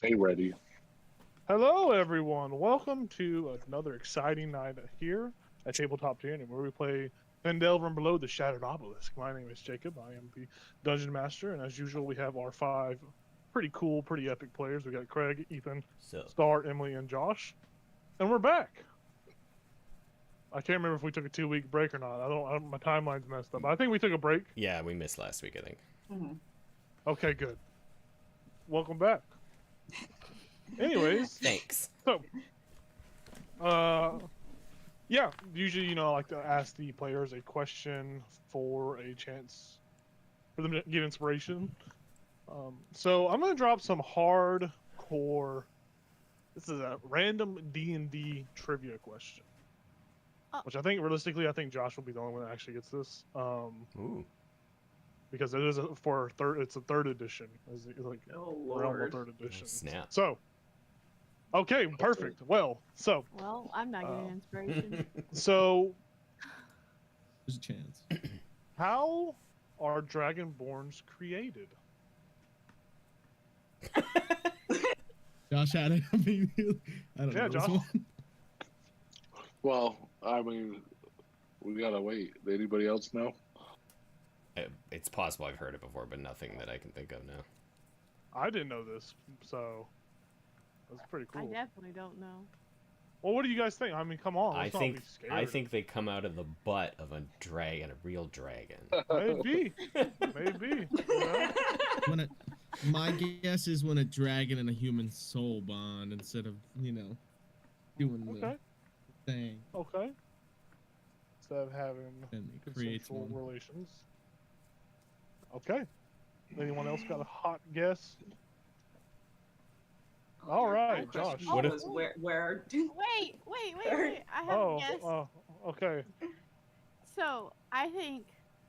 Stay ready. Hello, everyone. Welcome to another exciting night here at Tabletop 10, where we play Phandelver and Below the Shattered Obelisk. My name is Jacob. I am the Dungeon Master, and as usual, we have our five pretty cool, pretty epic players. We got Craig, Ethan, So Star, Emily, and Josh, and we're back. I can't remember if we took a 2-week break or not. I don't. My timeline's messed up. I think we took a break. yeah, we missed last week, I think. Mm-hmm. Okay, good. Welcome back. Anyways, Thanks. so, yeah, usually, I like to ask the players a question for a chance for them to give inspiration. So I'm going to drop some hardcore, this is a random D&D trivia question. Which I think, realistically, I think Josh will be the only one that actually gets this. Ooh. Because it is it's a third edition. It's like Oh Realm lord. third edition. Snap. So, okay, perfect. Well, I'm not getting inspiration. so There's a chance. how are Dragonborns created? Josh had it. I mean, I don't Yeah, know. this Josh. one. Well, I mean, we gotta wait. Anybody else know? It's possible I've heard it before, but nothing that I can think of now. I didn't know this, so that's pretty I cool. definitely don't know. Well, what do you guys think? I mean, come on. I Let's not think be scared. I think they come out of the butt of a dragon, a real dragon. maybe, maybe. You know? When it, my guess is when a dragon and a human soul bond instead of doing Okay. the thing. Okay. Instead of having And it creates consensual one. relations. Okay. Anyone else got a hot guess? All right, My question Josh. What if- was where Wait. I have a guess. Okay. So, I think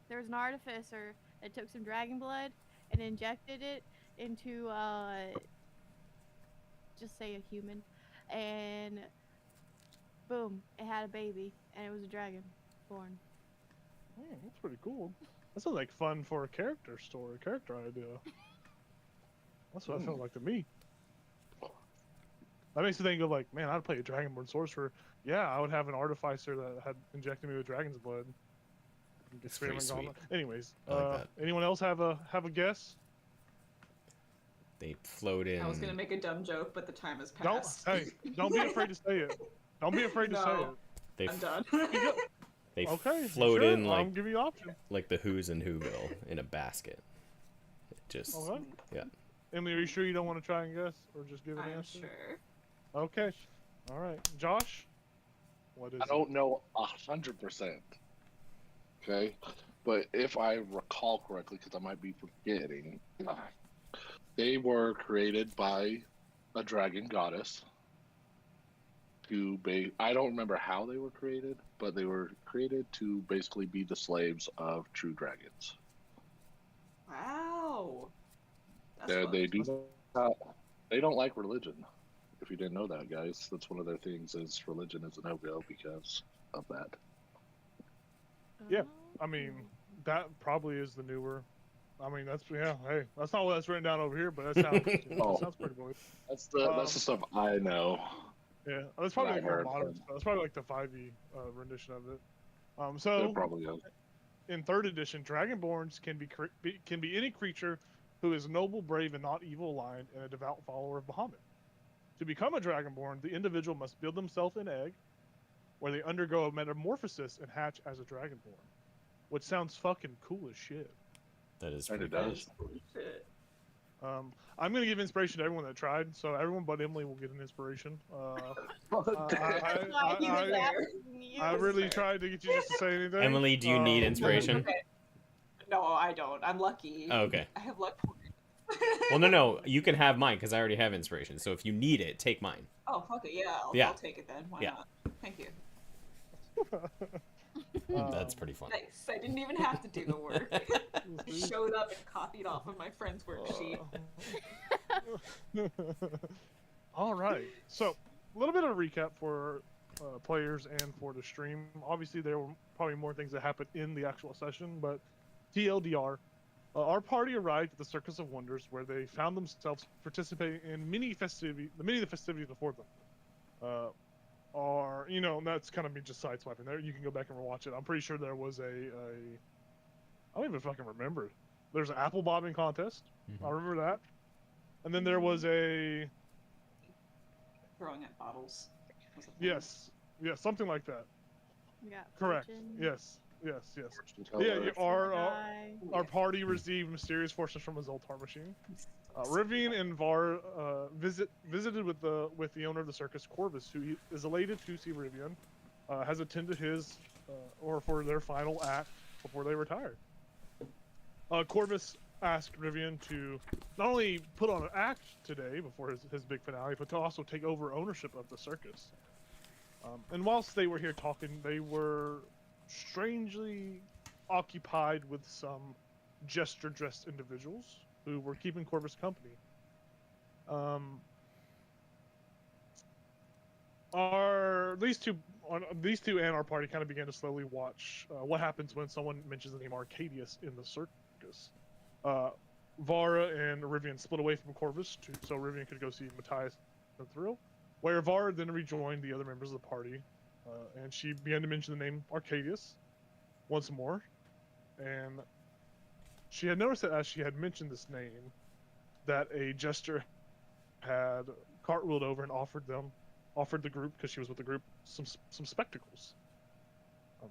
there was an artificer that took some dragon blood and injected it into, just say a human, and boom, it had a baby, and it was a dragon born. That's pretty cool. That sounds like fun for a character story, character idea. That's what it sounds like to me. That makes me think of like, man, I'd play a Dragonborn sorcerer. Yeah, I would have an artificer that had injected me with dragon's blood. It's pretty Experiment going sweet. on. Anyways, I like that. anyone else have a guess? They float in. I was gonna make a dumb joke, but the time has Don't passed. don't be afraid to say it. Don't be afraid to say No. They I'm done. they Okay, float sure, in I'll give you the option. like the Who's in Whoville in a basket. Just Okay. yeah. Emily, are you sure you don't want to try and guess or just give an I'm answer? sure. Okay. All right, Josh. What is I don't know 100%. Okay, but if I recall correctly, because I might be forgetting, they were created by a dragon goddess. I don't remember how they were created, but they were created to basically be the slaves of true dragons. Wow. That's They fucked. do not. They don't like religion. If you didn't know that, guys, that's one of their things. Is religion is a no-go because of that. Yeah, I mean, that probably is the newer. I mean, hey, that's not what that's written down over here, but that sounds, Oh. that sounds pretty believable. That's the stuff I know. Yeah, that's probably I like more heard modern from- stuff. That's probably like the 5e rendition of it. It So probably is. in third edition, Dragonborns can be any creature who is noble, brave, and not evil-aligned, and a devout follower of Bahamut. To become a Dragonborn, the individual must build themselves an egg, where they undergo a metamorphosis and hatch as a Dragonborn, which sounds fucking cool as shit. That is And pretty it cool. does. Shit. I'm gonna give inspiration to everyone that tried, so everyone but Emily will get an inspiration. That's why he was I- asking you. I really tried to get you just to say anything. Emily, do you need inspiration? Okay. No, I don't. I'm lucky. Oh, okay. I have luck points. Well, no, you can have mine because I already have inspiration. So if you need it, take mine. Oh, fuck it. Yeah, Yeah. I'll take it then. Why Yeah. not? Thank you. That's pretty fun. Nice. I didn't even have to do the work. I showed up and copied off of my friend's worksheet. All right. So, a little bit of a recap for players and for the stream. Obviously, there were probably more things that happened in the actual session, but TLDR, Our party arrived at the Circus of Wonders, where they found themselves participating in many of the festivities before them. That's kind of me just sideswiping there. You can go back and watch it. I'm pretty sure there was I don't even fucking remember. There's an apple bobbing contest. Mhm. I remember that. And then there was a Throwing at bottles. Was a thing. yes, something like that. Yeah. Correct. fortune, Yes. Fortune Yeah, teller. die. our party received mysterious fortunes from a Zoltar machine. Rivian and Var visited with the owner of the circus, Corvus, who is elated to see Rivian has attended his or for their final act before they retired. Corvus asked Rivian to not only put on an act today before his big finale, but to also take over ownership of the circus. And whilst they were here talking, they were strangely occupied with some jester-dressed individuals who were keeping Corvus company. These two and our party kind of began to slowly watch what happens when someone mentions the name Arcadius in the circus. Vara and Rivian split away from Corvus so Rivian could go see Matthias and Thrill, where Vara then rejoined the other members of the party, and she began to mention the name Arcadius once more, and she had noticed that as she had mentioned this name, that a jester had cartwheeled over and offered the group, because she was with the group, some spectacles.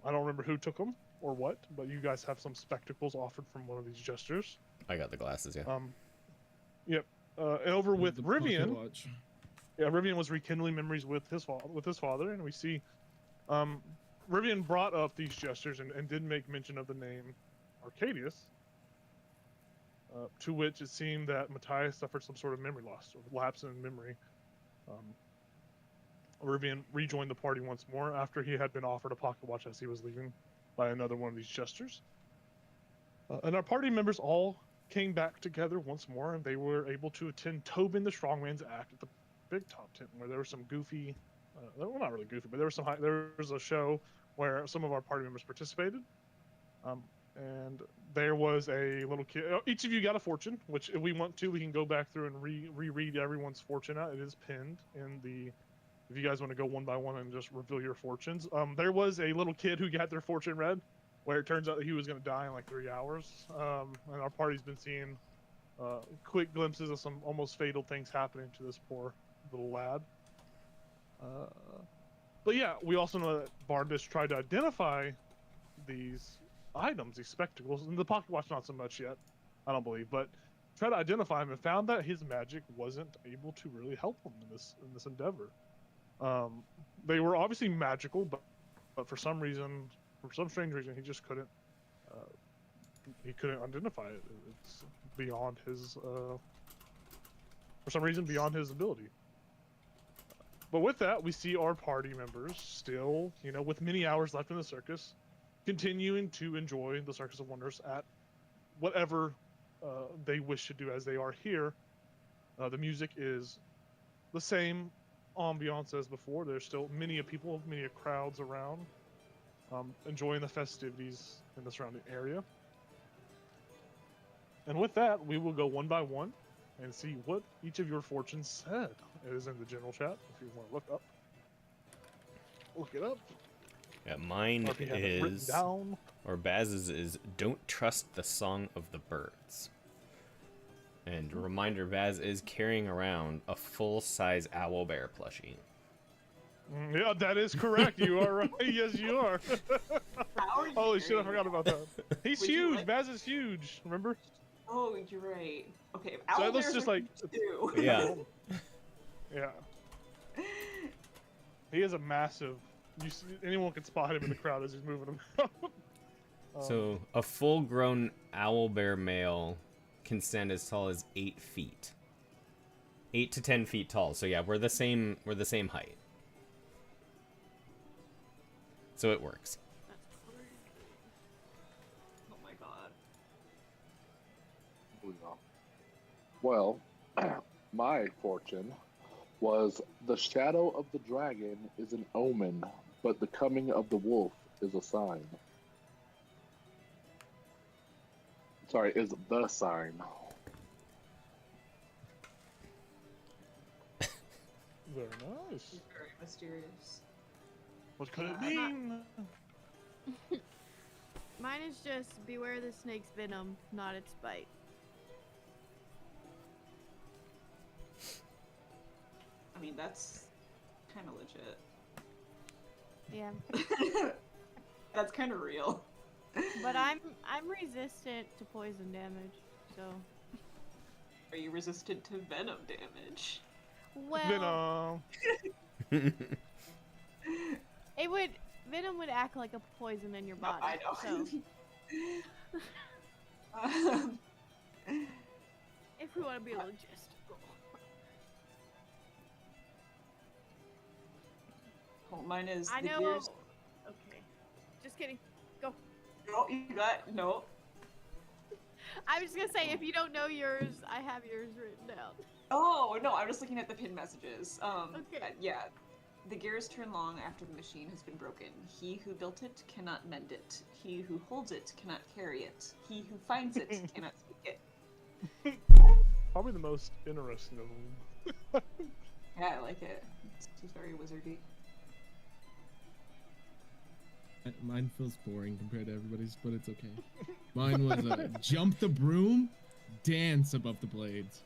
I don't remember who took them or what, but you guys have some spectacles offered from one of these jesters. I got the glasses, yeah. Yep. And over with The pocket Rivian, watch. yeah, Rivian was rekindling memories with his father, and we see Rivian brought up these jesters and did make mention of the name Arcadius, to which it seemed that Matthias suffered some sort of memory loss or lapse in memory. Rivian rejoined the party once more after he had been offered a pocket watch as he was leaving by another one of these jesters. And our party members all came back together once more, and they were able to attend Tobin the Strongman's act at the Big Top Tent, where there were some goofy, well, not really goofy, but there was a show where some of our party members participated. And there was a little kid. Each of you got a fortune, which if we want to, we can go back through and reread everyone's fortune out. It is pinned in the. If you guys want to go one by one and just reveal your fortunes, there was a little kid who got their fortune read, where it turns out that he was going to die in like 3 hours. And our party's been seeing quick glimpses of some almost fatal things happening to this poor little lad. But yeah, we also know that Bardish tried to identify these items, these spectacles, and the pocket watch not so much yet, I don't believe, but tried to identify him and found that his magic wasn't able to really help him in this endeavor. They were obviously magical, but for some strange reason, he just couldn't. He couldn't identify it. It's beyond his. For some reason, beyond his ability. But with that, we see our party members still, with many hours left in the circus, continuing to enjoy the Circus of Wonders at whatever they wish to do as they are here. The music is the same ambiance as before. There's still many crowds around, enjoying the festivities in the surrounding area. And with that, we will go one by one and see what each of your fortunes said. It is in the general chat if you want to look it up. Yeah, mine Or if you have it written is, down. or Baz's is, don't trust the song of the birds. And a reminder, Baz is carrying around a full-size owlbear plushie. Yeah, that is correct. You are right. Yes, you are. How are you Holy shit, I carrying forgot about that. He's Would you huge. like- Baz is huge. Remember? Oh, you're right. Okay, So owlbears let's just, are like- huge, too. Yeah. Yeah. He is a massive. Anyone can spot him in the crowd as he's moving him. So, a full-grown owlbear male can stand as tall as 8 feet. 8 to 10 feet tall. So yeah, we're the same height. So it works. Oh my god. Well, my fortune was the shadow of the dragon is an omen, but the coming of the wolf is a sign. Sorry, is the sign. Very nice. Very mysterious. What could it I'm not- mean? Mine is just beware the snake's venom, not its bite. I mean, that's kind of legit. Yeah. That's kind of real. But I'm resistant to poison damage, so Are you resistant to venom damage? well Venom. venom would act like a poison in your No, body. I know. So if we want to be logistical. Well, mine is. I the know. gears- Okay. Just kidding. Go. No, you got no. I was just gonna say, if you don't know yours, I have yours written down. Oh no, I'm just looking at the pin messages. Okay. Yeah. The gears turn long after the machine has been broken. He who built it cannot mend it. He who holds it cannot carry it. He who finds it cannot speak it. Probably the most interesting of them. Yeah, I like it. It's very wizardy. Mine feels boring compared to everybody's, but it's okay. Mine was jump the broom, dance above the blades.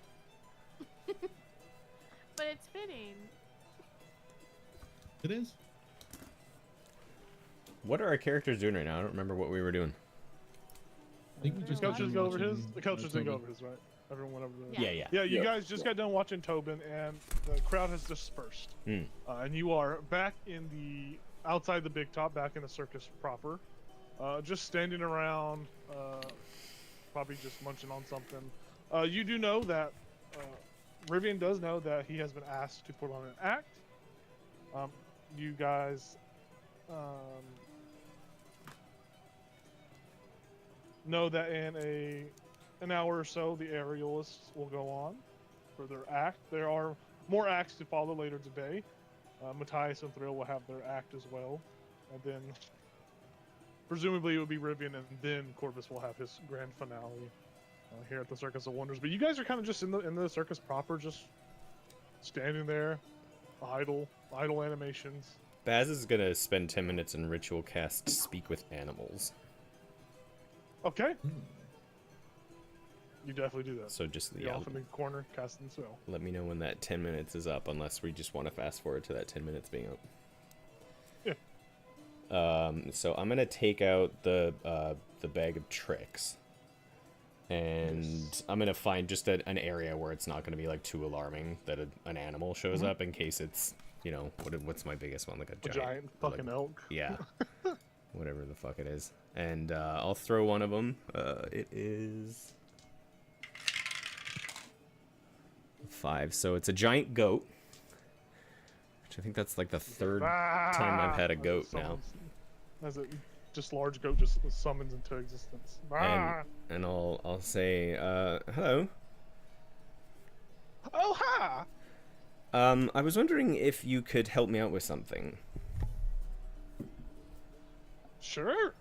But it's fitting. It is. What are our characters doing right now? I don't remember what we were doing. I think we The just coach got just done go over his. watching, The coach just didn't go Tobin. over his, right? Everyone went over the. Yeah. Yeah. Yeah, you Yeah. guys just got done watching Tobin, and the crowd has dispersed. Hmm. And you are back in the outside the big top, back in the circus proper, just standing around, probably just munching on something. You do know that Rivian does know that he has been asked to put on an act. You guys know that in an hour or so, the aerialists will go on for their act. There are more acts to follow later today. Matthias and Thrill will have their act as well, and then presumably it would be Rivian, and then Corvus will have his grand finale here at the Circus of Wonders. But you guys are kind of just in the circus proper, just standing there, idle animations. Baz is gonna spend 10 minutes in ritual cast Speak with Animals. Okay, Hmm. you definitely do that. So just You're off in the corner casting spell. let me know when that 10 minutes is up, unless we just want to fast forward to that 10 minutes being up. Yeah. So I'm gonna take out the bag of tricks, and Yes. I'm gonna find just an area where it's not gonna be like too alarming that an animal shows up, in case it's, you know, what's my biggest one, like A giant fucking elk. yeah, whatever the fuck it is. And I'll throw one of them. It is 5, so it's a giant goat, which I think that's like the third time I've had a goat now. As it just large goat just summons into existence. And I'll say, hello. Oh ha! I was wondering if you could help me out with something. Sure.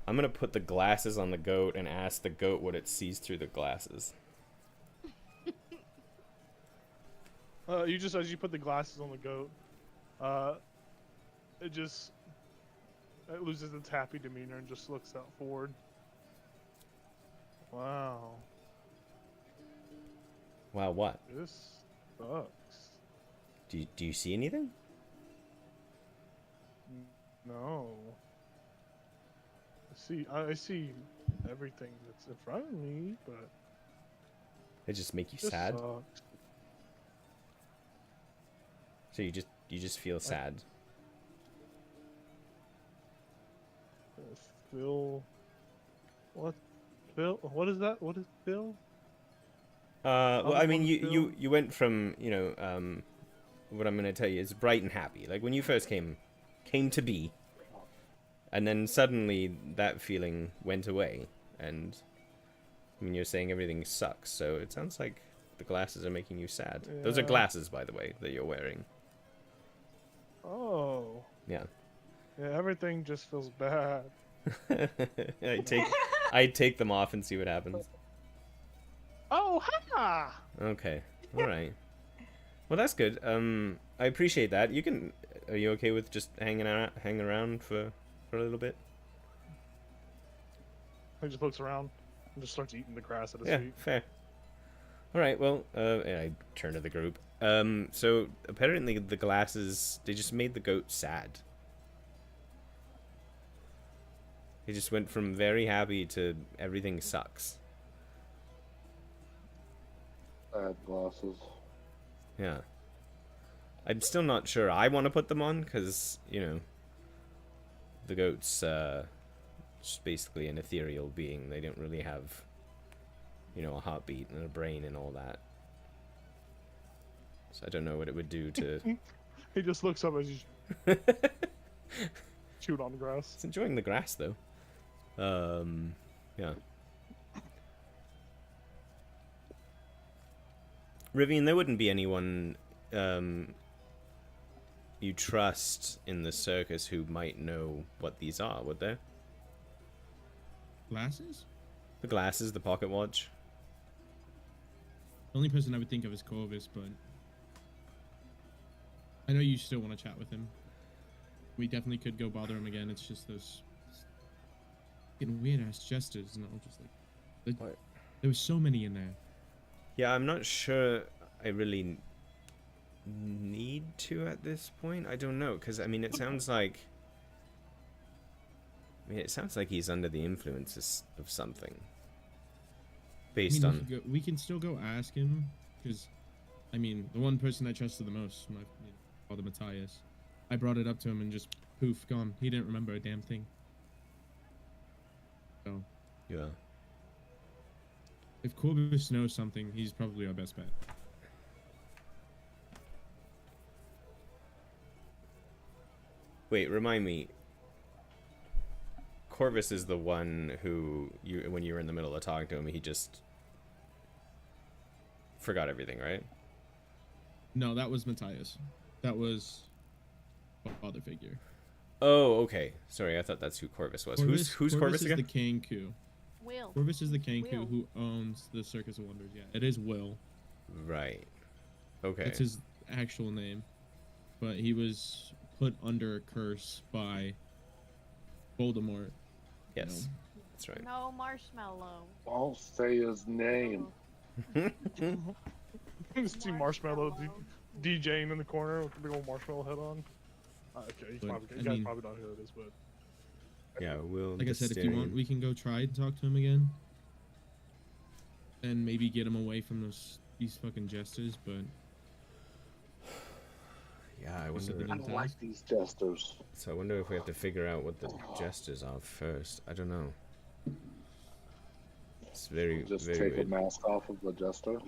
I'm gonna put the glasses on the goat and ask the goat what it sees through the glasses. You just, as you put the glasses on the goat, it loses its happy demeanor and just looks out forward. Wow, Wow, what? this sucks. Do you see anything? No. I see everything that's in front of me, but It just make you this sad? sucks. So you just feel sad. Phil, what? Phil, what is that? What is Phil? Well, I mean, Phil? you went from, you know, what I'm gonna tell you is bright and happy, like when you first came to be, and then suddenly that feeling went away, and I mean, you're saying everything sucks, so it sounds like the glasses are making you sad. Those are Yeah. glasses, by the way, that you're wearing. Oh, Yeah. yeah. Everything just feels bad. I take them off and see what happens. Oh, ha! Okay. All right. Well, that's good. I appreciate that. You can. Are you okay with just hanging around for a little bit? He just looks around and just starts eating the grass at his Yeah, feet. fair. All right. Well, and I turn to the group. So apparently the glasses, they just made the goat sad. He just went from very happy to everything sucks. Bad glasses. Yeah. I'm still not sure I want to put them on, because, you know, the goat's just basically an ethereal being. They don't really have, you know, a heartbeat and a brain and all that. So I don't know what it would do to... He just looks up as you chewed on the grass. It's enjoying the grass, though. Yeah. Rivian, there wouldn't be anyone you trust in the circus who might know what these are, would there? Glasses? The glasses, the pocket watch. The only person I would think of is Corvus, but I know you still want to chat with him. We definitely could go bother him again. It's just those getting weird ass gestures, and I'll just like there was so many in there. Yeah, I'm not sure I really need to at this point. I don't know, because I mean, it sounds like he's under the influences of something. Based on We can still go ask him, because I mean, the one person I trusted the most, my father Matthias, I brought it up to him and just poof, gone. He didn't remember a damn thing. So yeah. if Corvus knows something, he's probably our best bet. Wait, remind me. Corvus is the one who when you were in the middle of talking to him, he just forgot everything, right? No, that was Matthias. That was a father figure. Oh, okay. Sorry, I thought that's who Corvus was. Who's Corvus is again? the Kanku. Will. Corvus is the Kanku Will. who owns the Circus of Wonders. Yeah, it is Will. Right. Okay. That's his actual name. But he was put under a curse by Voldemort. Yes. That's right. No marshmallow. Don't say his name. You see Marshmallow DJing in the corner with the big old marshmallow head on. Okay, you But, guys probably don't hear this, but Yeah, we'll. Like I said, if you want, we can go try and talk to him again. And maybe get him away from these fucking jesters, but... Yeah, I Is it wonder. I don't like these jesters. So I wonder if we have to figure out what the gestures are first. I don't know. It's very, Just very take weird. a mask off of the jester.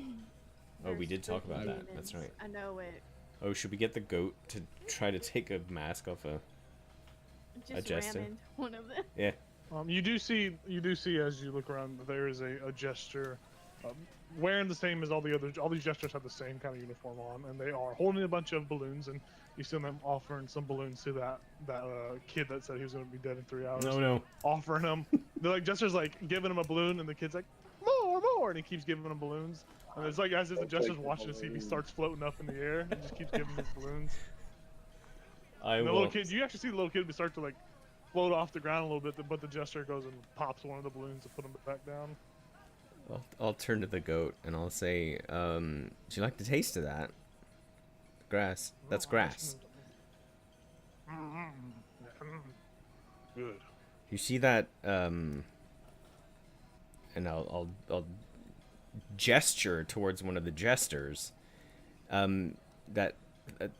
Oh, we did talk about I that. would- That's right. I know it. Oh, should we get the goat to try to take a mask off a? Just jester. ram into one of them. Yeah. you do see as you look around that there is a jester wearing the same as all these jesters have the same kind of uniform on, and they are holding a bunch of balloons, and you see them offering some balloons to that kid that said he was going to be dead in 3 hours. No. Offering them, they're like jester's like giving him a balloon, and the kid's like more, and he keeps giving him balloons, and it's like as if the jester's watching to see if he starts floating up in the air, and just keeps giving him his balloons. I And the will. little kid, you actually see the little kid start to like float off the ground a little bit, but the jester goes and pops one of the balloons to put him back down. I'll turn to the goat and I'll say, "Would you like the taste of that? Grass. That's grass. Good. You see that? And I'll gesture towards one of the jesters. That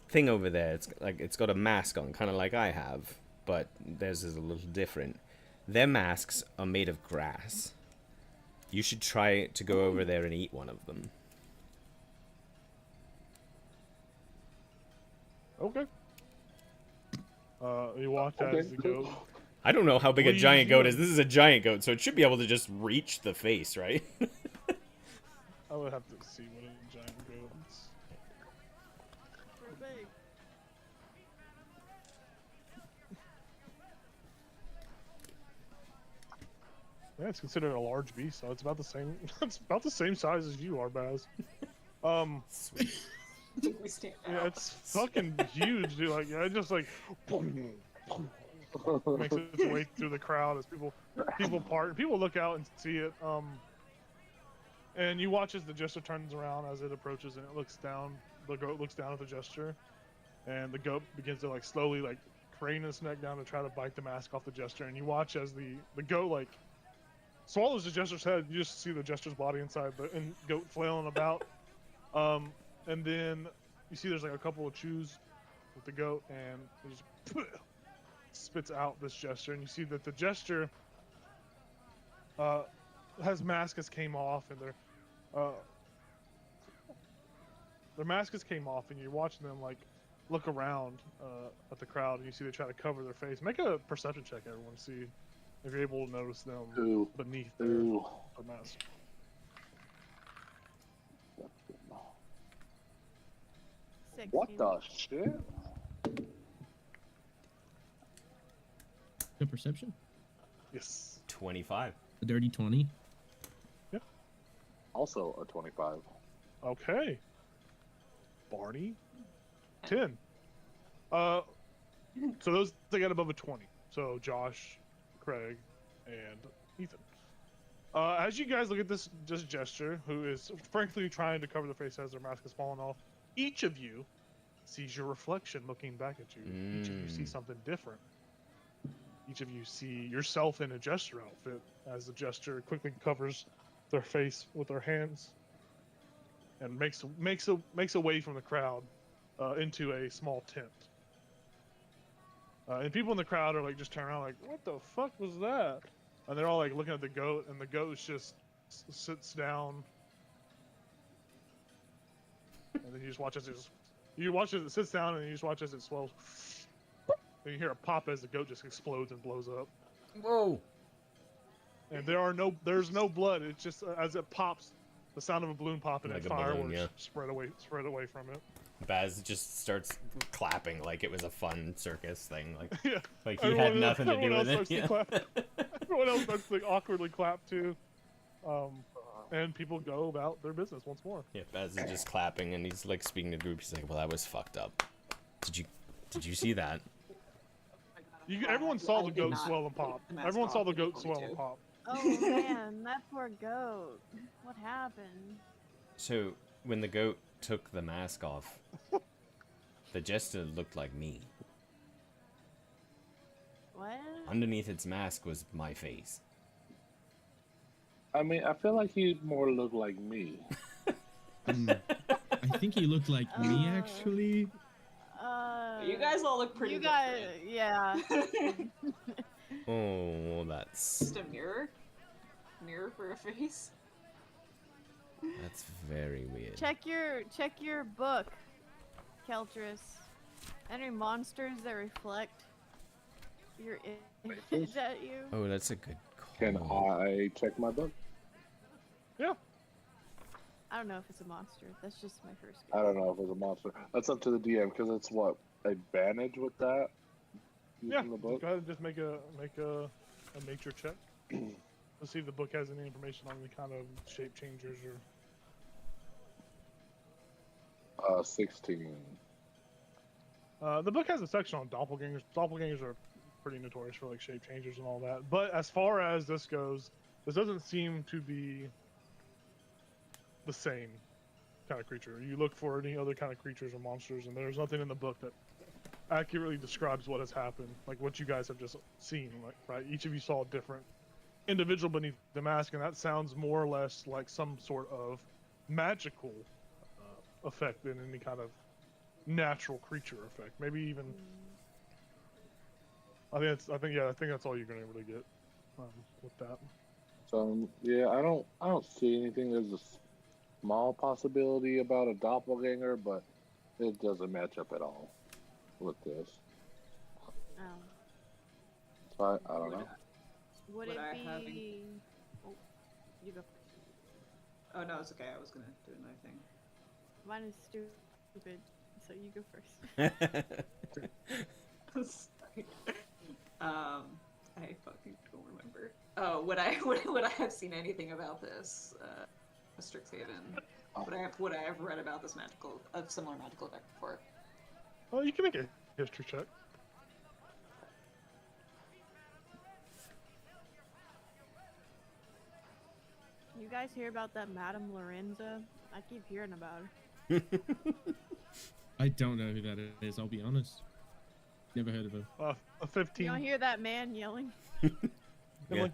thing over there. It's got a mask on, kind of like I have, but theirs is a little different. Their masks are made of grass. You should try to go over there and eat one of them. Okay. You walk as the goat. I don't know how big a What do you giant goat do? is. This is a giant goat, so it should be able to just reach the face, right? I would have to see what a giant goat is. We're big. Yeah, it's considered a large beast, so it's about the same. It's about the same size as you are, Baz. Sweet. We stand Yeah, out. it's fucking huge, dude. Like, yeah, it just like makes its way through the crowd as people part. People look out and see it. And you watch as the jester turns around as it approaches, and it looks down. The goat looks down at the jester, and the goat begins to like slowly like crane its neck down to try to bite the mask off the jester. And you watch as the goat like swallows the jester's head. You just see the jester's body inside the goat flailing about. And then you see there's like a couple of chews with the goat, and it just spits out this jester. And you see that the jester has masks came off, and their masks came off, and you're watching them like look around at the crowd, and you see they try to cover their face. Make a perception check, everyone, to see if you're able to notice them Ooh. beneath their Ooh. mask. What the shit? The perception? Yes. 25. A dirty 20. Also a 25. Okay. Barney, 10. So those they got above a 20. So Josh, Craig, and Ethan. As you guys look at this gesture, who is frankly trying to cover their face as their mask is falling off, each of you sees your reflection looking back at you. Each of you see something different. Each of you see yourself in a jester outfit as the jester quickly covers their face with their hands and makes a way from the crowd into a small tent. And people in the crowd are like just turning around like, what the fuck was that? And they're all like looking at the goat, and the goat just sits down. And then you just watch as it sits down, and you just watch as it swells. And you hear a pop as the goat just explodes and blows up. Whoa! And there's no blood. It's just as it pops, the sound of a balloon popping Like and a balloon, fireworks yeah. spread away from it. Baz just starts clapping like it was a fun circus thing. Like, Yeah. like he had nothing to do everyone with else it. starts to Yeah. clap. Everyone else starts to like, awkwardly clap too. And people go about their business once more. Yeah, Baz is just clapping, and he's like speaking to the group. He's like, "Well, that was fucked up. Did you see that?" Everyone saw I the did goat not swell and pop. take the mask Everyone saw off the when you goat told me swell and to. pop. Oh man, that poor goat. What happened? So when the goat took the mask off, the jester looked like me. What? Underneath its mask was my face. I mean, I feel like he more looked like me. I think he looked like me, actually. You guys all look pretty You guys, different. yeah. Oh, that's Just a mirror for a face. very weird. Check your book, Keltris. Any monsters that reflect your image at you? Oh, that's a good call. Can I check my book? Yeah. I don't know if it's a monster. That's just my first guess. I don't know if it's a monster. That's up to the DM because it's what advantage with that. Yeah. Using the book. Go ahead and just make a nature check. Let's see if the book has any information on any kind of shape changers or. 16. The book has a section on doppelgangers. Doppelgangers are pretty notorious for like shape changers and all that. But as far as this goes, this doesn't seem to be the same kind of creature. You look for any other kind of creatures or monsters, and there's nothing in the book that accurately describes what has happened, like what you guys have just seen. Like, right, each of you saw a different individual beneath the mask, and that sounds more or less like some sort of magical effect than any kind of natural creature effect. Maybe even. I think that's all you're gonna really get with that. So yeah, I don't see anything. There's a small possibility about a doppelganger, but it doesn't match up at all with this. Oh. So I don't know. Would Would it I be? have any- Oh, you go. Oh no, it's okay. I was gonna do another thing. Mine is stupid, so you go first. Sorry. I fucking don't remember. Oh, would I have seen anything about this? Strixhaven. Would I have read about this similar magical effect before? Well, you can make a history check. You guys hear about that Madame Lorenza? I keep hearing about her. I don't know who that is. I'll be honest. Never heard of her. A 15. You don't hear that man yelling? Yeah. Emily?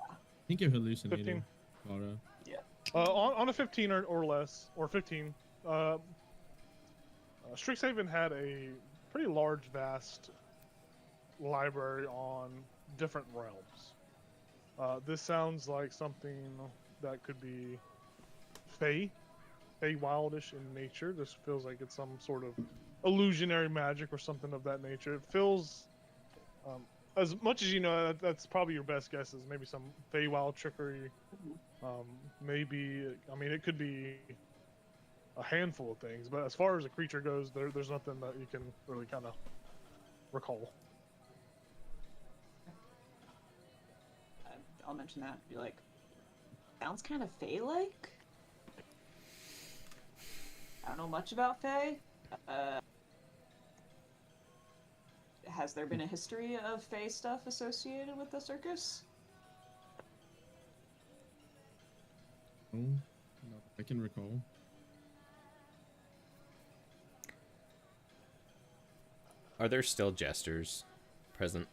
I think you're hallucinating. 15. Laura. On a 15 or less, or 15, Strixhaven had a pretty large, vast library on different realms. This sounds like something that could be wildish in nature. This feels like it's some sort of illusionary magic or something of that nature. It feels, as much as you know, that's probably your best guess, is maybe some Feywild trickery. Maybe, I mean, it could be a handful of things, but as far as a creature goes, there's nothing that you can really kind of recall. I'll mention that. Be like, sounds kind of Fey-like. I don't know much about Fey. Has there been a history of Fey stuff associated with the circus? Oh, no, I can recall. Are there still jesters present?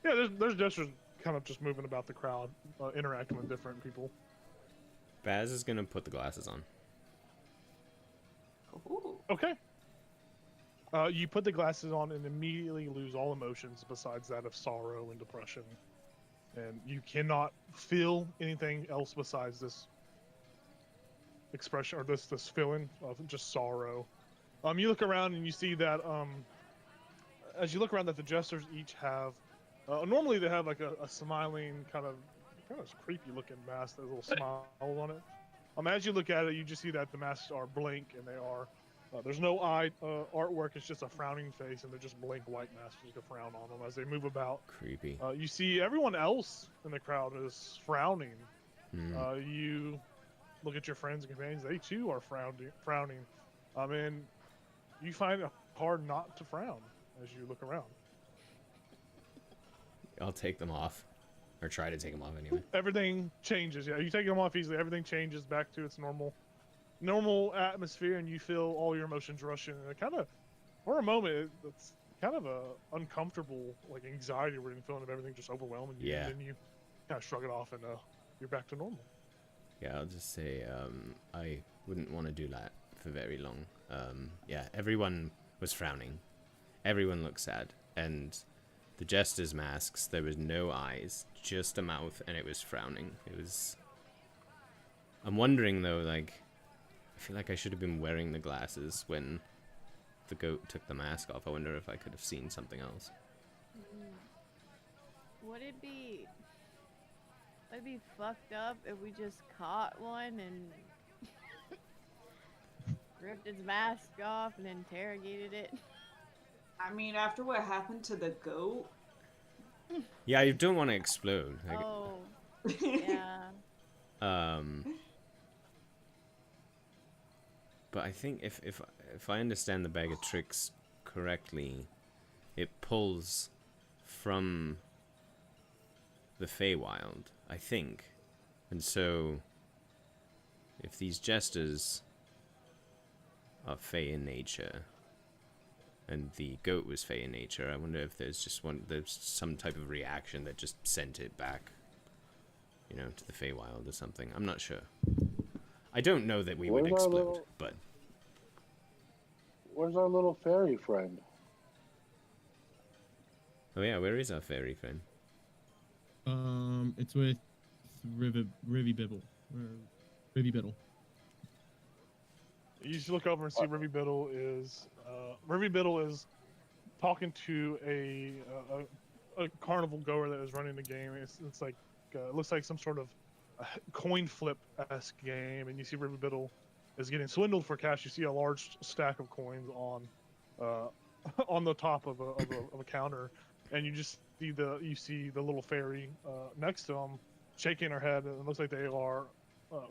Yeah, there's jesters kind of just moving about the crowd, interacting with different people. Baz is gonna put the glasses on. Ooh. Okay. You put the glasses on and immediately lose all emotions besides that of sorrow and depression. And you cannot feel anything else besides this expression, or this feeling of just sorrow. You look around and you see that as you look around, that the jesters each have normally they have like a smiling kind of creepy looking mask, that little smile on it. As you look at it, you just see that the masks are blank, and they are there's no eye artwork. It's just a frowning face, and they're just blank white masks with a frown on them as they move about. Creepy. You see everyone else in the crowd is frowning. You look at your friends and companions; they too are frowning. And you find it hard not to frown as you look around. I'll take them off, or try to take them off anyway. Everything changes. Yeah, you take them off easily. Everything changes back to its normal atmosphere, and you feel all your emotions rushing. And it kind of, for a moment, it's kind of a uncomfortable, like, anxiety where you're feeling of everything just overwhelming you. Yeah. And then you kind of shrug it off, and you're back to normal. Yeah, I'll just say I wouldn't want to do that for very long. Yeah, everyone was frowning. Everyone looked sad, and the jesters' masks, there was no eyes, just a mouth, and it was frowning. It was... I'm wondering, though, like, I feel like I should have been wearing the glasses when the goat took the mask off. I wonder if I could have seen something else. Would it be fucked up if we just caught one and ripped its mask off and interrogated it? I mean, after what happened to the goat. Yeah, you don't want to explode. Like, Oh, yeah. But I think if I understand the bag of tricks correctly, it pulls from the Feywild, I think. And so, if these jesters are Fey in nature, and the goat was Fey in nature, I wonder if there's some type of reaction that just sent it back, you know, to the Feywild or something. I'm not sure. I don't know that we would explode, but... Where's our little fairy friend? Oh yeah, where is our fairy friend? It's with Rivy Bibble. You just look over and see Rivy Biddle is talking to a carnival goer that is running the game. It's like it looks like some sort of coin flip-esque game, and you see Rivy Biddle is getting swindled for cash. You see a large stack of coins on the top of a counter, and you see the little fairy next to them shaking her head, and it looks like they are.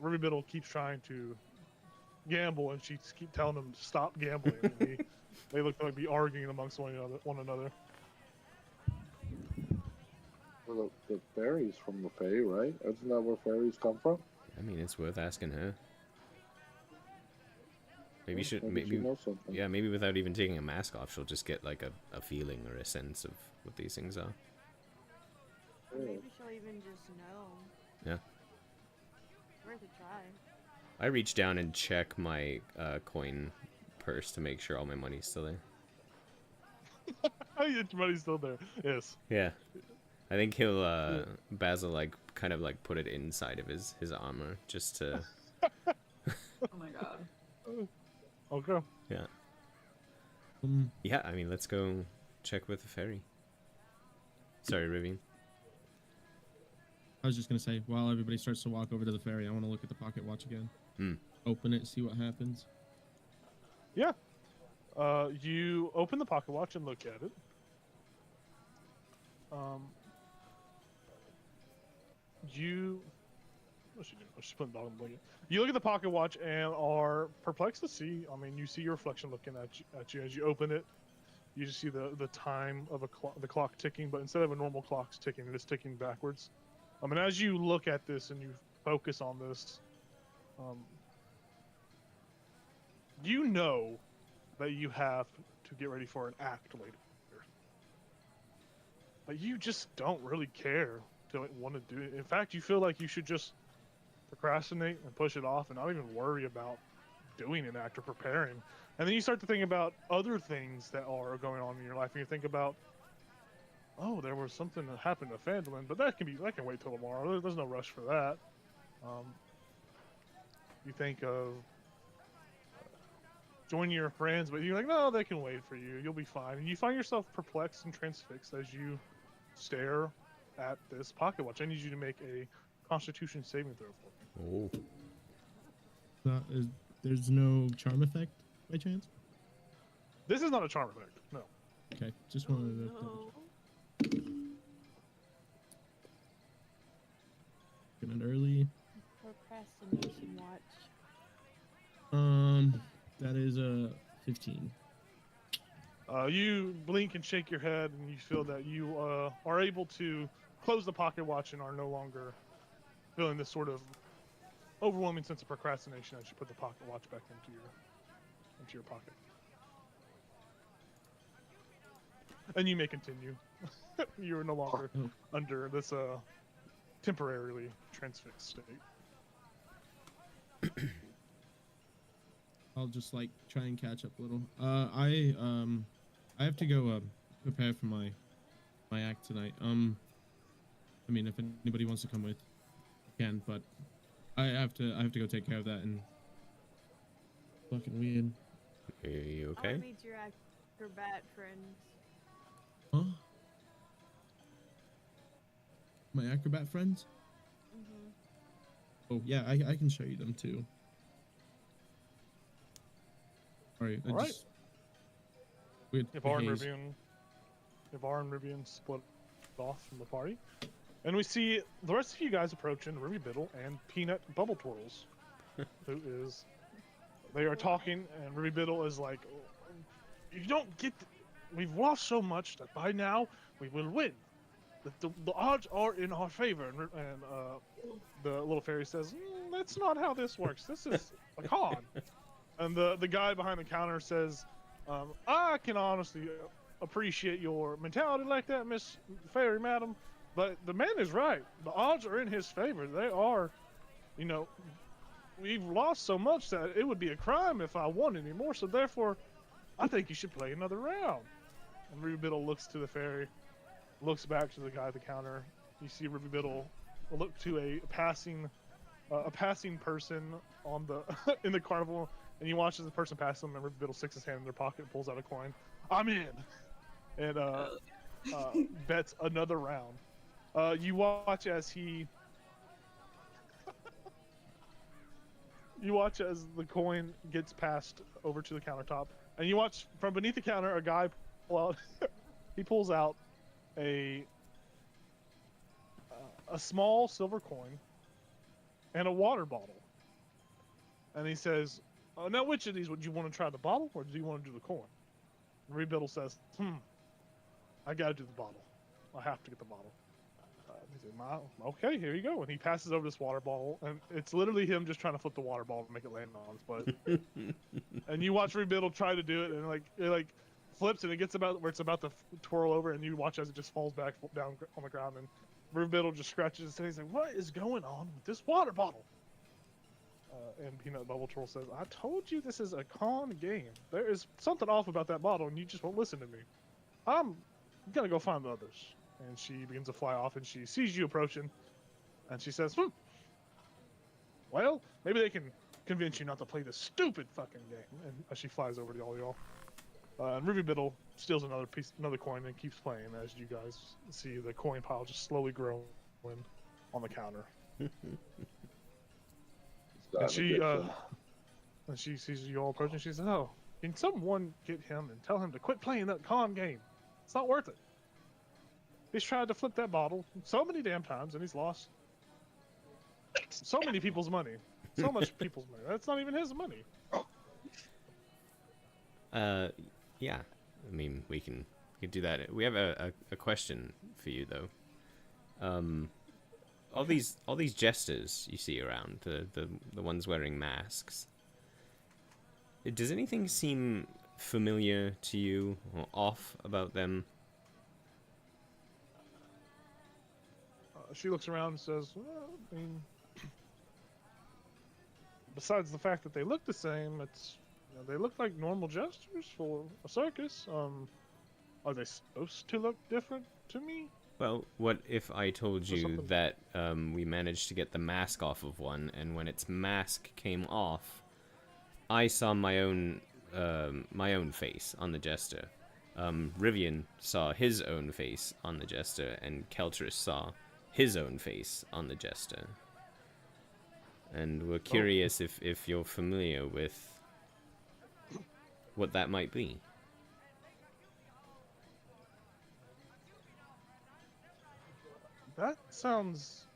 Ruby Biddle keeps trying to gamble, and she keeps telling them to stop gambling. And they look like be arguing amongst one another. Well, the fairies from the Fae, right? Isn't that where fairies come from? I mean, it's worth asking her. Maybe Maybe she maybe knows something. yeah, maybe without even taking a mask off, she'll just get like a feeling or a sense of what these things are. Or maybe she'll even just know. Yeah. Worth a try. I reach down and check my coin purse to make sure all my money's still there. Oh, your money's still there. Yes. Yeah. I think he'll Basil like kind of like put it inside of his armor just to Oh my god. Okay. yeah. Um, Yeah, I mean, let's go check with the fairy. Sorry, Rivian. I was just gonna say, while everybody starts to walk over to the ferry, I want to look at the pocket watch again. Hmm. Open it, see what happens. Yeah. You open the pocket watch and look at it. What's she doing? Oh, she's putting the dog in the blanket. You look at the pocket watch and are perplexed to see. I mean, you see your reflection looking at you as you open it. You just see the time of the clock ticking, but instead of a normal clock's ticking, it is ticking backwards. I mean, as you look at this and you focus on this, you know that you have to get ready for an act later. But you just don't really care to want to do it. In fact, you feel like you should just procrastinate and push it off and not even worry about doing an act or preparing. And then you start to think about other things that are going on in your life, and you think about, oh, there was something that happened to Phandelver, but that can wait till tomorrow. There's no rush for that. You think of joining your friends, but you're like, no, they can wait for you. You'll be fine. And you find yourself perplexed and transfixed as you stare at this pocket watch. I need you to make a Constitution saving throw for me. Oh. There's no charm effect by chance? This is not a charm effect. No. Okay, just wanted to. No. Getting it early. Procrastination watch. That is a 15. You blink and shake your head, and you feel that you are able to close the pocket watch and are no longer feeling this sort of overwhelming sense of procrastination as you put the pocket watch back into your pocket. And you may continue. You are no longer under this temporarily transfixed state. I'll just like try and catch up a little. I have to go prepare for my act tonight. I mean, if anybody wants to come with, can, but I have to go take care of that. And fucking weird. Are you I okay? want to meet your acrobat friends. Huh? My acrobat friends? Mm-hmm. Oh yeah, I can show you them too. Alright, All right. Weird. Ivar and haze. Rivian split off from the party. And we see the rest of you guys approaching Ruby Biddle and Peanut Bubble Twirls. They are talking, and Ruby Biddle is like, you don't get, we've lost so much that by now we will win. The odds are in our favor. And the little fairy says, that's not how this works. This is a con. And the guy behind the counter says, I can honestly appreciate your mentality like that, Miss Fairy Madam, but the man is right. The odds are in his favor. They are, we've lost so much that it would be a crime if I won anymore, so therefore, I think you should play another round. And Ruby Biddle looks to the fairy, looks back to the guy at the counter. You see Ruby Biddle look to a passing person on the in the carnival, and you watch as the person passes them, and Ruby Biddle sticks his hand in their pocket and pulls out a coin. I'm in, and bets another round. You watch as he. You watch as the coin gets passed over to the countertop, and you watch from beneath the counter a guy pull out. He pulls out a a small silver coin and a water bottle. And he says, now which of these would you want to try, the bottle or do you want to do the coin? And Rebiddle says, I gotta do the bottle. I have to get the bottle. He said, okay, here you go. And he passes over this water bottle, and it's literally him just trying to flip the water bottle to make it land on his butt. And you watch Rebiddle try to do it, and it flips, and it gets about where it's about to twirl over, and you watch as it just falls back down on the ground, and Rebiddle just scratches his head. He's like, what is going on with this water bottle? And Peanut Bubble Troll says, I told you this is a con game. There is something off about that bottle, and you just won't listen to me. I'm gonna go find the others. And she begins to fly off, and she sees you approaching, and she says, well, maybe they can convince you not to play this stupid fucking game. And as she flies over to all y'all. And Ruby Biddle steals another coin and keeps playing as you guys see the coin pile just slowly growing on the counter. And she sees you all approaching. She says, "Oh, can someone get him and tell him to quit playing that con game? It's not worth it. He's tried to flip that bottle so many damn times, and he's lost so many people's money. So much people's money. That's not even his money." Yeah. I mean, we can do that. We have a question for you though. All these jesters you see around, the ones wearing masks. Does anything seem familiar to you or off about them? She looks around and says, well, I mean, besides the fact that they look the same, it's they look like normal jesters for a circus. Are they supposed to look different to me? Well, what if I told you something- that we managed to get the mask off of one, and when its mask came off, I saw my own face on the jester. Rivian saw his own face on the jester, and Keltris saw his own face on the jester. And we're curious if you're familiar with what that might be. That sounds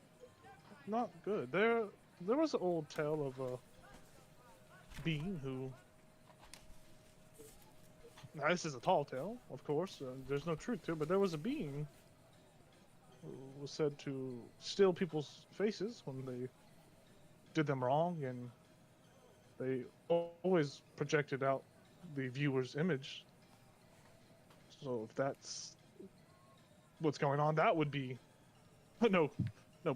not good. There was an old tale of a being who. Now this is a tall tale, of course. There's no truth to it, but there was a being who was said to steal people's faces when they did them wrong, and they always projected out the viewer's image. So if that's what's going on, that would be no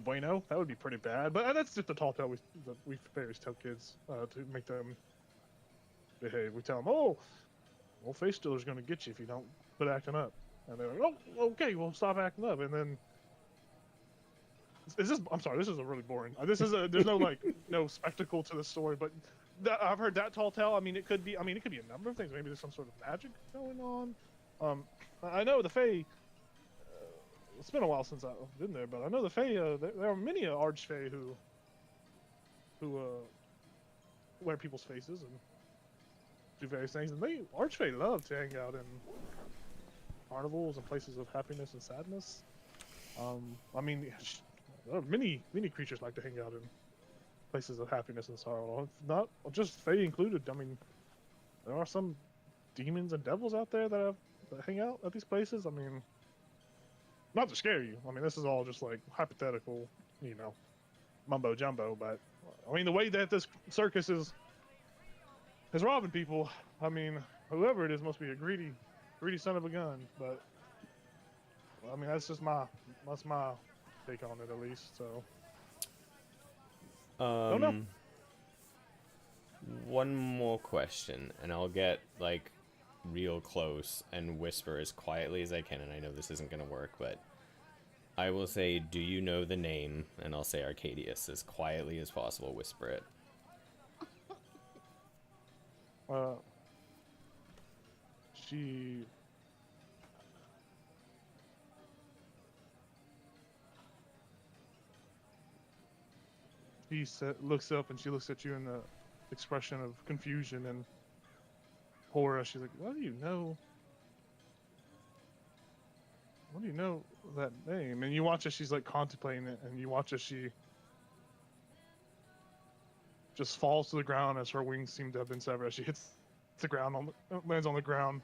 bueno. That would be pretty bad. But that's just the tall tale we fairies tell kids to make them behave. We tell them, oh, well, face stealer's going to get you if you don't quit acting up. And they're like, oh, okay, well, stop acting up. And then I'm sorry, this is a really boring. There's no no spectacle to the story, but I've heard that tall tale. I mean, it could be a number of things. Maybe there's some sort of magic going on. I know the Fae. It's been a while since I've been there, but I know the Fae. There are many Archfae who wear people's faces and do various things, and Archfae love to hang out in carnivals and places of happiness and sadness. I mean, there are many creatures like to hang out in places of happiness and sorrow. Not just Fae included. I mean, there are some demons and devils out there that hang out at these places. I mean, not to scare you. I mean, this is all just like hypothetical, mumbo jumbo. But I mean, the way that this circus is robbing people, I mean, whoever it is must be a greedy son of a gun. But I mean, that's my take on it, at least. So. Don't know. One more question, and I'll get real close and whisper as quietly as I can, and I know this isn't gonna work, but I will say, do you know the name? And I'll say Arcadius as quietly as possible, whisper it. She looks up and she looks at you in the expression of confusion and horror. She's like, "What do you know?" what do you know that name? And you watch as she's like contemplating it, and you watch as she just falls to the ground as her wings seem to have been severed. As she hits the ground, lands on the ground,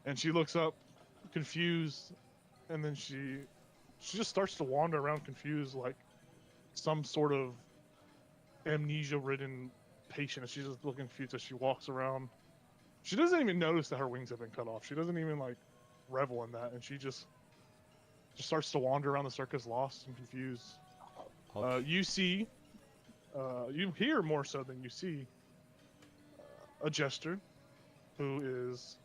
and she looks up, confused, and then she just starts to wander around confused, like some sort of amnesia-ridden patient. And she's just looking confused as she walks around. She doesn't even notice that her wings have been cut off. She doesn't even like revel in that, and she just starts to wander around the circus, lost and confused. You see, you hear more so than you see a jester who is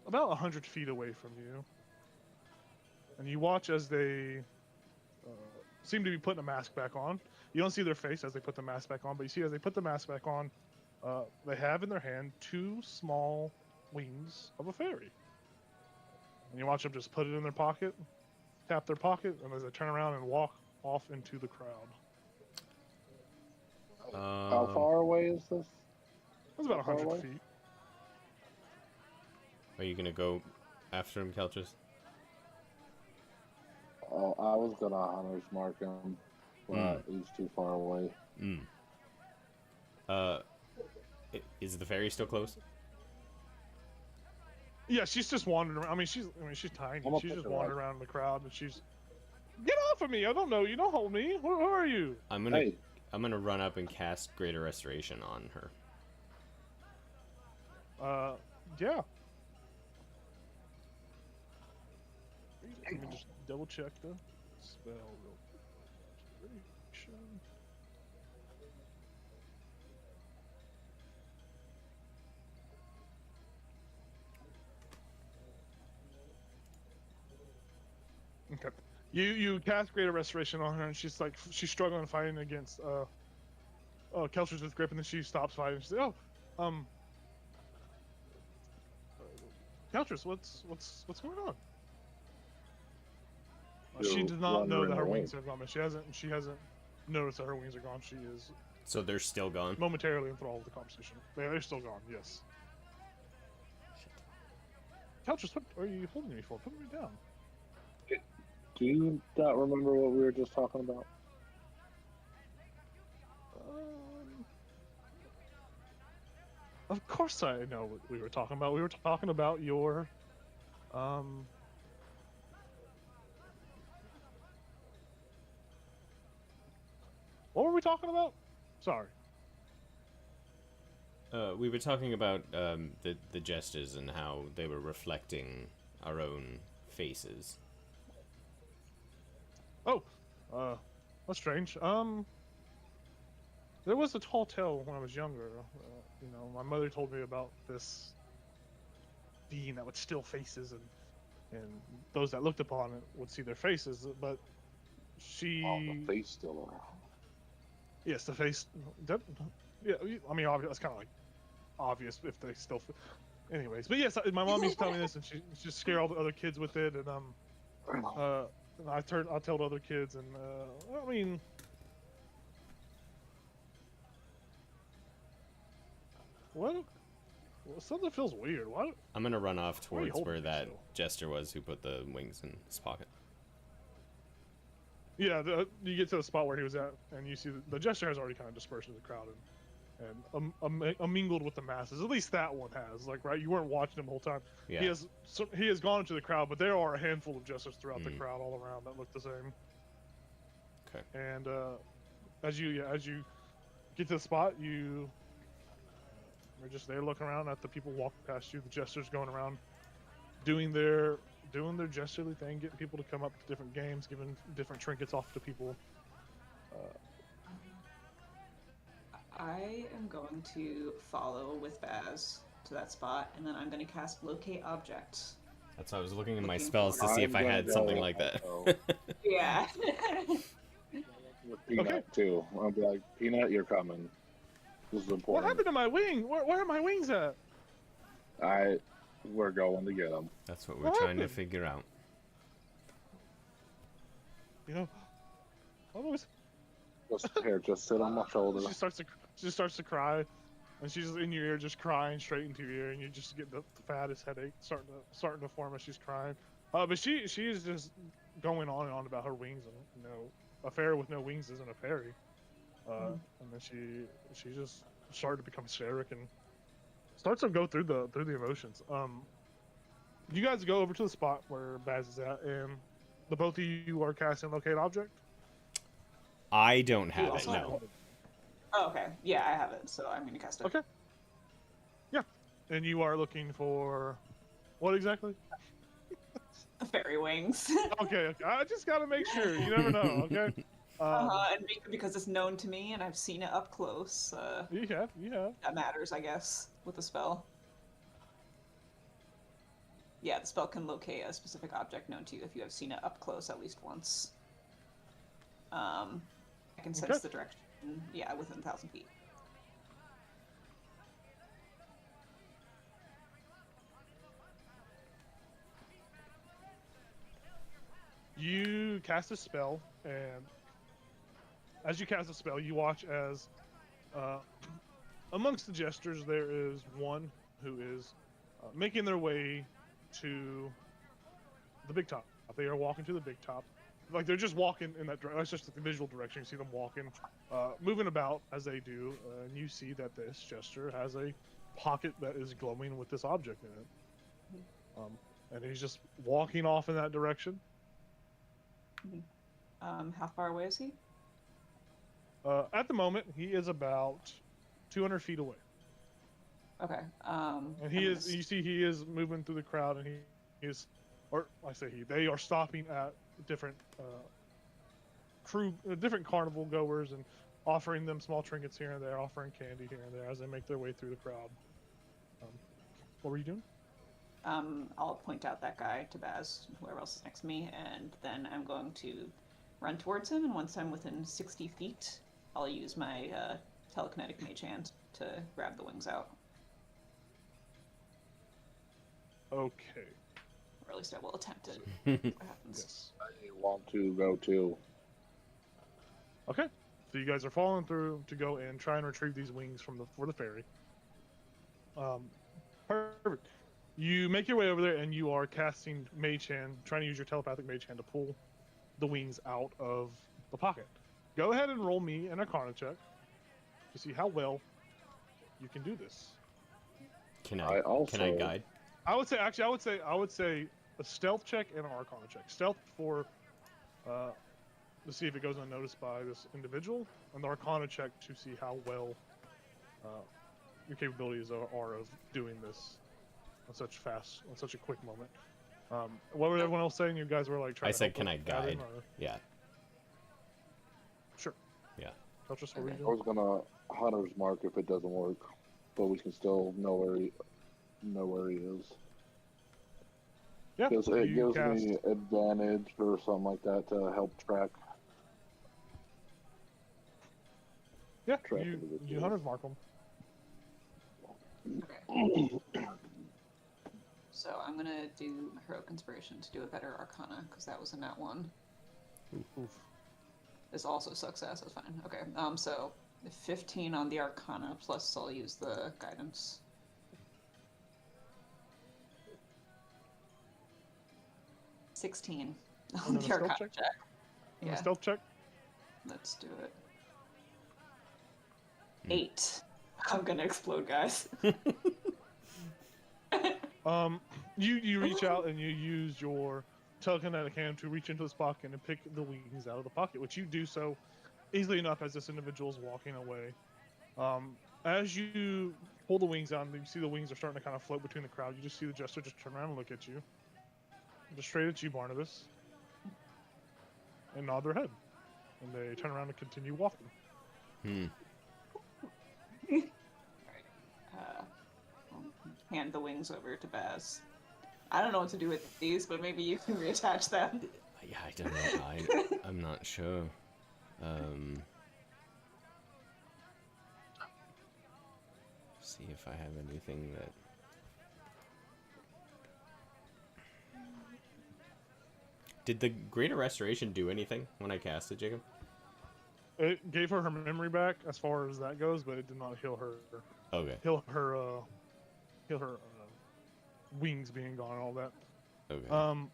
about 100 feet away from you, and you watch as they seem to be putting a mask back on. You don't see their face as they put the mask back on, but you see as they put the mask back on, they have in their hand 2 small wings of a fairy. And you watch them just put it in their pocket, tap their pocket, and as they turn around and walk off into the crowd. How far away is this? It's about How far 100 away? feet. Are you gonna go after him, Keltris? Oh, I was gonna hunter's mark him, but he's too far away. Is the fairy still close? Yeah, she's just wandering around. She's tiny. I'm gonna She's pick just her up. wandering around the crowd, and she's, get off of me! I don't know you. Don't hold me. Who are you? I'm gonna Hey. I'm gonna run up and cast Greater Restoration on her. Yeah. Let me just double check the spell real quick. Restoration. Okay. You cast Greater Restoration on her, and she's struggling fighting against Keltridge's grip, and then she stops fighting. She's like, "Oh, Keltridge, what's going on?" She You're does not know that her wandering wings are gone. She hasn't noticed that her wings are gone. She is So they're still gone. momentarily enthralled with the conversation. They're still gone. Yes. Keltridge, what are you holding me for? Put me down. Do you not remember what we were just talking about? Of course I know what we were talking about. We were talking about your, what were we talking about? Sorry. We were talking about the gestures and how they were reflecting our own faces. Oh, that's strange. There was a tall tale when I was younger. My mother told me about this being that would steal faces, and those that looked upon it would see their faces. But she, Oh, the face still around. yes, the face. Yeah, that's kind of like obvious if they still. Anyways, but yes, my mom used to tell me this, and she just scare all the other kids with it, and I tell the other kids, and what? Well, something feels weird. What? I'm gonna run off Why are you towards where holding me that still? jester was who put the wings in his pocket. Yeah, you get to the spot where he was at, and you see the jester has already kind of dispersed in the crowd and mingled with the masses. At least that one has. Like, right? You weren't watching him the whole time. Yeah. He has gone into the crowd, but there are a handful of jesters throughout the crowd all around that look the same. Okay. And as you get to the spot, you're just there looking around at the people walking past you. The jesters going around doing their jesterly thing, getting people to come up to different games, giving different trinkets off to people. I am going to follow with Baz to that spot, and then I'm going to cast Locate Object. That's why I was looking in my Looking spells to see if I I'm had gonna something go like that. also. Yeah. With Peanut too. I'll be like, Peanut, you're coming. This is What important. happened to my wing? Where are my wings at? We're going to get them. That's what we're What trying to happened? figure out. I'm always. Just sit on my shoulder. She starts to cry. and she's in your ear, just crying straight into your ear, and you just get the fattest headache starting to form as she's crying. But she is just going on and on about her wings, and a fairy with no wings isn't a fairy. And then she just started to become hysteric and starts to go through the emotions. You guys go over to the spot where Baz is at, and the both of you are casting locate object. I don't have it. also have No. Oh, okay. Yeah, I have it, so I'm gonna cast it. Okay. Yeah, and you are looking for what exactly? Fairy wings. Okay, I just gotta make sure. You never know. Okay. And because it's known to me and I've seen it up close. You have. That matters, I guess, with the spell. Yeah, the spell can locate a specific object known to you if you have seen it up close at least once. I can sense the direction. Yeah, within 1,000 feet. You cast a spell, and as you cast a spell, you watch as amongst the jesters there is one who is making their way to the big top. They are walking to the big top. Like, they're just walking in that direction. That's just the visual direction. You see them walking, moving about as they do, and you see that this jester has a pocket that is glowing with this object in it. And he's just walking off in that direction. How far away is he? At the moment, he is about 200 feet away. Okay. And you see he is moving through the crowd, and he is, or I say they are stopping at different different carnival goers and offering them small trinkets here and there, offering candy here and there as they make their way through the crowd. What were you doing? I'll point out that guy to Baz, whoever else is next to me, and then I'm going to run towards him, and once I'm within 60 feet, I'll use my telekinetic mage hand to grab the wings out. Okay. Or at least I will attempt it. What happens? Yes. I want to go too. Okay. So you guys are following through to go and try and retrieve these wings for the fairy. Perfect. You make your way over there, and you are casting Mage Hand, trying to use your telepathic Mage Hand to pull the wings out of the pocket. Go ahead and roll me an Arcana check to see how well you can do this. Can I guide? I would say a stealth check and an Arcana check. Stealth for to see if it goes unnoticed by this individual, and the Arcana check to see how well your capabilities are of doing this on such a quick moment. What was everyone else saying? You guys were like trying. I to said, help can with I guide? Adam, or... Yeah. Sure. Yeah. Tetris, what were you I doing? was gonna hunter's mark if it doesn't work, but we can still know where he is. Yeah. Because it you gives cast... me advantage or something like that to help track. Yeah. track You individuals. hunters mark them. Okay. So I'm gonna do my heroic inspiration to do a better Arcana because that was a nat 1. Oof. This also success. That's fine. Okay. So 15 on the Arcana plus I'll use the guidance. $16 And on then a the stealth Arcana check? check. And Yeah. a stealth check. Let's do it. 8. I'm gonna explode, guys. You reach out and you use your telekinetic hand to reach into this pocket and pick the wings out of the pocket, which you do so easily enough as this individual is walking away. As you pull the wings out and you see the wings are starting to kind of float between the crowd, you just see the jester just turn around and look at you. Just straight at you, Barnabas. And nod their head. And they turn around and continue walking. I'll hand the wings over to Baz. I don't know what to do with these, but maybe you can reattach them. Yeah, I don't know. I'm not sure. See if I have anything that. Did the Greater Restoration do anything when I cast it, Jacob? It gave her memory back as far as that goes, but it did not heal her. Okay. Heal her wings being gone and all that. Okay.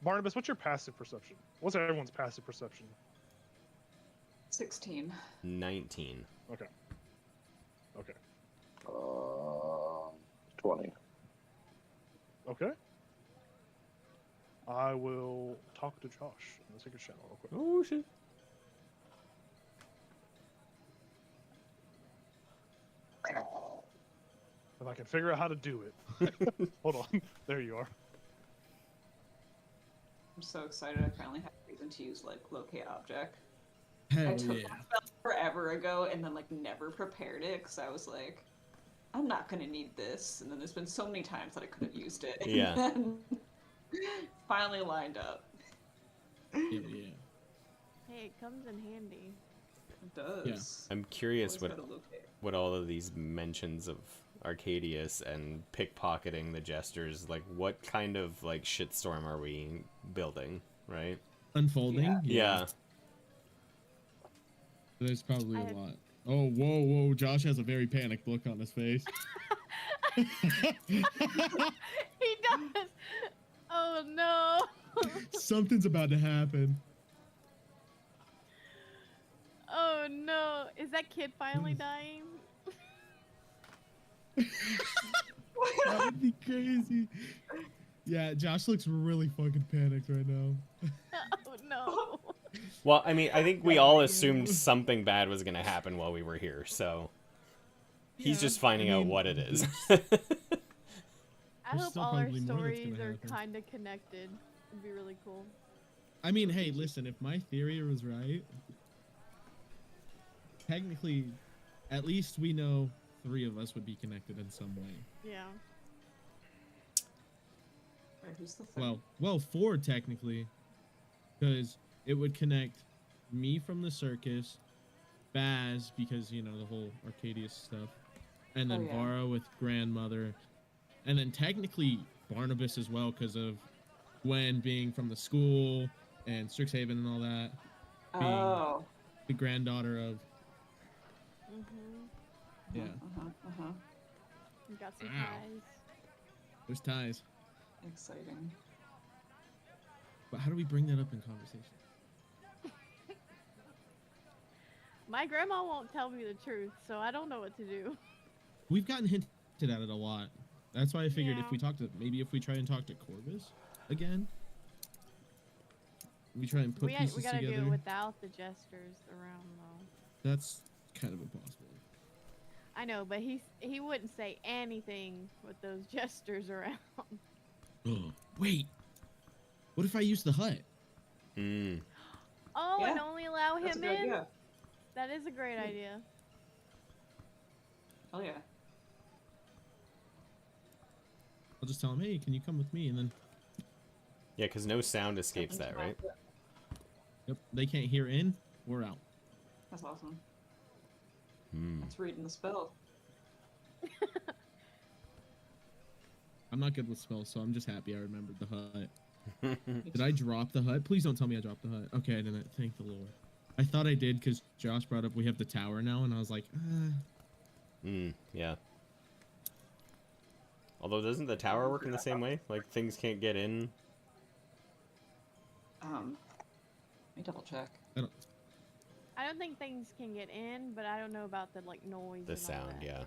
Barnabas, what's your passive perception? What's everyone's passive perception? 16. 19. Okay. Okay. 20. Okay. I will talk to Josh in the secret channel real quick. Oh shit. If I can figure out how to do it. Hold on. There you are. I'm so excited I finally have a reason to use, like, locate object. I Hell took yeah. that spell forever ago and then, like, never prepared it because I was like, I'm not going to need this. And then there's been so many times that I could have used it. Yeah. And then finally lined up. Hell yeah. Hey, it comes in handy. It does. I'm curious Always gotta locate. what all of these mentions of Arcadius and pickpocketing the jesters, like what kind of like shitstorm are we building, right? Unfolding? Yeah. There's probably I a had- lot. Oh, whoa. Josh has a very panicked look on his face. He does. Oh no. Something's about to happen. Oh no. Is that kid finally dying? That would be crazy. Yeah, Josh looks really fucking panicked right now. Oh no. Well, I mean, I think we all assumed something bad was gonna happen while we were here, so he's Yeah, just finding I out mean, what it is. I There's hope still all our probably more that's stories gonna are happen. kind of connected. It'd be really cool. I mean, hey, listen, if my theory was right, technically, at least we know 3 of us would be connected in some way. Yeah. Wait, who's the third? Well, 4 technically, because it would connect me from the circus, Baz because you know the whole Arcadius stuff, and then Oh, yeah. Vara with grandmother, and then technically Barnabas as well because of Gwen being from the school and Strixhaven and all that, being Oh. the granddaughter of yeah. We got some Wow. ties. There's ties, Exciting. but how do we bring that up in conversation? My grandma won't tell me the truth, so I don't know what to do. We've gotten hinted at it a lot. That's why I figured Yeah. if we try and talk to Corvus again, we try and put We pieces gotta together. do it without the jesters around though. That's kind of impossible. I know, but he wouldn't say anything with those jesters around. Wait, what if I use the hut? Mm. Oh, and Yeah, only allow That's a him good in? idea. That is a great idea. Oh yeah. I'll just tell him, hey, can you come with me? And then, Yeah, because no sound escapes that, right? yep, they can't hear in, we're out. That's awesome. Hmm. That's reading the spell. I'm not good with spells, so I'm just happy I remembered the hut. Did I drop the hut? Please don't tell me I dropped the hut. Okay, I didn't. Thank the Lord. I thought I did because Josh brought up we have the tower now, and I was like, Yeah. Although, doesn't the tower work in the same way? Like, things can't get in? Let me double check. I don't. I don't think things can get in, but I don't know about the like noise. The and all sound, that. yeah.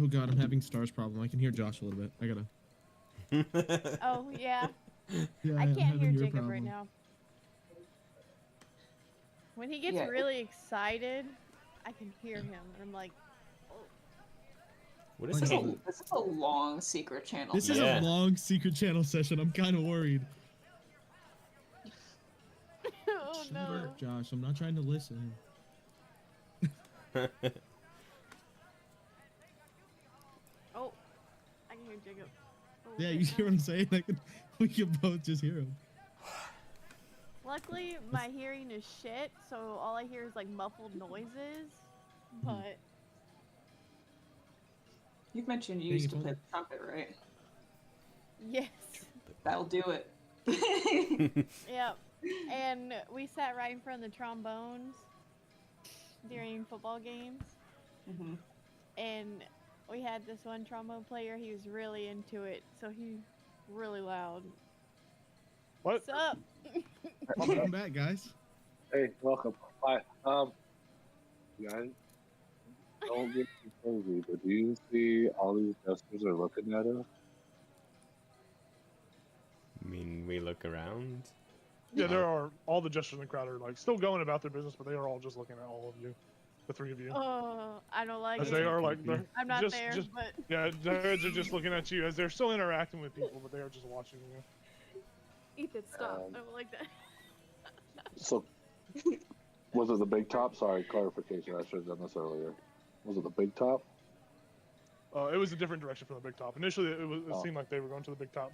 Oh God, I'm having stars problem. I can hear Josh a little bit. I gotta. Oh yeah, Yeah, I I'm can't hear having your Jacob right problem. now. When he gets Yeah. really excited, I can hear him. I'm like, What Like, is This is, it? Hey. a, this is a long secret channel. This is Yeah. a long secret channel session. I'm kind of worried. oh Shut no. up, Josh. I'm not trying to listen. Oh, I can hear Jacob. Oh, Yeah, wait, you hear what I'm saying? We can both just hear him. Luckily, my hearing is shit, so all I hear is like muffled noises. But You've mentioned you Dang, used it's to play only- the trumpet, right? yes, That'll do it. yeah. and we sat right in front of the trombones during football games. Hmm. And we had this one trombone player. He was really into it, so he really loud. What? What's up? Welcome back, guys. Hey, welcome. Hi. Guys, don't get too crazy, but do you see all these investors are looking at us? I mean, we look around. Yeah, there are all the jesters in the crowd are like still going about their business, but they are all just looking at all of you, the three of you, Oh, I don't like as it. they are like they're I'm not just, there, just but yeah, they're just looking at you as they're still interacting with people, but they are just watching you. Ethan, stop. Um, I don't like that. So, was it the big top? Sorry, clarification. I should have done this earlier. Was it the big top? It was a different direction from the big top. Initially, it Oh. seemed like they were going to the big top,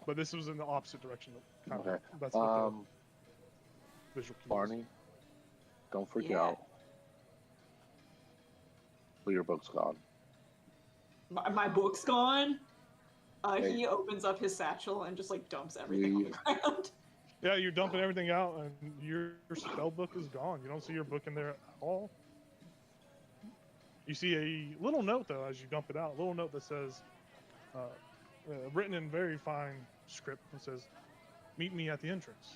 but this was in the opposite direction. Kind of, Okay. that's what the visual cue is. Barney, don't freak Yeah. out. But your book's gone. My book's gone. Hey. He opens up his satchel and just like dumps everything on the ground. Yeah, you're dumping everything out, and your spell book is gone. You don't see your book in there at all. You see a little note, though, as you dump it out. A little note that says, written in very fine script, it says, "Meet me at the entrance."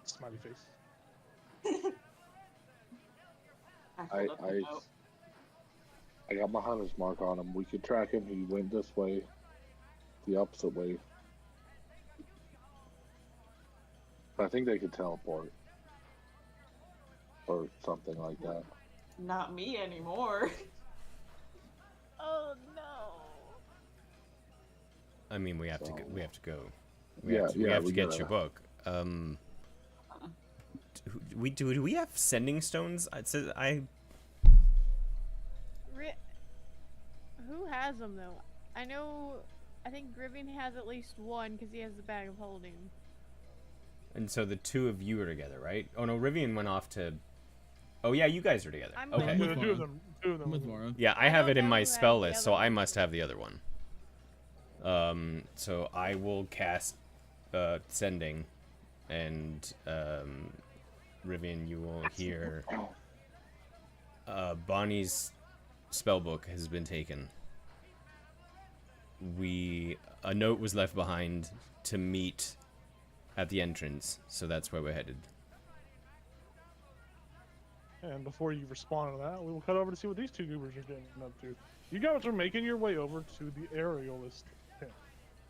Smiley face. I, pulled up the note. I got my hunter's mark on him. We could track him. He went this way, the opposite way. I think they could teleport. Or something like that. Not me anymore. Oh no. I mean, we have to go. We have to go. Yeah, we have to we get gotta- your book. Do we have sending stones? It says Who has them though? I think Rivian has at least one because he has the bag of holding. And so the two of you are together, right? Oh no, Rivian went off to. Oh yeah, you guys are together. I'm Okay. with- Yeah, the two of them. I'm with Vara. Yeah, I I have don't it in know my who has spell the list, other so I one. must have the other one. So I will cast sending, and Rivian, you will hear. Bonnie's spellbook has been taken. A note was left behind to meet at the entrance, so that's where we're headed. And before you respond to that, we will cut over to see what these two goobers are getting up to. You guys are making your way over to the aerialist tent.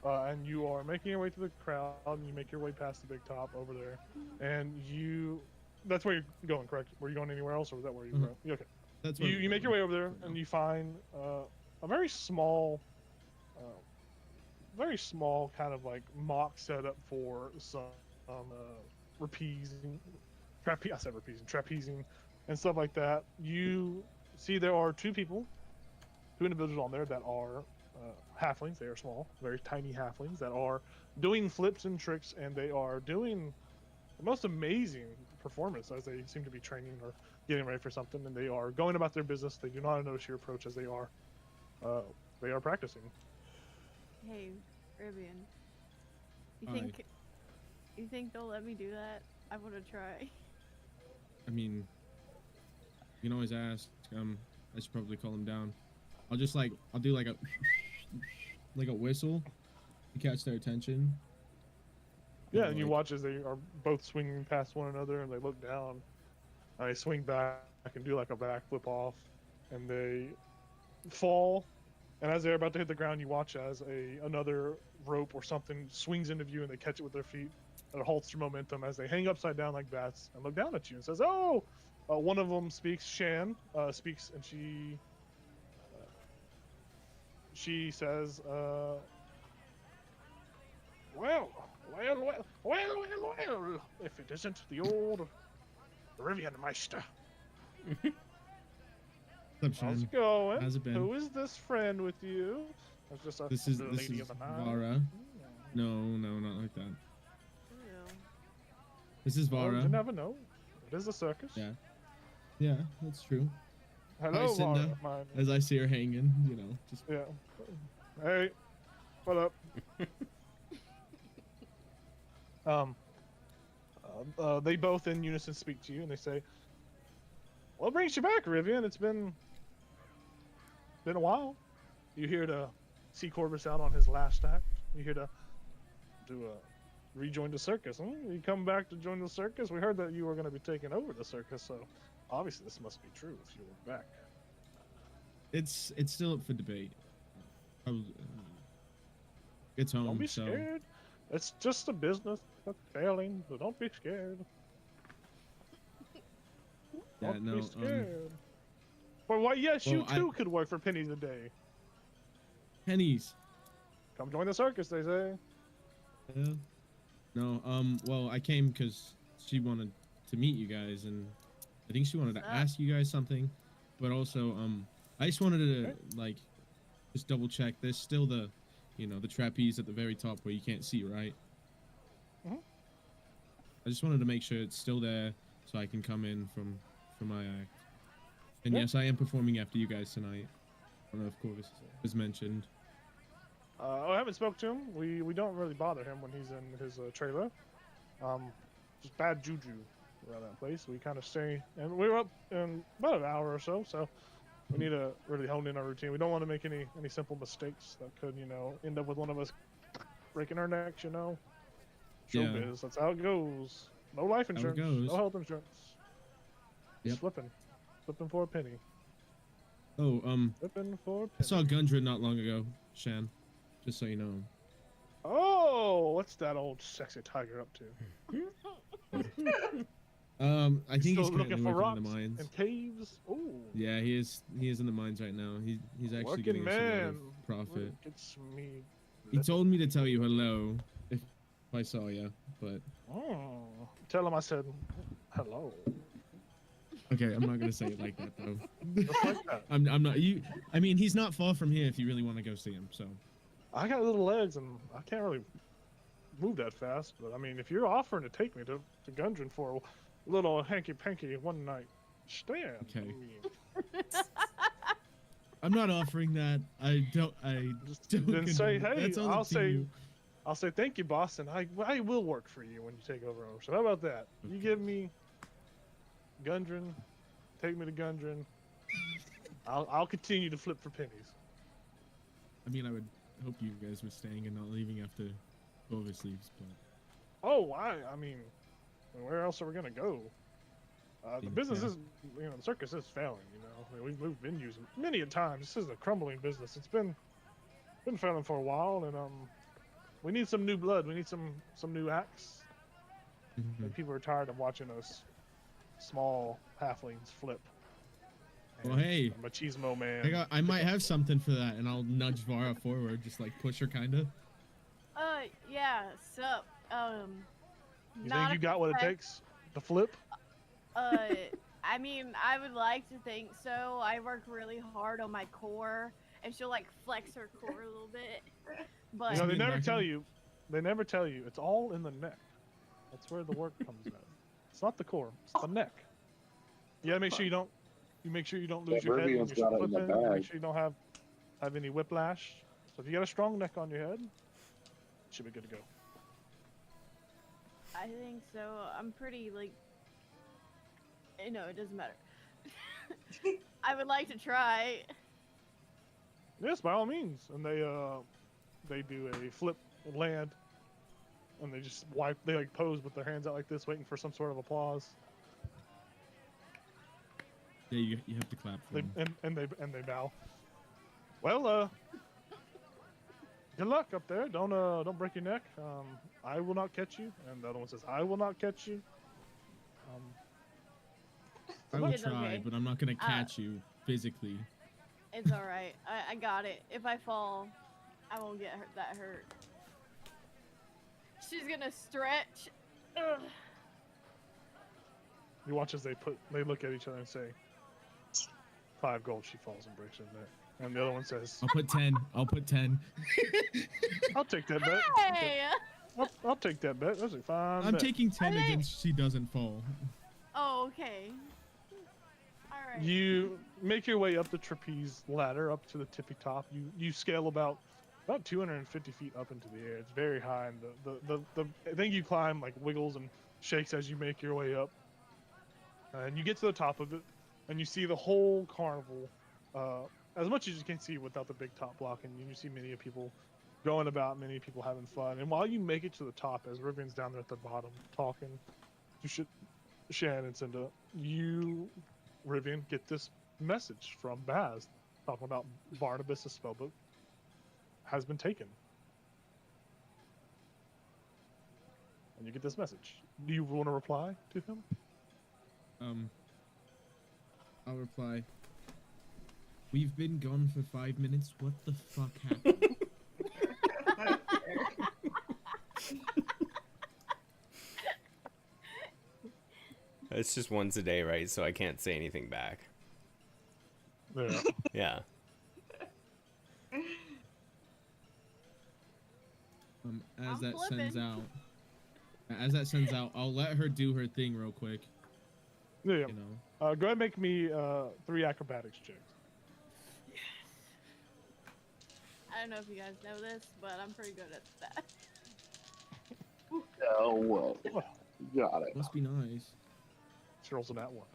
And you are making your way to the crowd, and you make your way past the big top over there. And that's where you're going, correct? Were you going anywhere else, or was that where you were going? Okay. That's what You make your way over there, and you find a very small kind of like mock setup for some trapezing, and stuff like that. You see there are two individuals on there that are halflings. They are small, very tiny halflings that are doing flips and tricks, and they are doing the most amazing performance as they seem to be training or getting ready for something, and they are going about their business. They do not notice your approach as they are practicing. Hey, Rivian. Hi. You think they'll let me do that? I want to try. I mean, you can always ask. I should probably call him down. I'll do like a whistle to catch their attention. Yeah, and you watch as they are both swinging past one another, and they look down. And they swing back and do like a backflip off, and they fall. And as they're about to hit the ground, you watch as another rope or something swings into view, and they catch it with their feet. And it halts their momentum as they hang upside down like bats and look down at you and says, "Oh!" One of them speaks. Shan speaks, and she says, "Well, if it isn't the old Rivian Meister. What's up, How's Shan? it going? How's it been? Who is this friend with you?" It's just a This is lady of the night. Vara. No, not like that. Ew. This is Well, Vara. you never know. It is a circus. Yeah. Yeah, that's true. Hello, Hi, Vara. Cinda. My- As I see her hanging, just Yeah. Hey, what up? They both in unison speak to you, and they say, "What brings you back, Rivian? It's been a while. You here to see Corvus out on his last act? You here to rejoin the circus? You come back to join the circus? We heard that you were going to be taking over the circus, so obviously this must be true if you were back." It's still up for debate. Probably, it's home. Don't be so scared. It's just a business that's failing, so don't be scared. yeah, Don't no. be scared. Well, why? Yes, you well, too could work for pennies a day. Pennies. Come join the circus, they say. Yeah. No. Well, I came because she wanted to meet you guys, and I think she wanted to ask you guys something, but also I just wanted to like just double check. There's still the, the trapeze at the very top where you can't see, right? Mhm. I just wanted to make sure it's still there so I can come in from my act. And yes, I am performing after you guys tonight. I don't know if Corvus was mentioned. I haven't spoke to him. We don't really bother him when he's in his trailer. Just bad juju around that place. We kind of stay, and we were up in about an hour or so. So we need to really hone in our routine. We don't want to make any simple mistakes that could, end up with one of us breaking our necks. Showbiz. Yeah. That's how it goes. No life insurance. goes. No health insurance. Just Yep. flipping for a penny. Oh, Flipping for a penny. I saw Gundren not long ago, Shan. Just so you know. Oh, what's that old sexy tiger up to? I think he's Still currently looking for working rocks in the mines. and caves. Ooh. Yeah, he is in the mines right now. He's actually Working getting some man. sort of profit. It's me. He told me to tell you hello if I saw you, but Oh, tell him I said hello. okay, I'm not gonna say it like that though. Just like that. I'm not you. I mean, he's not far from here if you really want to go see him. So I got little legs and I can't really move that fast. But I mean, if you're offering to take me to Gundren for a little hanky-panky one night stand, Okay. I mean, I'm not offering that. I don't. then say, condone it. hey, That's all up to you. I'll say thank you, boss, and I will work for you when you take over ownership. How about that? You give me Gundren, take me to Gundren. I'll continue to flip for pennies. I mean, I would hope you guys were staying and not leaving after Corvus leaves, but Oh, I mean, where else are we gonna go? The business Yeah. is, the circus is failing. I mean, we've moved venues many a times. This is a crumbling business. It's been failing for a while, and we need some new blood. We need some new acts. Mhm. And people are tired of watching us small halflings flip. Well, And hey. a machismo man. I might have something for that, and I'll nudge Vara forward, just like push her, kinda. Yeah, sup. You Not think you got what it a- takes to flip? I mean, I would like to think so. I work really hard on my core, and she'll like flex her core a little bit. But They Isn't it never back tell in? you. They never tell you. It's all in the neck. That's where the work comes in. It's not the core. It's the neck. You gotta make sure you don't. You make sure you don't lose Yeah, your head when Meridian's you're got it in the flipping. Make bag. sure you don't have any whiplash. So if you got a strong neck on your head, you should be good to go. I think so. I'm pretty like. No, it doesn't matter. I would like to try. Yes, by all means. And they do a flip and land, and they just wipe. They like pose with their hands out like this, waiting for some sort of applause. Yeah, you have to clap for They him. and they bow. Well, good luck up there. Don't break your neck. I will not catch you. And the other one says, I will not catch you. I will It's try, okay. but I'm not gonna catch you physically. It's all right. I got it. If I fall, I won't get that hurt. She's gonna stretch. Ugh. You watch as they look at each other and say, 5 gold. She falls and breaks her neck. And the other one says, I'll put 10. I'll put 10. I'll take that bet. Hey! I'll take that bet. That's a fine I'm bet. taking 10 I think- against she doesn't fall. Oh, okay. All right. You make your way up the trapeze ladder up to the tippy top. You scale about 250 feet up into the air. It's very high, and the thing you climb like wiggles and shakes as you make your way up, and you get to the top of it, and you see the whole carnival, as much as you can see without the big top block, and you see many people going about, many people having fun. And while you make it to the top, as Rivian's down there at the bottom talking to Shan and Cinda, you, Rivian, get this message from Baz talking about Barnabas' spellbook has been taken. And you get this message. Do you want to reply to him? I'll reply. We've been gone for 5 minutes. What the fuck happened? It's just once a day, right? So I can't say anything back. Yeah. Yeah. As I'm that flipping. sends out, I'll let her do her thing real quick. Yeah. You know. Go ahead and make me 3 acrobatics checks. I don't know if you guys know this, but I'm pretty good at that. Oh, got it. Must be nice. She rolls on that one.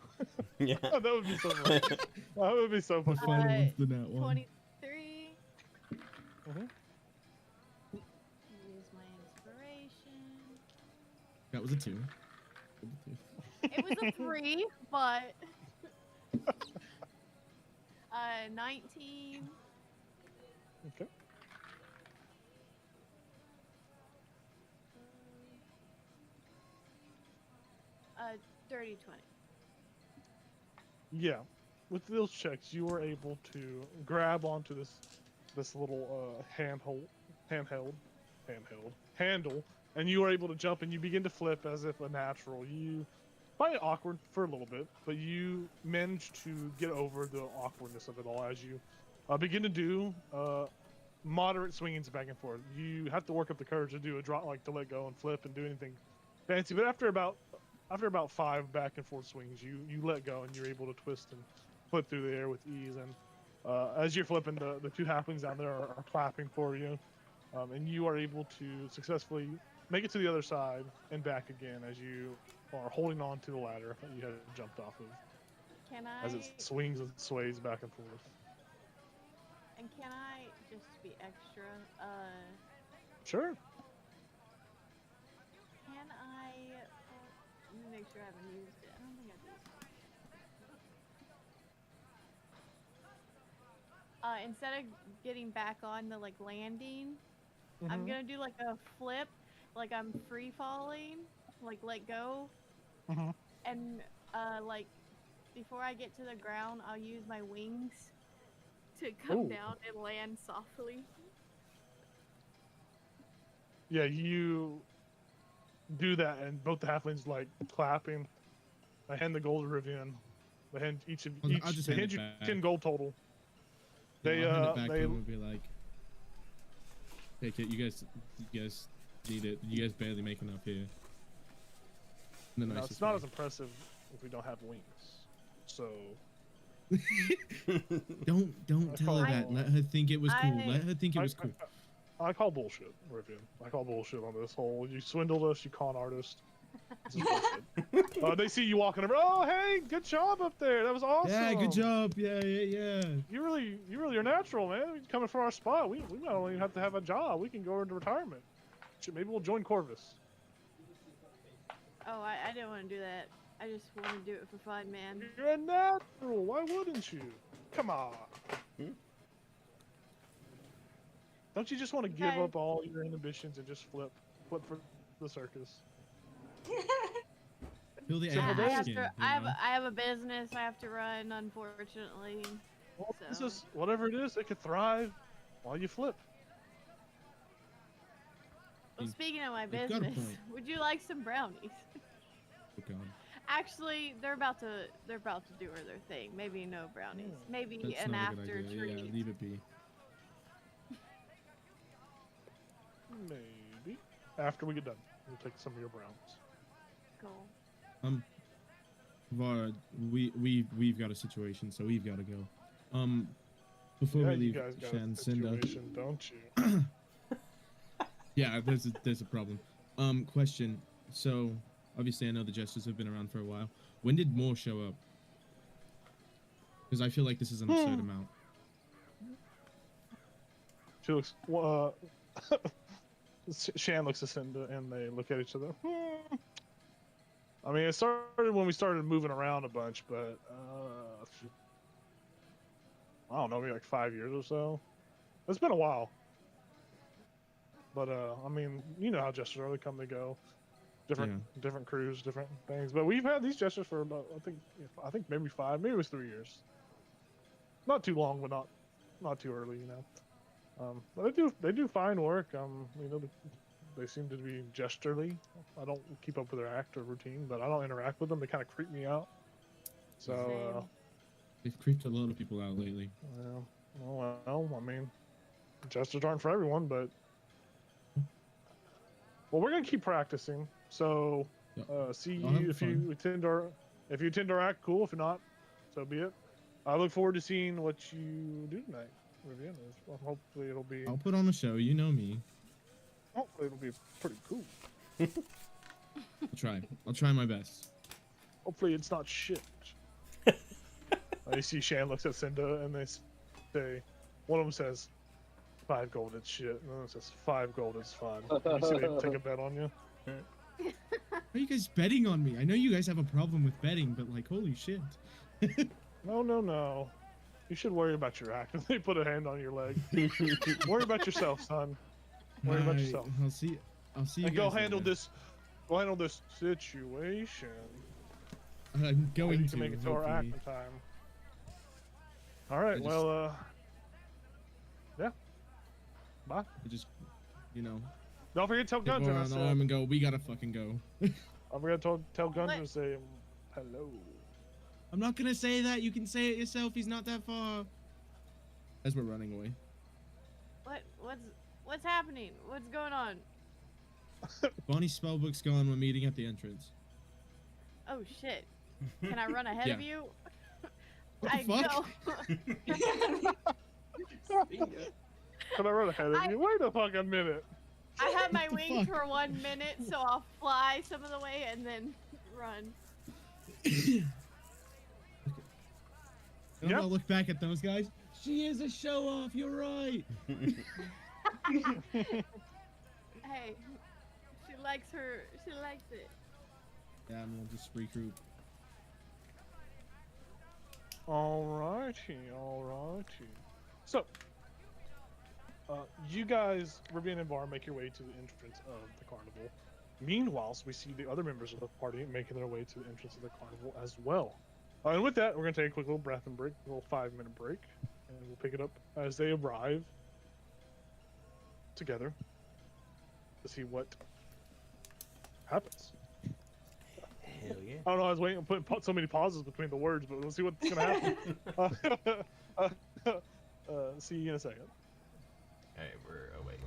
Yeah. That would be so funny. That would be so The funny. final one's the nat one. 23. Mhm. Use my inspiration. That was a 2. It was a 3, but 19. Okay. Dirty 20. Yeah. With those checks, you were able to grab onto this little handle, and you were able to jump, and you begin to flip as if a natural. You find it awkward for a little bit, but you manage to get over the awkwardness of it all as you begin to do moderate swingings back and forth. You have to work up the courage to do a drop, like to let go and flip and do anything fancy. But after about 5 back and forth swings, you let go and you're able to twist and flip through the air with ease. And as you're flipping, the 2 halflings down there are clapping for you, and you are able to successfully make it to the other side and back again as you are holding on to the ladder that you had jumped off of Can I? as it swings and sways back and forth. And can I just be extra? Sure. Can I? Let me make sure I haven't used it. I don't think I've used it. Instead of getting back on the like landing, I'm Mhm. gonna do like a flip, like I'm free falling, like let go, Mhm. and like before I get to the ground, I'll use my wings to come Ooh. down and land softly. Yeah, you do that, and both the halflings like clapping. I hand the gold to Rivian. They hand I'll just they hand hand it you back. 10 gold total. Yeah, They I'll hand it back they to him and be like, "Take it. You guys need it. You guys barely make enough here." In the no, nicest it's not way. as impressive if we don't have wings. So Don't I tell her that. call- Let her think it was cool. I- Let her think it was cool. I call bullshit, Rivian. I call bullshit on this whole you swindled us, you con artist. This is bullshit. They see you walking over. Oh, hey, good job up there. That was awesome. Yeah, good job. Yeah. You really are natural, man. You're coming from our spot. We not only have to have a job, we can go into retirement. Shit, maybe we'll join Corvus. Oh, I didn't want to do that. I just want to do it for fun, man. You're a natural. Why wouldn't you? Come on. Don't you just want to give Okay. up all your inhibitions and just flip for the circus? Feel the So air. for I those- have skin, to. you I know? have a business I have to run, unfortunately. Well, this So- is whatever it is. It could thrive while you flip. Well, speaking of my You've got a business, point. would you like some brownies? Oh, God. Actually, they're about to do their thing. Maybe no brownies. Maybe That's an not a good after idea. treat. Yeah, leave it be. Maybe after we get done, we'll take some of your browns. Cool. Vara, we've got a situation, so we've got to go. Before Yeah, we you leave, guys got Shan, a Cinda. situation, don't you? Yeah, there's a problem. Question. So, obviously I know the Jesters have been around for a while. When did more show up? Because I feel like this is an absurd amount. She looks. Shan looks at Cinda, and they look at each other. I mean, it started when we started moving around a bunch, but I don't know, maybe like 5 years or so. It's been a while. But I mean, you know how Jesters are. They come, they go. Different crews, different things. But we've had these Jesters for about, I think maybe 5, maybe it was 3 years. Not too long, but not too early, you know. But they do fine work. You know, they seem to be gesterly. I don't keep up with their act or routine, but I don't interact with them. They kind of creep me out. So they've creeped a lot of people out lately. Yeah. Well, I mean, Jesters aren't for everyone, but well, we're gonna keep practicing. So see you if you attend our act, cool. If not, so be it. I look forward to seeing what you do tonight, Rivian. Hopefully it'll be. I'll put on a show. You know me. Hopefully it'll be pretty cool. I'll try my best. Hopefully it's not shit. You see Shan looks at Cinda and they say, one of them says, 5 gold is shit. And the other says, 5 gold is fun. You see they take a bet on you. Why are you guys betting on me? I know you guys have a problem with betting, but like, holy shit. No. You should worry about your act. They put a hand on your leg. Worry about yourself, son. Worry about yourself. I'll see you and guys go handle later. this. Go handle this situation. I'm going to make it to our act in time. All right. Yeah. Bye. I just, you know. Don't forget to tell Gunter. And go. We gotta fucking go. I'm gonna tell Gunter and say hello. I'm not gonna say that. You can say it yourself. He's not that far. As we're running away. What's happening? What's going on? Bonnie's spellbook's gone. We're meeting at the entrance. Oh shit! Can I run ahead of you? What the fuck? Can I run ahead of you? Wait a fucking minute. I have my wings for 1 minute, so I'll fly some of the way and then run. I'll look back at those guys. She is a show off. You're right. Hey, she likes it. Yeah, I'm gonna just regroup. Alrighty. So, you guys, Rivian and Bar, make your way to the entrance of the carnival. Meanwhile, we see the other members of the party making their way to the entrance of the carnival as well. And with that, we're going to take a quick little breath and break, a little 5-minute break, and we'll pick it up as they arrive together to see what happens. Hell yeah. I don't know, I was waiting, putting so many pauses between the words, but we'll see what's going to happen. See you in a second. Alright, we're away.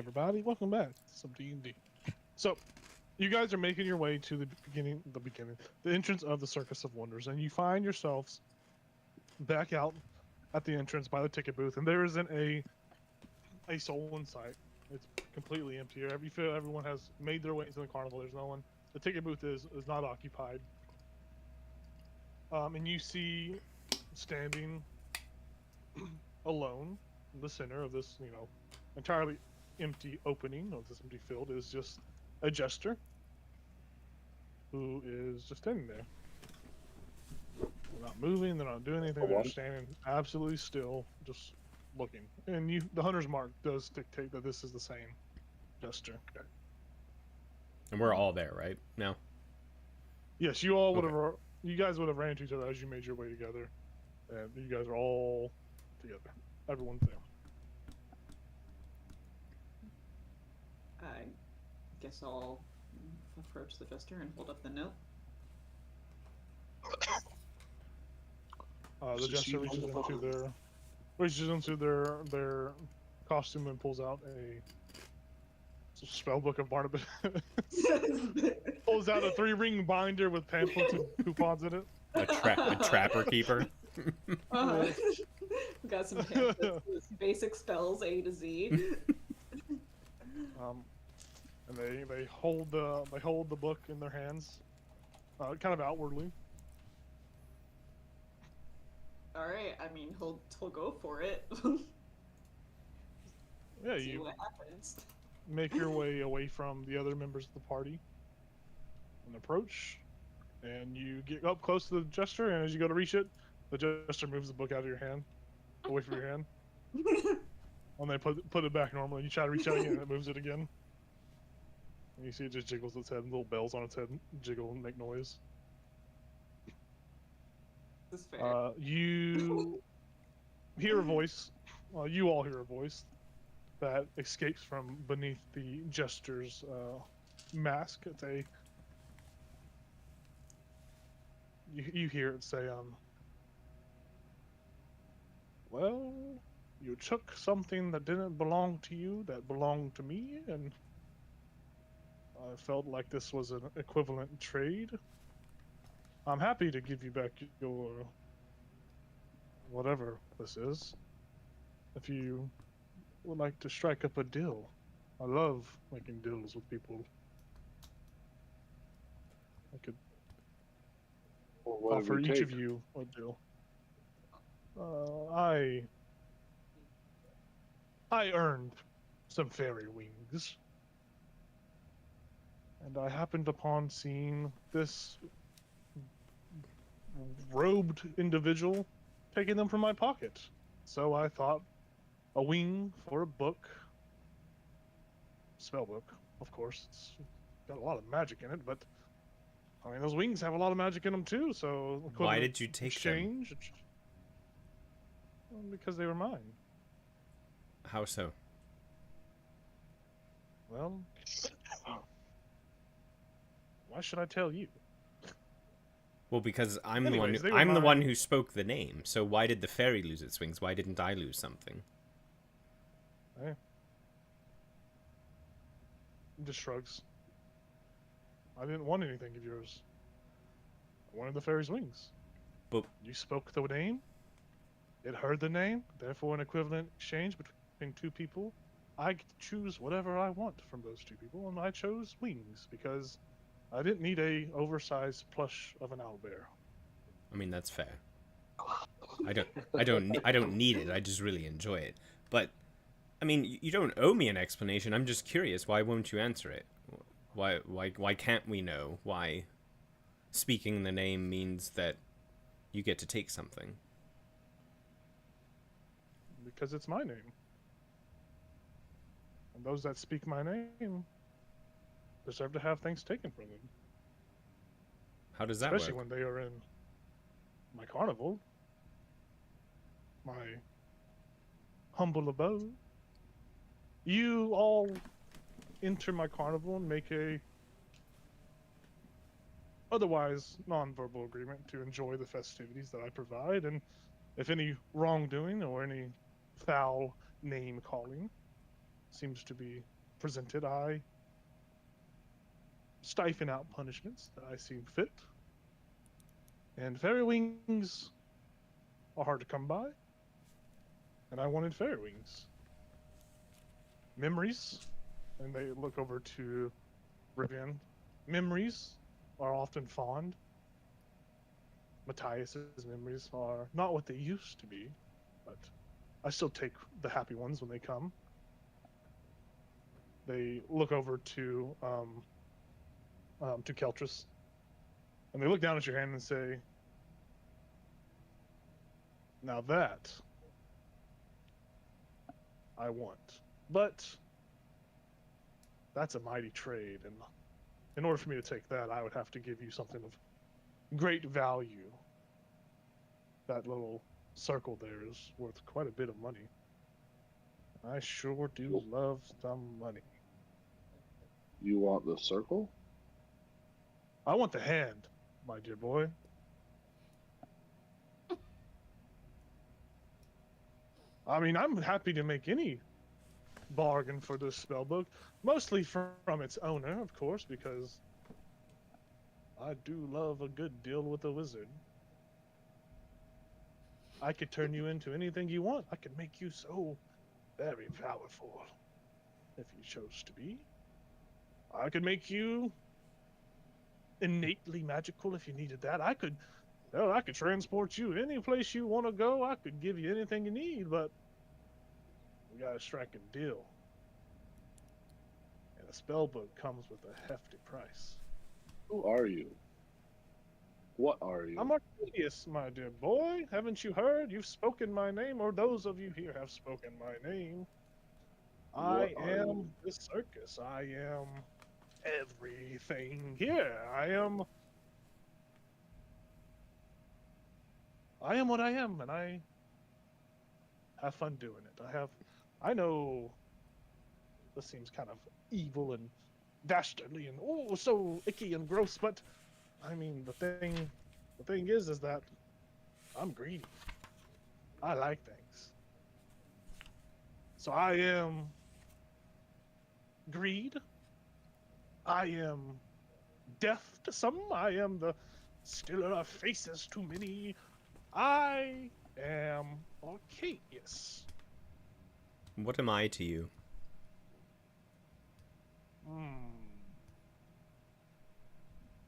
everybody, welcome back to some D&D. So, you guys are making your way to the entrance of the Circus of Wonders, and you find yourselves back out at the entrance by the ticket booth, and there isn't a soul in sight. It's completely empty. You feel everyone has made their way into the carnival. There's no one. The ticket booth is not occupied. And you see standing alone in the center of this, entirely empty opening of this empty field is just a jester who is just standing there. They're not moving, they're not doing anything, they're standing absolutely still, just looking. And the hunter's mark does dictate that this is the same jester. Okay. And we're all there, right? Now? Yes, you all would have. You guys would have ran into each other as you made your way together, and you guys are all together. Everyone's there. I guess I'll approach the jester and hold up the note. The jester reaches into their costume and pulls out a spell book of Barnabas. Pulls out a 3-ring binder with pamphlets and coupons in it. A trapper keeper. Got some pamphlets, basic spells A to Z. And they hold the book in their hands, kind of outwardly. All right, I mean he'll go for it. Yeah, See you what happens. make your way away from the other members of the party and approach, and you get up close to the jester, and as you go to reach it, the jester moves the book out of your hand, away from your hand, and they put it back normal, and you try to reach out again, and it moves it again, and you see it just jiggles its head, little bells on its head jiggle and make noise. This is fair. You hear a voice, you all hear a voice that escapes from beneath the jester's mask. It's you hear it say, well, you took something that didn't belong to you that belonged to me, and I felt like this was an equivalent trade. I'm happy to give you back your whatever this is, if you would like to strike up a deal. I love making deals with people. I could offer each of you a deal. I earned some fairy wings, and I happened upon seeing this robed individual taking them from my pocket. So I thought a wing for a book, spell book, of course. It's got a lot of magic in it, but I mean those wings have a lot of magic in them too. So why did you take them? Well, because they were mine. How so? Well, why should I tell you? Well, because I'm Anyways, the one who spoke the name. So why did the fairy lose its wings? Why didn't I lose something? Hey. He just shrugs. I didn't want anything of yours. I wanted the fairy's wings. But you spoke the name. It heard the name. Therefore, an equivalent exchange between two people. I get to choose whatever I want from those two people, and I chose wings because I didn't need a oversized plush of an owlbear. I mean, that's fair. I don't need it. I just really enjoy it. But I mean, you don't owe me an explanation. I'm just curious. Why won't you answer it? Why can't we know why speaking the name means that you get to take something? Because it's my name. And those that speak my name deserve to have things taken from them. How does that Especially work? when they are in my carnival. My humble abode. You all enter my carnival and make a otherwise non-verbal agreement to enjoy the festivities that I provide, and if any wrongdoing or any foul name calling seems to be presented, I siphon out punishments that I see fit. And fairy wings are hard to come by, and I wanted fairy wings. Memories, and they look over to Rivian. Memories are often fond. Matthias's memories are not what they used to be, but I still take the happy ones when they come. They look over to Keltris, and they look down at your hand and say, "Now that I want, but that's a mighty trade, and in order for me to take that, I would have to give you something of great value. That little circle there is worth quite a bit of money. I sure do love some money. You want the circle? I want the hand, my dear boy. I mean, I'm happy to make any bargain for this spellbook, mostly from its owner, of course, because I do love a good deal with a wizard. I could turn you into anything you want. I could make you so very powerful if you chose to be. I could make you innately magical if you needed that. I could transport you any place you want to go. I could give you anything you need, but we gotta strike a deal. And a spellbook comes with a hefty price. Who are you? What are you? I'm Arcadius, my dear boy. Haven't you heard? You've spoken my name, or those of you here have spoken my name. I What are am you? the circus. I am everything here. I am what I am, and I have fun doing it. I know this seems kind of evil and dastardly and oh so icky and gross, but I mean the thing is that I'm greedy. I like things. So I am greed. I am death to some. I am the stiller of faces to many. I am Arcadius. What am I to you?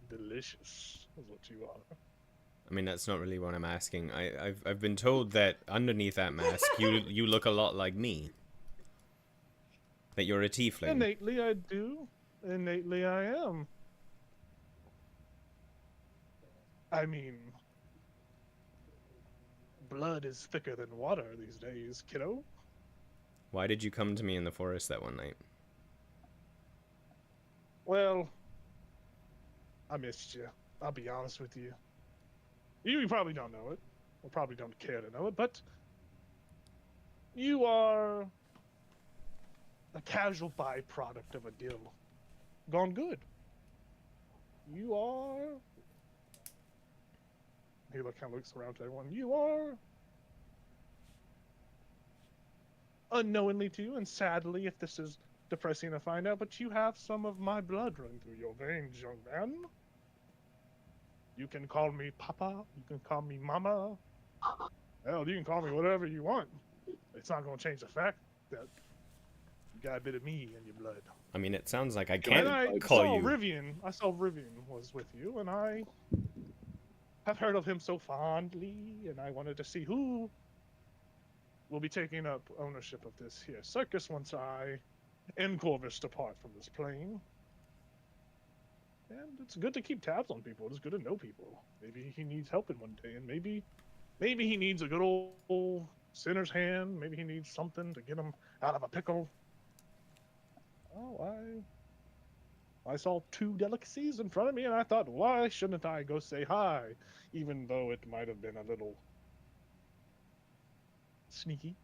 Delicious is what you are. I mean, that's not really what I'm asking. I've been told that underneath that mask, you look a lot like me. That you're a tiefling. Innately I do. Innately I am. I mean, blood is thicker than water these days, kiddo. Why did you come to me in the forest that one night? Well, I missed you. I'll be honest with you. You probably don't know it, or probably don't care to know it, but you are a casual byproduct of a deal gone good. You are... He kind of looks around to everyone. You are... Unknowingly to you, and sadly, if this is depressing to find out, but you have some of my blood running through your veins, young man. You can call me Papa. You can call me Mama. Hell, you can call me whatever you want. It's not going to change the fact that you got a bit of me in your blood. I mean, it sounds like I And can't I call saw you. I saw Rivian was with you, and I have heard of him so fondly, and I wanted to see who will be taking up ownership of this here circus once I and Corvus depart from this plane. And it's good to keep tabs on people. It's good to know people. Maybe he needs help in one day, and maybe he needs a good old sinner's hand. Maybe he needs something to get him out of a pickle. Oh, I saw two delicacies in front of me, and I thought, why shouldn't I go say hi, even though it might have been a little sneaky,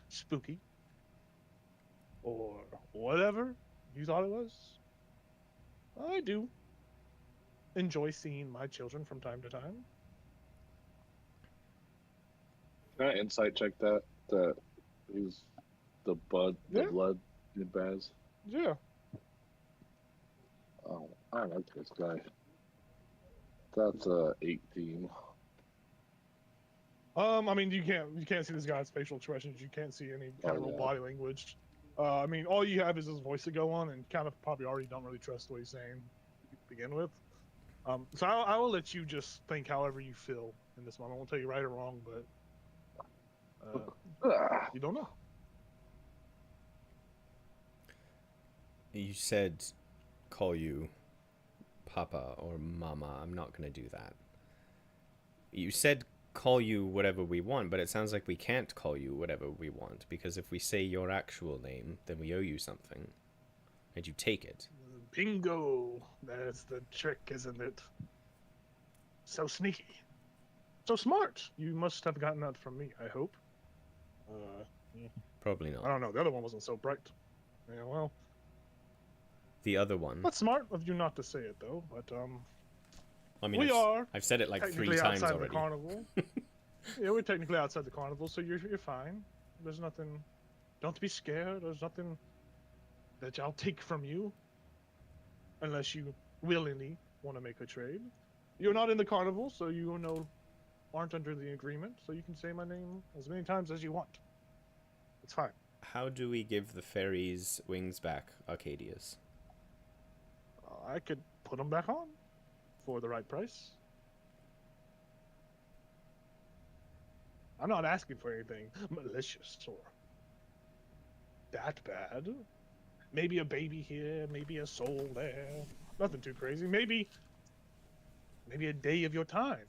spooky, or whatever you thought it was. I do enjoy seeing my children from time to time. Can I insight check that he's the Yeah. blood Baz. Yeah. Oh, I like this guy. That's 18. I mean, you can't see this guy's facial expressions. You can't see any kind of real yeah. body language. I mean, all you have is his voice to go on, and kind of probably already don't really trust what he's saying to begin with. So I will let you just think however you feel in this moment. I won't tell you right or wrong, but Ah, you don't know. You said call you Papa or Mama. I'm not going to do that. You said call you whatever we want, but it sounds like we can't call you whatever we want, because if we say your actual name, then we owe you something. And you take it. Bingo! That's the trick, isn't it? So sneaky. So smart. You must have gotten that from me, I hope. Probably I not. don't know. The other one wasn't so bright. Yeah, well, The other one. that's smart of you not to say it, though. But I mean, we are I've said it like 3 technically times outside already. the carnival. Yeah, we're technically outside the carnival, so you're fine. There's nothing. Don't be scared. There's nothing that I'll take from you, unless you willingly want to make a trade. You're not in the carnival, so you aren't under the agreement. So you can say my name as many times as you want. It's fine. How do we give the fairies wings back, Arcadius? I could put them back on for the right price. I'm not asking for anything malicious or that bad. Maybe a baby here, maybe a soul there. Nothing too crazy. Maybe a day of your time.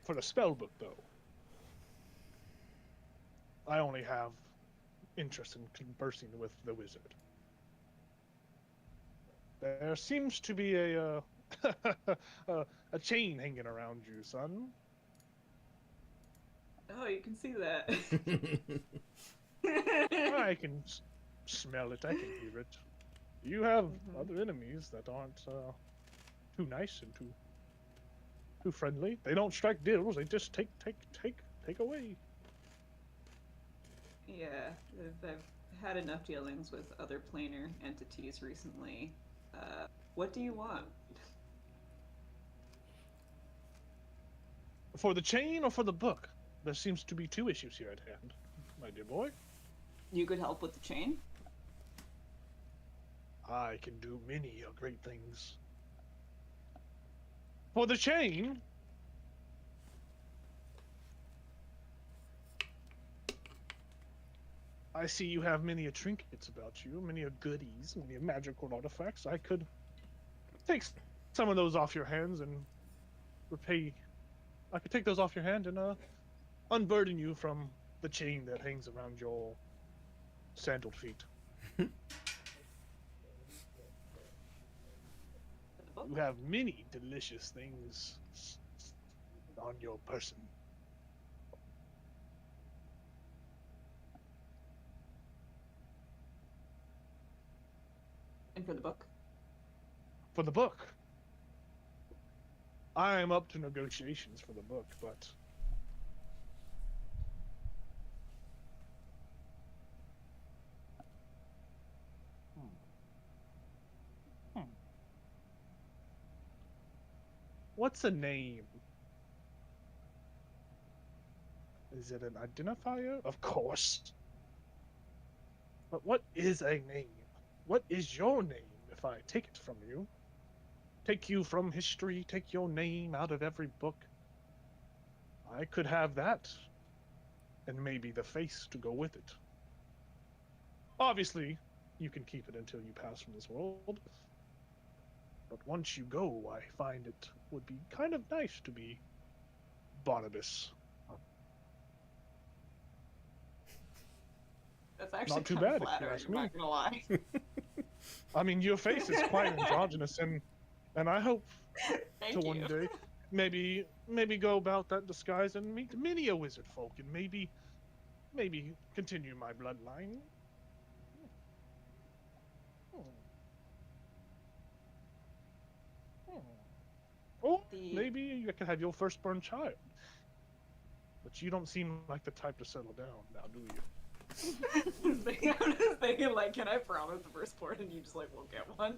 For the spell book, though, I only have interest in conversing with the wizard. There seems to be a a chain hanging around you, son. Oh, you can see that. I can smell it. I can hear it. You have Mhm. other enemies that aren't too nice and too friendly. They don't strike deals. They just take away. Yeah, I've had enough dealings with other planar entities recently. What do you want? For the chain or for the book? There seems to be two issues here at hand, my dear boy. You could help with the chain? I can do many great things. For the chain, I see you have many trinkets about you, many goodies, many magical artifacts. I could take some of those off your hands and repay. I could take those off your hand and unburden you from the chain that hangs around your sandaled feet. You have many delicious things on your person. And for the book? For the book, I am up to negotiations for the book, but what's a name? Is it an identifier? Of course. But what is a name? What is your name if I take it from you? Take you from history, take your name out of every book. I could have that, and maybe the face to go with it. Obviously, you can keep it until you pass from this world. But once you go, I find it would be kind of nice to be Barnabas. That's actually Not too kind bad, of if you flattering, ask I'm me. not gonna lie. I mean, your face is quite androgynous, and I hope Thank to one you. day maybe go about that disguise and meet many a wizard folk, and maybe continue my bloodline. Or The- maybe you could have your firstborn child. But you don't seem like the type to settle down now, do you? I'm just thinking, like, can I promise the firstborn and you just, like, won't get one?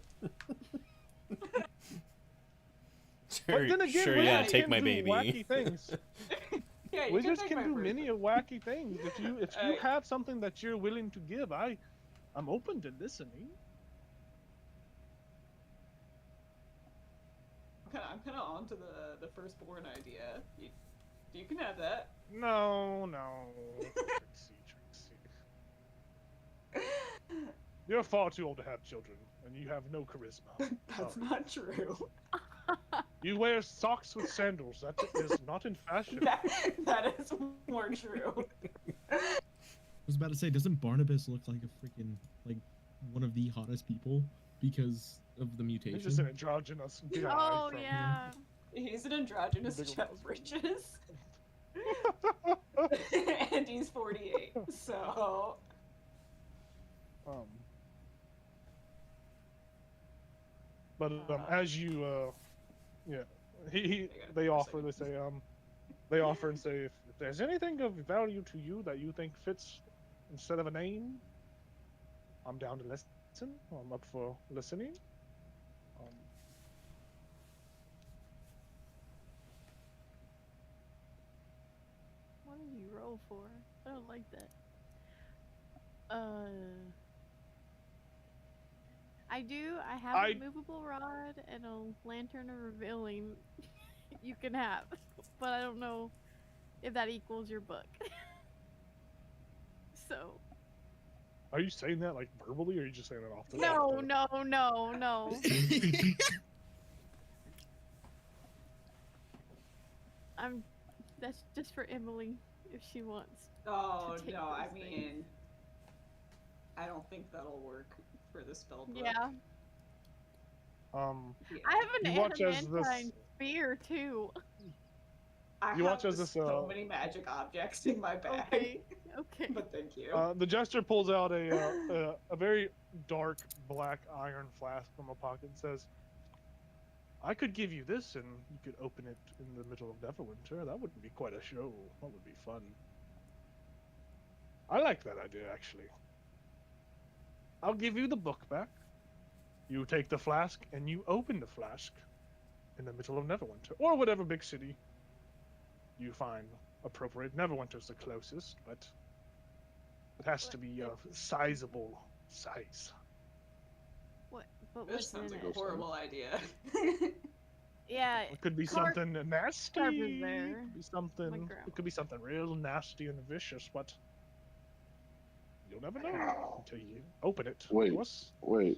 But then again, sure, wizards yeah, take can my do baby. wacky things. Yeah, you Wizards take can my do first many one. wacky things. If you have something that you're willing to give, I'm open to listening. I'm kind of onto the firstborn idea. You can have that. No. Trixie. You're far too old to have children, and you have no charisma. That's Sorry. not true. You wear socks with sandals. That is not in fashion. That is more true. I was about to say, doesn't Barnabas look like a freaking, like, one of the hottest people because of the mutation? He's just an androgynous guy. Oh from... yeah. He's an androgynous Big Jeff old- Bridges. And he's 48, so... As you, yeah, they offer and say if there's anything of value to you that you think fits instead of a name, I'm down to listen. I'm up for listening. What did you roll for? I don't like that. I have a movable rod and a lantern of revealing you can have. But I don't know if that equals your book. So. Are you saying that like verbally, or are you just saying that off the No. That's just for Emily if she wants. Oh, to take no, I those mean... things. I don't think that'll work for the spell book. Yeah. Yeah. I have an You watch as adamantine spear too. I You watch have as this, so many magic objects in my bag. Okay. But thank you. The jester pulls out a very dark black iron flask from a pocket and says, I could give you this and you could open it in the middle of Neverwinter. That would be quite a show. That would be fun. I like that idea, actually. I'll give you the book back. You take the flask and you open the flask in the middle of Neverwinter, or whatever big city you find appropriate. Neverwinter's the closest, but it has to be of sizable size. But This what's sounds in like a it? horrible idea. Yeah. It could be Carp- something nasty. Carp is there. It could be something. grandma. It could be something real nasty and vicious, but you'll never know until you open it. Wait. Of course. Wait.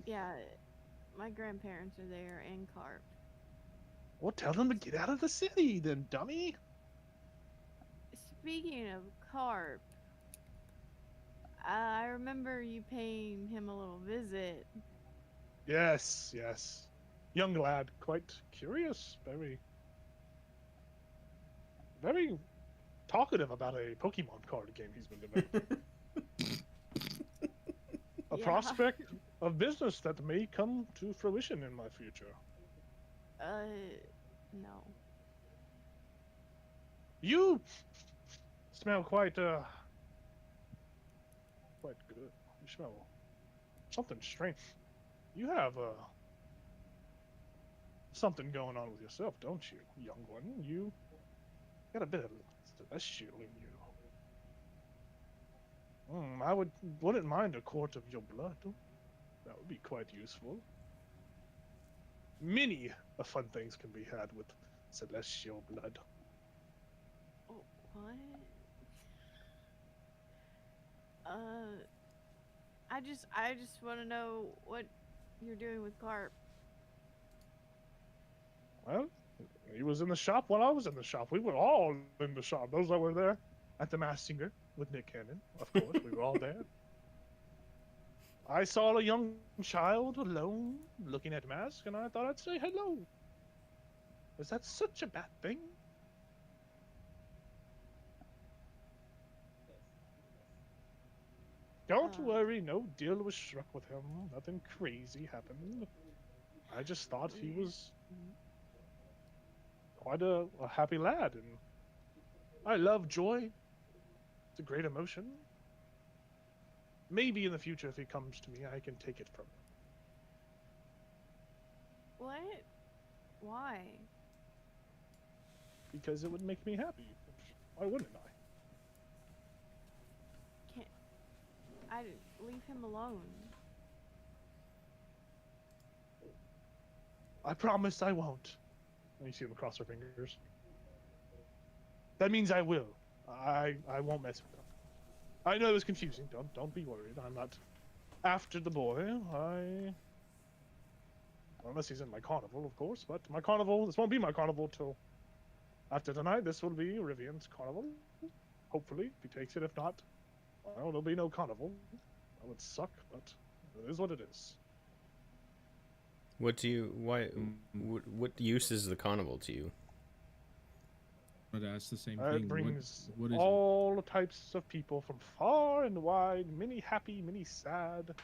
Yeah. My grandparents are there and Carp. Well, tell them to get out of the city, then, dummy. Speaking of Carp, I remember you paying him a little visit. Yes. Young lad, quite curious, very talkative about a Pokemon card game he's been doing. A Yeah. prospect of business that may come to fruition in my future. No. You smell quite good. You smell something strange. You have something going on with yourself, don't you, young one? You got a bit of celestial in you. I wouldn't mind a quart of your blood. That would be quite useful. Many fun things can be had with celestial blood. Oh, what? I just want to know what you're doing with Carp. Well, he was in the shop while I was in the shop. We were all in the shop. Those that were there at the Masked Singer with Nick Cannon, of course, we were all there. I saw a young child alone looking at Mask, and I thought I'd say hello. Is that such a bad thing? Don't worry, no deal was struck with him. Nothing crazy happened. I just thought he was quite a happy lad, and I love joy. It's a great emotion. Maybe in the future, if he comes to me, I can take it from him. What? Why? Because it would make me happy. Why wouldn't I? Can't. I leave him alone. I promise I won't. And you see him cross her fingers. That means I will. I won't mess with him. I know it was confusing. Don't be worried. I'm not after the boy. Unless he's in my carnival, of course. But my carnival, this won't be my carnival till after tonight. This will be Rivian's carnival. Hopefully, if he takes it. If not, well, there'll be no carnival. That would suck, but it is what it is. What what use is the carnival to you? But that's the same It thing. brings What is all types of people from far and wide, many happy, many sad,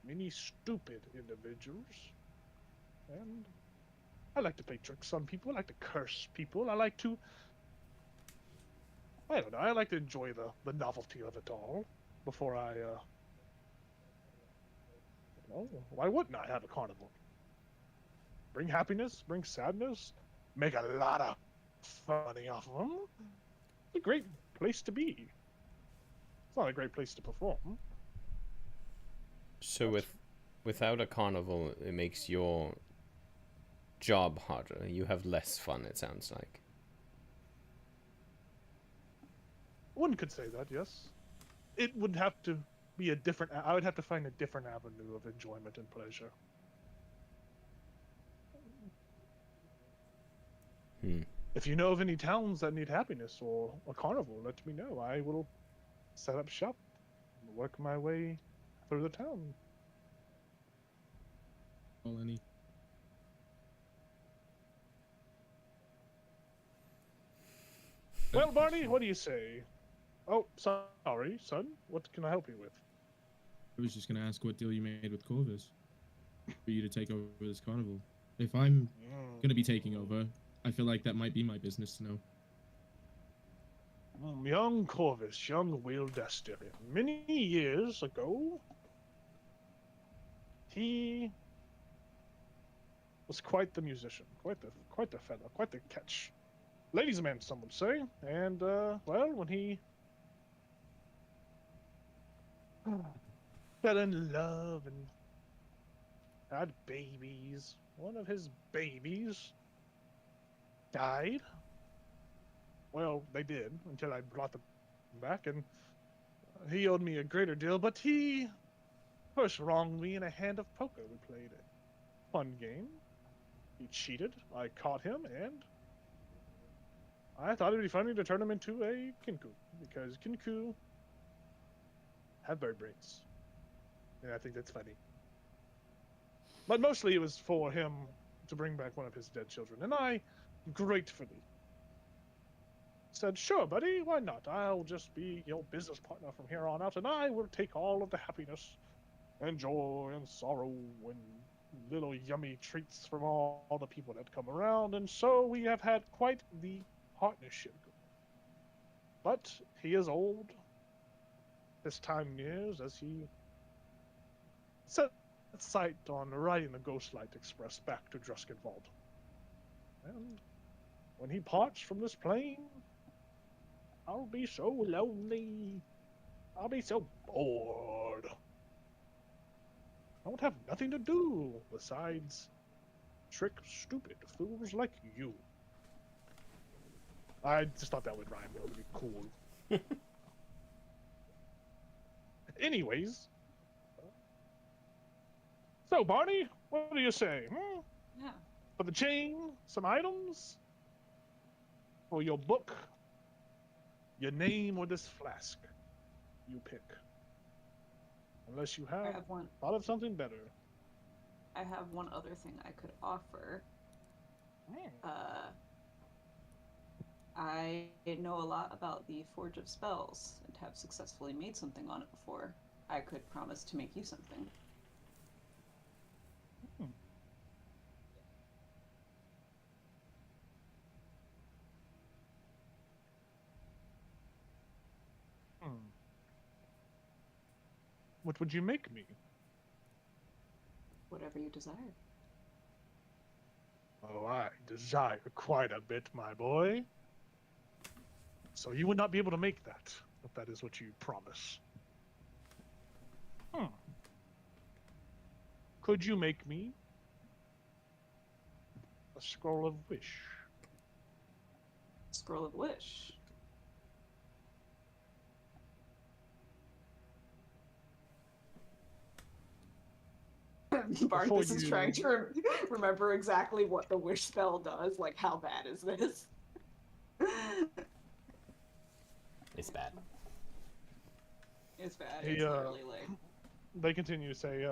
many stupid individuals. And I like to play tricks on people. I like to curse people. I like to, I don't know, I like to enjoy the novelty of it all before I, why wouldn't I have a carnival? Bring happiness, bring sadness, make a lot of money off of them. It's a great place to be. It's not a great place to perform. So without a carnival, it makes your job harder. You have less fun, it sounds like. One could say that, yes. It would have to be a different. I would have to find a different avenue of enjoyment and pleasure. If you know of any towns that need happiness or a carnival, let me know. I will set up shop and work my way through the town. all any? Well, Barney, what do you say? Oh, sorry, son. What can I help you with? I was just gonna ask what deal you made with Corvus for you to take over this carnival. If I'm gonna be taking over, I feel like that might be my business to know. Young Corvus, young Will Destiny. Many years ago, he was quite the musician, quite the fellow, quite the catch. Ladies' man, some would say. And, well, when he fell in love and had babies, one of his babies died. Well, they did, until I brought them back, and he owed me a greater deal, but he first wronged me in a hand of poker we played. Fun game. He cheated, I caught him, and I thought it'd be funny to turn him into a Kinku, because Kinku have bird brains. And I think that's funny. But mostly it was for him to bring back one of his dead children, and I gratefully said, sure, buddy, why not? I'll just be your business partner from here on out, and I will take all of the happiness and joy and sorrow and little yummy treats from all the people that come around, and so we have had quite the partnership. But he is old. His time nears as he set sight on riding the Ghostlight Express back to Druskenwald. And when he parts from this plane, I'll be so lonely. I'll be so bored. I won't have nothing to do besides trick stupid fools like you. I just thought that would rhyme. That would be cool. Anyways. So, Barney, what do you say? Yeah. For the chain, some items? For your book? Your name or this flask? You pick. Unless you I have have one. thought of something better. I have one other thing I could offer. I know a lot about the Forge of Spells and have successfully made something on it before. I could promise to make you something. What would you make me? Whatever you desire. Oh, I desire quite a bit, my boy. So you would not be able to make that, if that is what you promise. Could you make me a scroll of wish? Scroll of wish. Barnabas is trying to remember exactly what the wish spell does. Like, how bad is this? It's bad. It's bad. He, It's literally like... They continue to say,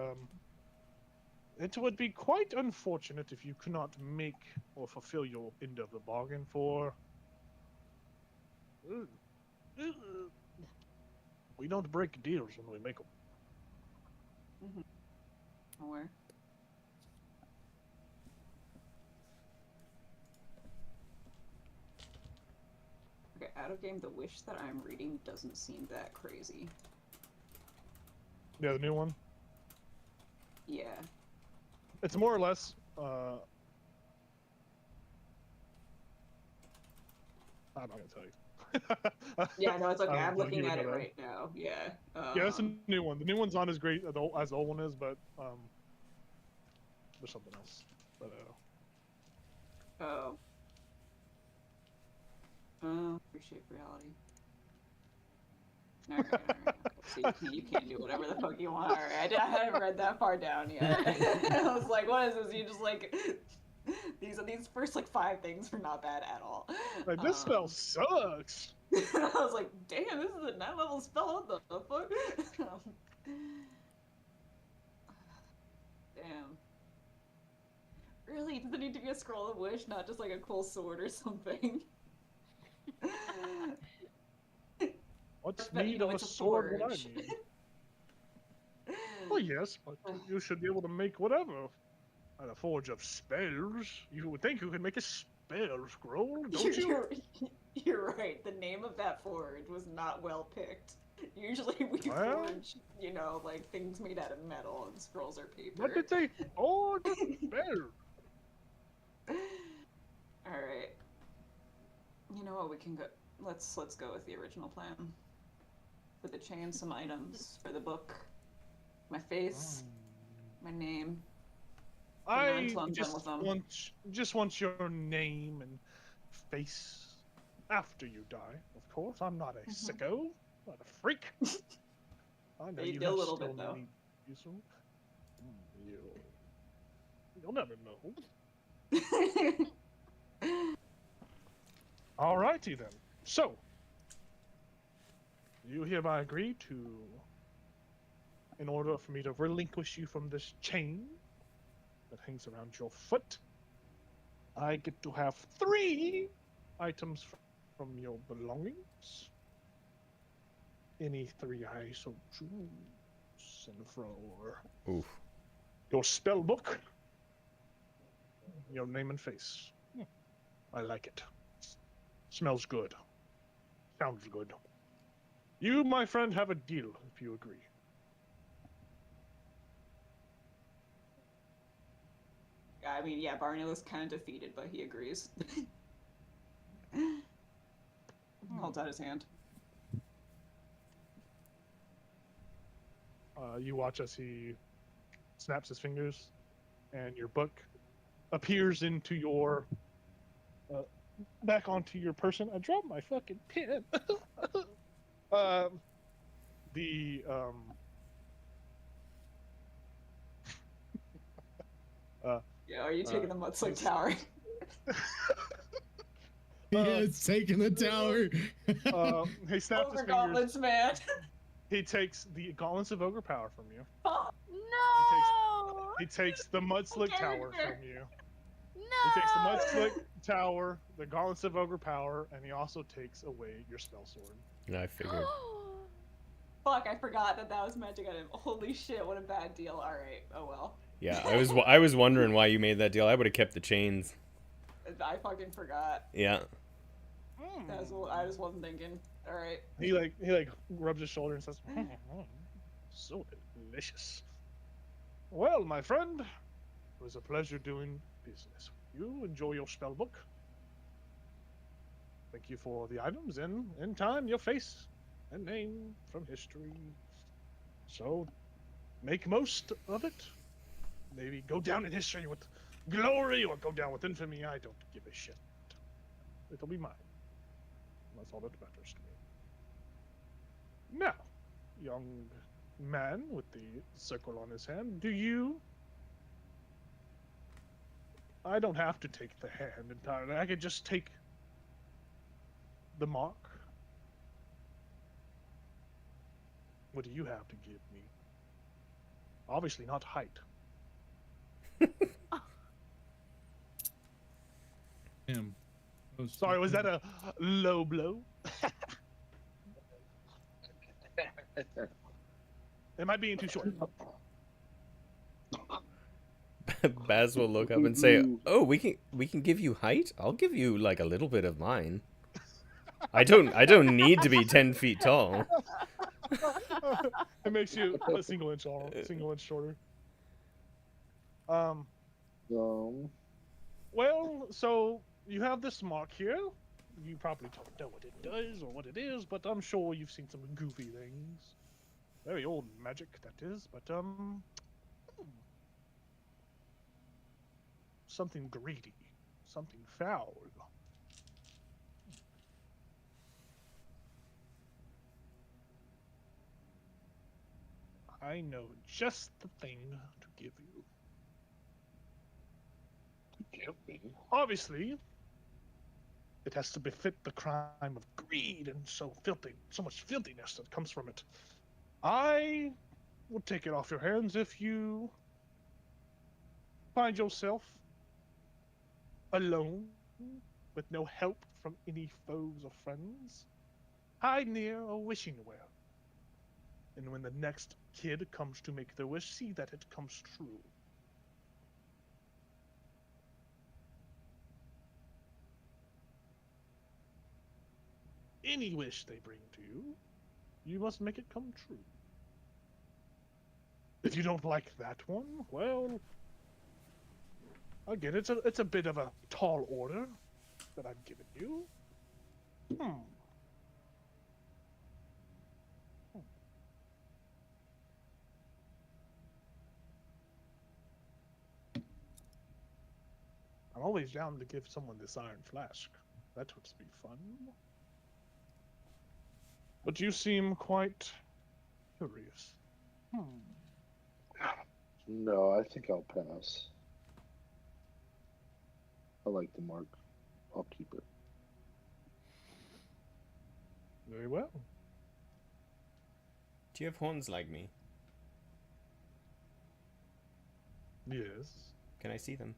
it would be quite unfortunate if you could not make or fulfill your end of the bargain for... We don't break deals when we make them. Where? Okay, out of game, the wish that I'm reading doesn't seem that crazy. Yeah, the new one? Yeah. It's more or less, I'm not gonna tell you. Yeah, no, it's okay. I'm I'll give looking you at it another- right now. Yeah. Yeah, that's a new one. The new one's not as great as the old one is, but there's something else. But Appreciate reality. Alright. So you can't do whatever the fuck you want. Alright, I haven't read that far down yet. I was like, what is this? You just like these first like 5 things are not bad at all. like, this spell sucks. I was like, damn, this is a 9-level spell. What the fuck? Damn. Really? Does it need to be a scroll of wish, not just like a cool sword or something? What's But, you need know, of a it's a sword when I forge. need? Well, yes, but you should be able to make whatever. At a forge of spells, you would think you could make a spell scroll, don't you? You're right. The name of that forge was not well picked. Usually we Well? forge, you know, like things made out of metal and scrolls are paper. What did they forge a spell? Alright. You know what, we can go let's go with the original plan. For the chain, some items. For the book. My face. My name. I until I'm done with them. just want your name and face after you die. Of course, I'm not a sicko, not a freak. I know You you do a have little still bit, though. need useful. You'll never know. Alrighty then. So, you hereby agree to, in order for me to relinquish you from this chain that hangs around your foot, I get to have 3 items from your belongings. Any 3 I so choose. And for Oof. your spell book, your name and face. I like it. Smells good. Sounds good. You, my friend, have a deal if you agree. I mean, yeah, Barney looks kind of defeated, but he agrees. Holds out his hand. You watch as he snaps his fingers, and your book appears into your back onto your person. I dropped my fucking pen. Yeah, are you taking the Mudslug Tower? It's taking the tower. He snaps his Over fingers. gauntlets, man. He takes the gauntlets of ogre power from you. No! He takes the mudslug tower Character. from you. No! He takes the mudslug tower, the gauntlets of ogre power, and he also takes away your spell sword. I figured. Fuck, I forgot that was magic item. Holy shit, what a bad deal. Alright, oh well. Yeah, I was wondering why you made that deal. I would have kept the chains. I fucking forgot. Yeah. I just wasn't thinking. Alright. He rubs his shoulder and says, So delicious. Well, my friend, it was a pleasure doing business with you. Enjoy your spell book. Thank you for the items and, in time, your face and name from history. So, make most of it. Maybe go down in history with glory or go down with infamy. I don't give a shit. It'll be mine. That's all that matters to me. Now, young man with the circle on his hand, do you? I don't have to take the hand entirely. I could just take the mark. What do you have to give me? Obviously not height. Damn. Sorry, was that a low blow? Am I being too short? Baz will look up and say, "Oh, we can give you height. I'll give you like a little bit of mine. I don't need to be 10 feet tall." It makes you a single inch shorter. Well, so you have this mark here. You probably don't know what it does or what it is, but I'm sure you've seen some goofy things. Very old magic, that is, but something greedy, something foul. I know just the thing to give you. Give me. Obviously, it has to befit the crime of greed and so much filthiness that comes from it. I will take it off your hands if you find yourself alone with no help from any foes or friends. Hide near a wishing well. And when the next kid comes to make their wish, see that it comes true. Any wish they bring to you, you must make it come true. If you don't like that one, well, again, it's a bit of a tall order that I've given you. I'm always down to give someone this iron flask. That would be fun. But you seem quite curious. No, I think I'll pass. I like the mark. I'll keep it. Very well. Do you have horns like me? Yes. Can I see them?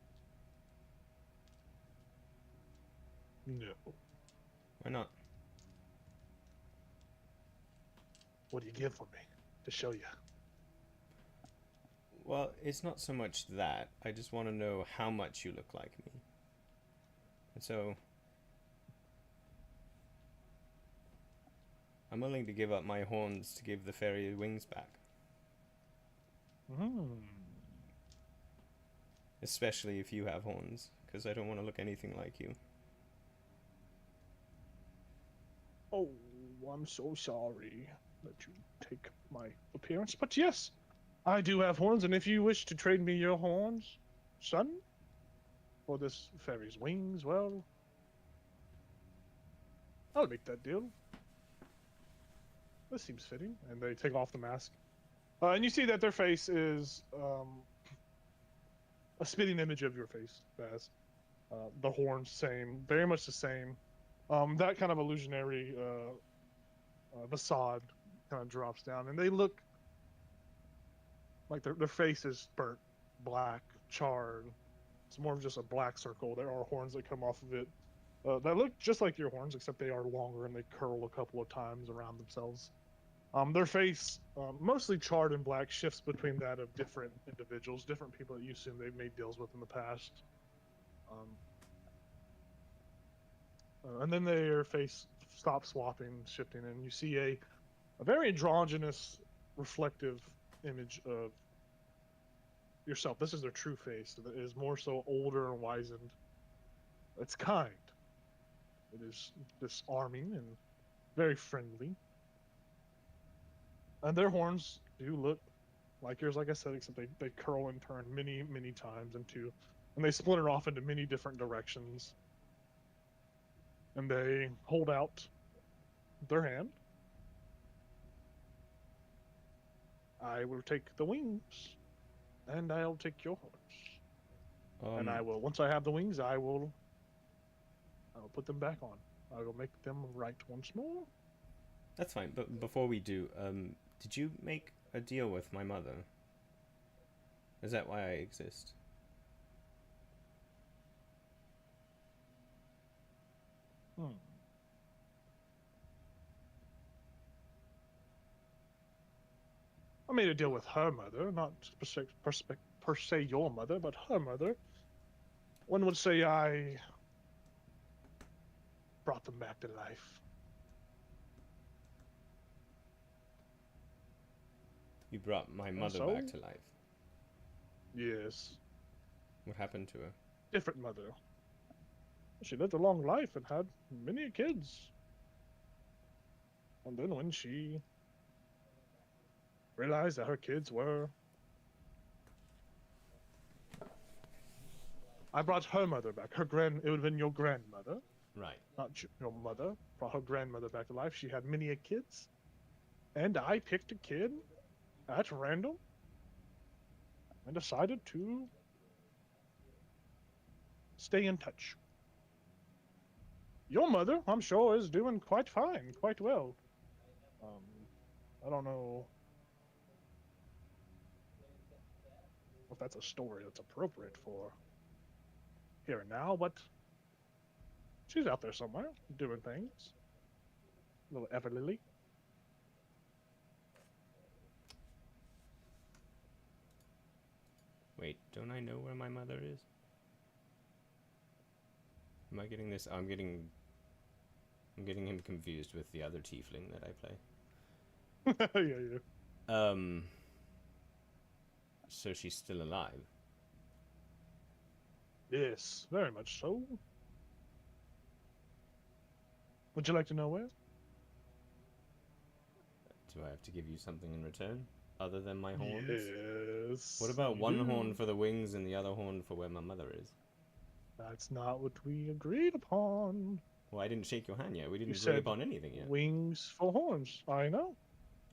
No. Why not? What do you give for me to show you? Well, it's not so much that. I just want to know how much you look like me. And so, I'm willing to give up my horns to give the fairy wings back. Especially if you have horns, because I don't want to look anything like you. Oh, I'm so sorry that you take my appearance, but yes, I do have horns, and if you wish to trade me your horns, son, for this fairy's wings, well, I'll make that deal. This seems fitting. And they take off the mask. And you see that their face is a spitting image of your face, Baz. The horns, same, very much the same. That kind of illusionary facade kind of drops down, and they look like their face is burnt black, charred. It's more of just a black circle. There are horns that come off of it that look just like your horns, except they are longer and they curl a couple of times around themselves. Their face, mostly charred and black, shifts between that of different individuals, different people that you assume they've made deals with in the past. And then their face stops swapping, shifting, and you see a very androgynous reflective image of yourself. This is their true face. It is more so older and wizened. It's kind. It is disarming and very friendly. And their horns do look like yours, like I said, except they curl and turn many, many times and they splinter off into many different directions. And they hold out their hand. I will take the wings, and I'll take your horns. And I will, once I have the wings, I'll put them back on. I will make them right once more. That's fine, but before we do, did you make a deal with my mother? Is that why I exist? I made a deal with her mother, not per se your mother, but her mother. One would say I brought them back to life. You brought my mother so? back to life. Yes. What happened to her? Different mother. She lived a long life and had many kids. And then when she realized that her kids were... I brought her mother back. It would have been your grandmother. Right. Not your mother. Brought her grandmother back to life. She had many a kids. And I picked a kid at random and decided to stay in touch. Your mother, I'm sure, is doing quite fine, quite well. I don't know if that's a story that's appropriate for here and now, but she's out there somewhere doing things. Little Everlily. Wait, don't I know where my mother is? Am I getting this? I'm getting him confused with the other tiefling that I play. Yeah. So she's still alive? Yes, very much so. Would you like to know where? Do I have to give you something in return? Other than my horns? Yes. What about you one do. horn for the wings and the other horn for where my mother is? That's not what we agreed upon. Well, I didn't shake your hand yet. We didn't You agree said upon anything yet. Wings for horns. I know.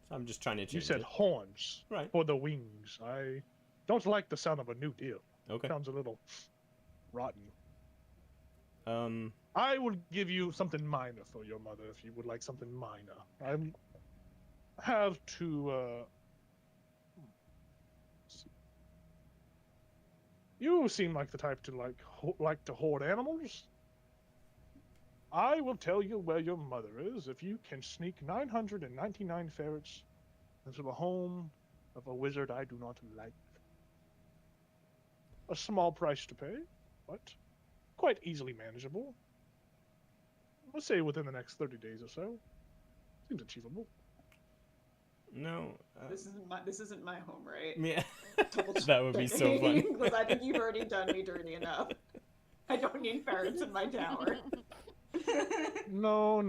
So I'm just trying to change You said it. horns Right. for the wings. I don't like the sound of a new deal. Okay. Sounds a little rotten. Um, I will give you something minor for your mother if you would like something minor. I have to. You seem like the type to like to hoard animals. I will tell you where your mother is if you can sneak 999 ferrets into the home of a wizard I do not like. A small price to pay, but quite easily manageable. Let's say within the next 30 days or so. Seems achievable. no. This isn't my home, right? Yeah. Double That would be so funny. Because I think you've already done me dirty enough. I don't need ferrets in my tower. No,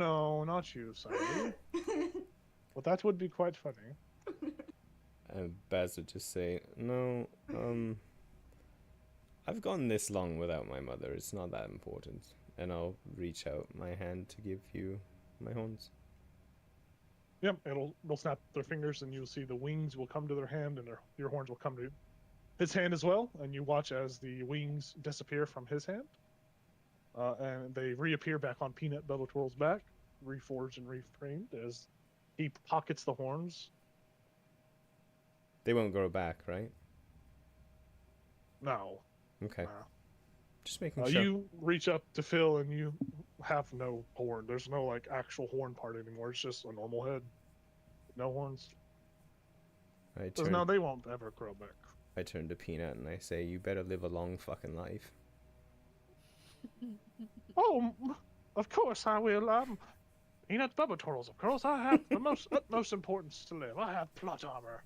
not you, Simon. But that would be quite funny. Baz would just say, no, I've gone this long without my mother. It's not that important. And I'll reach out my hand to give you my horns. Yep, they'll snap their fingers and you'll see the wings will come to their hand and your horns will come to his hand as well. And you watch as the wings disappear from his hand. And they reappear back on Peanut Bellator's back, reforged and reframed as he pockets the horns. They won't grow back, right? No. Okay. Nah. Just making sure. You reach up to Phil and you have no horn. There's no like actual horn part anymore. It's just a normal head. No horns. Because now they won't ever grow back. I turn to Peanut and I say, you better live a long fucking life. Oh, of course I will. Peanut bubble turtles, of course. I have the most utmost importance to live. I have plot armor.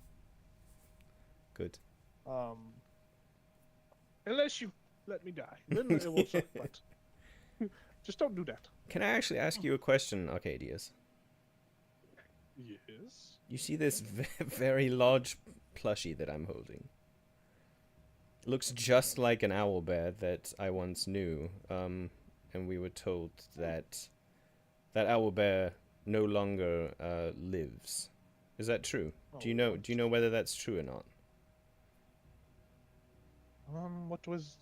Good. Unless you let me die, then it will suck. But just don't do that. Can I actually ask you a question, Arcadius? Yes. You see this very large plushie that I'm holding? It looks just like an owlbear that I once knew, and we were told that that owlbear no longer lives. Is that true? Do you know whether that's true or not? What was?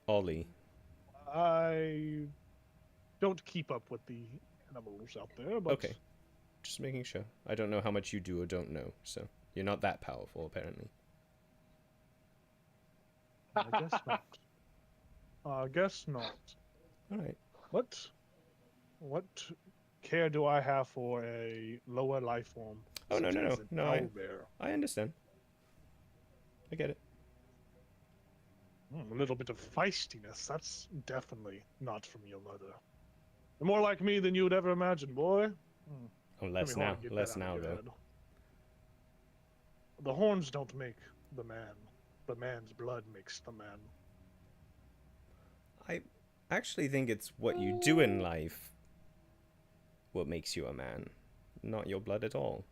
Ollie. I don't keep up with the animals out there, but Okay. Just making sure. I don't know how much you do or don't know, so you're not that powerful, apparently. I guess not. I guess not. Alright. What care do I have for a lower life form? Oh, no, such no, as no. an No, owlbear? I understand. I get it. A little bit of feistiness. That's definitely not from your mother. You're more like me than you would ever imagine, boy. Oh, less Hold on, now. get Less that out now, of your though. head. The horns don't make the man. The man's blood makes the man. I actually think it's what you do in life what makes you a man, not your blood at all.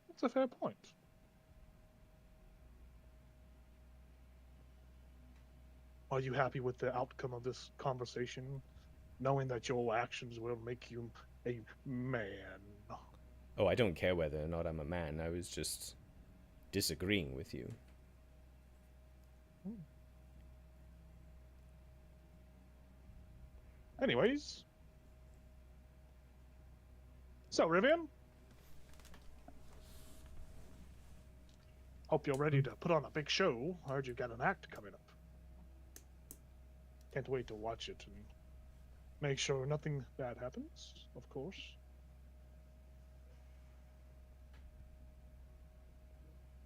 That's a fair point. Are you happy with the outcome of this conversation, knowing that your actions will make you a man? Oh, I don't care whether or not I'm a man. I was just disagreeing with you. Anyways. So, Rivian? Hope you're ready to put on a big show. I heard you got an act coming up. Can't wait to watch it and make sure nothing bad happens, of course.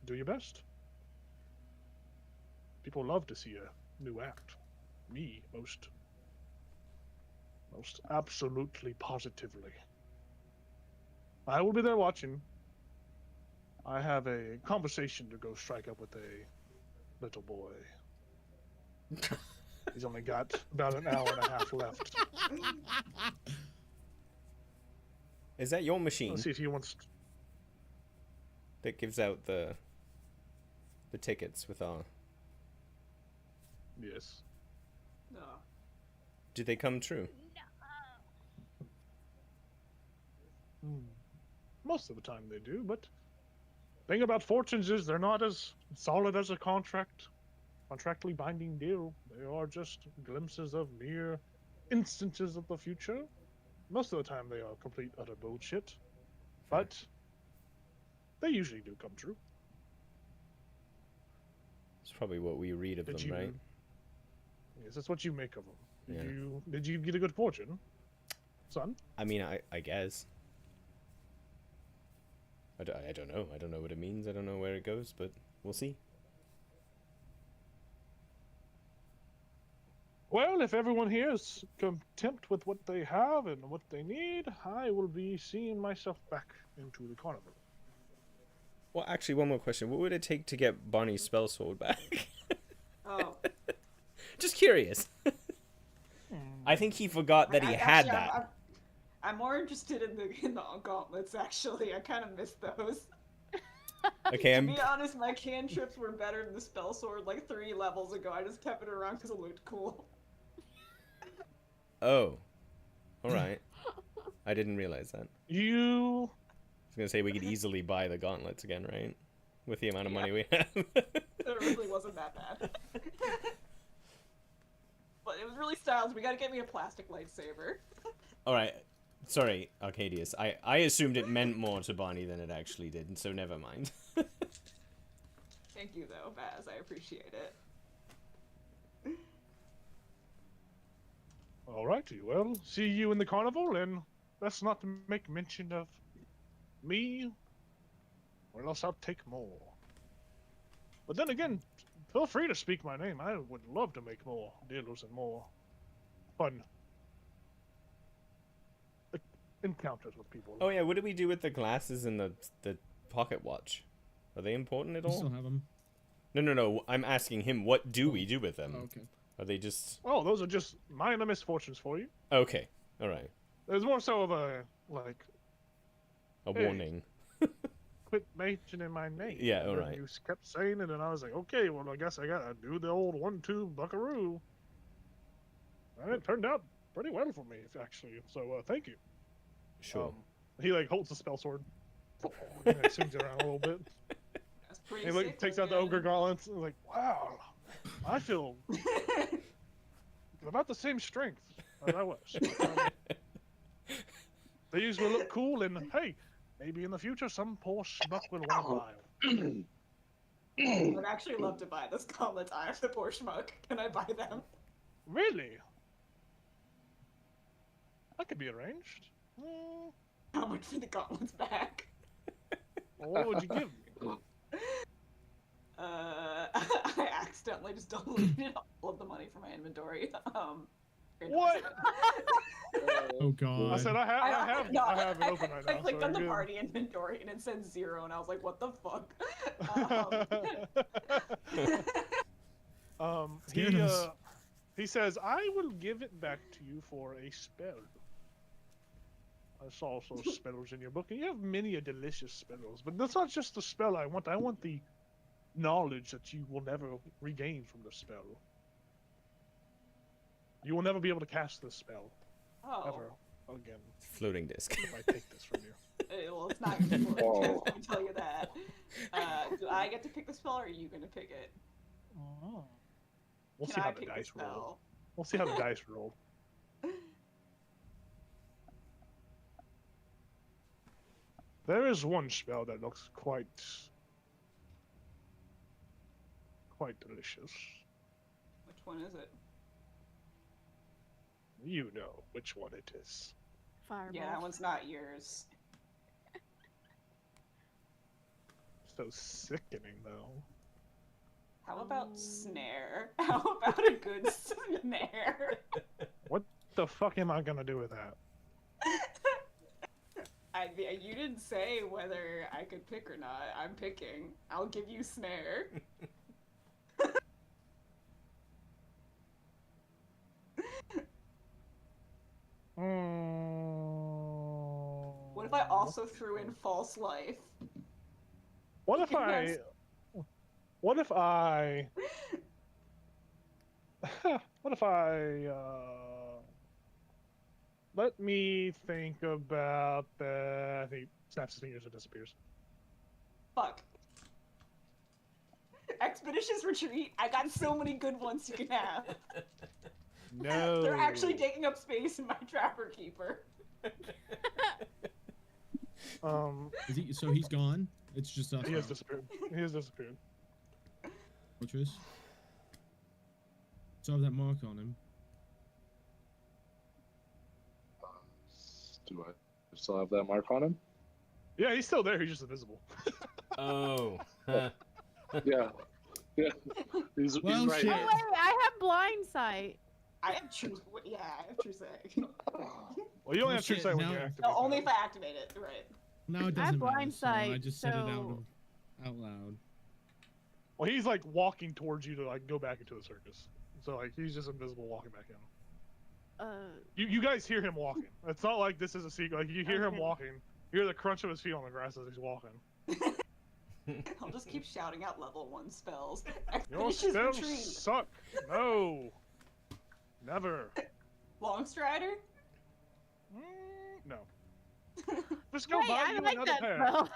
Do your best. People love to see a new act. Me, most absolutely positively. I will be there watching. I have a conversation to go strike up with a little boy. He's only got about an hour and a half left. Is that your machine Let's see if he wants. that gives out the tickets with our... Yes. No. Did they come true? Most of the time they do, but thing about fortunes is they're not as solid as a contractually binding deal. They are just glimpses of mere instances of the future. Most of the time they are complete utter bullshit, but they usually do come true. It's probably what we read of them, right? Yes, that's what you make of them. Yeah. Did you get a good fortune, son? I mean, I guess. I don't know. I don't know what it means. I don't know where it goes, but we'll see. Well, if everyone here is content with what they have and what they need, I will be seeing myself back into the carnival. Well, actually, one more question. What would it take to get Bonnie's spell sword back? Oh. Just curious. I think he forgot that he had that. I'm more interested in the gauntlets, actually. I kind of missed those. Okay, To be honest, my cantrips were better than the spell sword like 3 levels ago. I just kept it around because it looked cool. Oh. Alright. I didn't realize that. I was gonna say we could easily buy the gauntlets again, right? With the amount of money we have. It really wasn't that bad. But it was really stylish. We gotta get me a plastic lightsaber. Alright. Sorry, Arcadius. I assumed it meant more to Bonnie than it actually did, and so never mind. Thank you, though, Baz. I appreciate it. Alrighty, well, see you in the carnival, and let's not make mention of me, or else I'll take more. But then again, feel free to speak my name. I would love to make more deals and more fun encounters with people. Oh yeah, what do we do with the glasses and the pocket watch? Are they important at You still all? have them? No. I'm asking him. What do we do with them? Oh, okay. Are they just Oh, those are just minor misfortunes for you. okay? All right. There's more so of a like, A Hey. warning. quit mentioning my name. Yeah, And then alright. You kept saying it, and I was like, okay, well, I guess I gotta do the old 1-2 buckaroo. And it turned out pretty well for me, actually. So thank you. Sure. He like holds the spell sword. He like, swings it around a little bit. That's pretty He like sick takes out the ogre looking. gauntlets. And like, wow, I feel about the same strength as I was. They usually look cool, and hey, maybe in the future some poor schmuck will want to buy 'em. I'd actually love to buy this gauntlet. I have the poor schmuck. Can I buy them? Really? That could be arranged. How much for the gauntlets back? What would you give me? I accidentally just deleted all of the money from my inventory. What? Oh god. I said I have it open right now. I clicked so on the you're party inventory and it said 0, and I was like, "What the fuck?" He Scared us. he says I will give it back to you for a spell. I saw some spells in your book, and you have many a delicious spells. But that's not just the spell I want. I want the knowledge that you will never regain from the spell. You will never be able to cast this spell Oh, ever again Floating disc. if I take this from you. well, it's not gonna work. Oh. Let me tell you that. Do I get to pick the spell, or are you gonna pick it? We'll Can see I how the pick the dice roll. spell? We'll see how the dice roll. There is one spell that looks quite delicious. Which one is it? You know which one it is. Fireball. Yeah, that one's not yours. So sickening, though. How about snare? How about a good snare? What the fuck am I gonna do with that? You didn't say whether I could pick or not. I'm picking. I'll give you snare. What if I also threw in false life? What if Yes. What if I? What if I? Let me think about that. He snaps his fingers and disappears. Fuck. Expeditious retreat. I got so many good ones you can have. No. They're actually taking up space in my Trapper Keeper. Is he, so he's gone? It's just us He has now. disappeared. He has disappeared. Fortress. So I have that mark on him. Do I still have that mark on him? Yeah, he's still there. He's just invisible. Oh. Yeah. Yeah. He's Well, right shit. Oh here. wait, I have blind sight. I have true. Yeah, I have true sight. Well, you only Oh, have true shit, sight when now- you activate. No, only that. if I activate it. Right. Now it I have doesn't matter. blind So I sight, just said it so- out loud. Well, he's like walking towards you to like go back into the circus. So like he's just invisible walking back in. You guys hear him walking. It's not like this is a secret. Like you hear him Okay. walking. You hear the crunch of his feet on the grass as he's walking. I'll just keep shouting out level 1 spells. Your Expeditious spells retreat. suck. No. Never. Longstrider. No. Just go Hey, buy I you like another that pair. spell.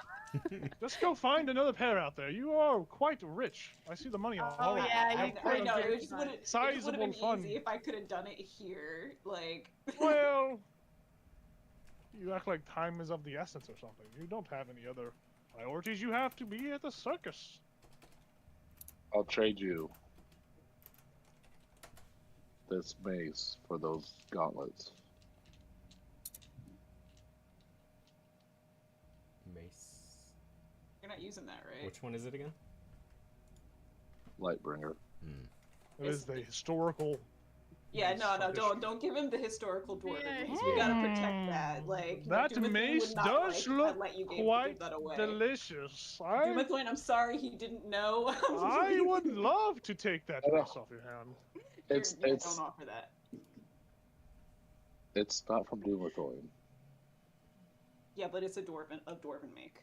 Just go find another pair out there. You are quite rich. I see the money all Oh, over. yeah, You you have I quite a know. good- It just would have sizable been fun. easy if I could have done it here. Like. Well, you act like time is of the essence or something. You don't have any other priorities. You have to be at the circus. I'll trade you this mace for those gauntlets. Mace. You're not using that, right? Which one is it again? Lightbringer. It is the historical Yeah, Yes, no, from don't give him the historical dwarven Yeah. mace. We gotta protect that. Like, That Dumathine mace would not does like if I look let you quite give that away. delicious. Dumathine, I'm sorry he didn't know. I would love to take that I know. mace off your hand. Don't offer that. It's not from Doomatoin, Yeah, but it's a dwarven make.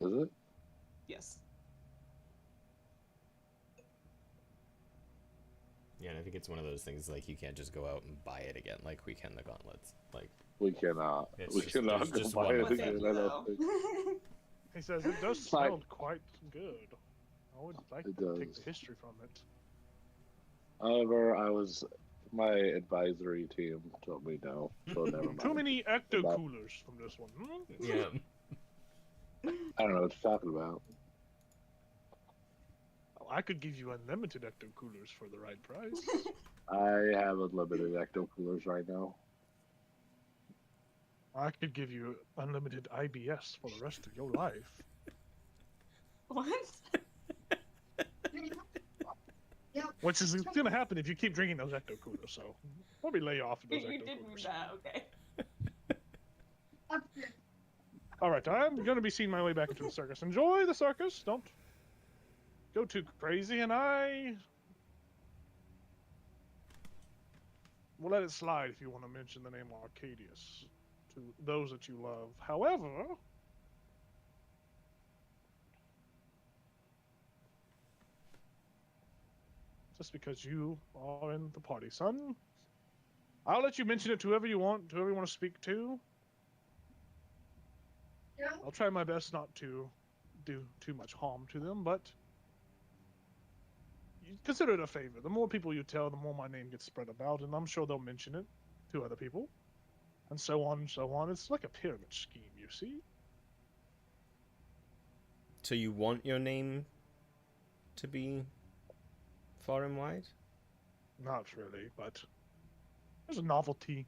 is it? Yes. Yeah, and I think it's one of those things like you can't just go out and buy it again like we can the gauntlets. Like We cannot. It's We just- cannot there's go just buy one it of Well, them. again. thank I you, don't though. think. He says it does like- smell quite good. I would like It to take does. the history from it. However, my advisory team told me no, so never mind. Too many ecto coolers from this one. Hmm? yeah. I don't know what you're talking about. Oh, I could give you unlimited ecto coolers for the right price. I have unlimited ecto coolers right now. I could give you unlimited IBS for the rest of your life. What? Which is going to happen if you keep drinking those ecto coolers. So probably lay off of those You ecto did coolers. that, okay. All right, I'm going to be seeing my way back into the circus. Enjoy the circus. Don't go too crazy, and I will let it slide if you want to mention the name Arcadius to those that you love. However, just because you are in the party, son, I'll let you mention it to whoever you want to speak to. I'll try my best not to do too much harm to them, but you consider it a favor. The more people you tell, the more my name gets spread about, and I'm sure they'll mention it to other people, and so on and so on. It's like a pyramid scheme, you see? So you want your name to be far and wide? Not really, but there's a novelty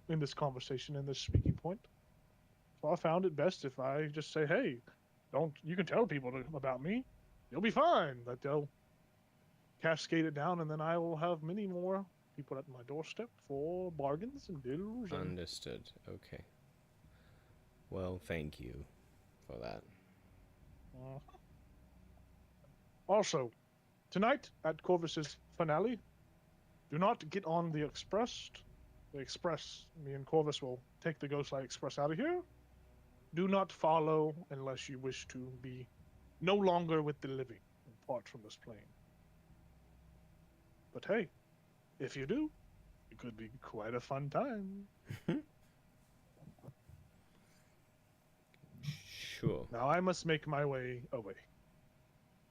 in this conversation, in this speaking point. So I found it best if I just say, hey, you can tell people about me. You'll be fine. That they'll cascade it down, and then I will have many more people at my doorstep for bargains and deals. And Understood. Okay. Well, thank you for that. Also, tonight at Corvus's finale, do not get on the express. The express, me and Corvus will take the Ghostlight Express out of here. Do not follow unless you wish to be no longer with the living, apart from this plane. But hey, if you do, it could be quite a fun time. Sure. Now I must make my way away.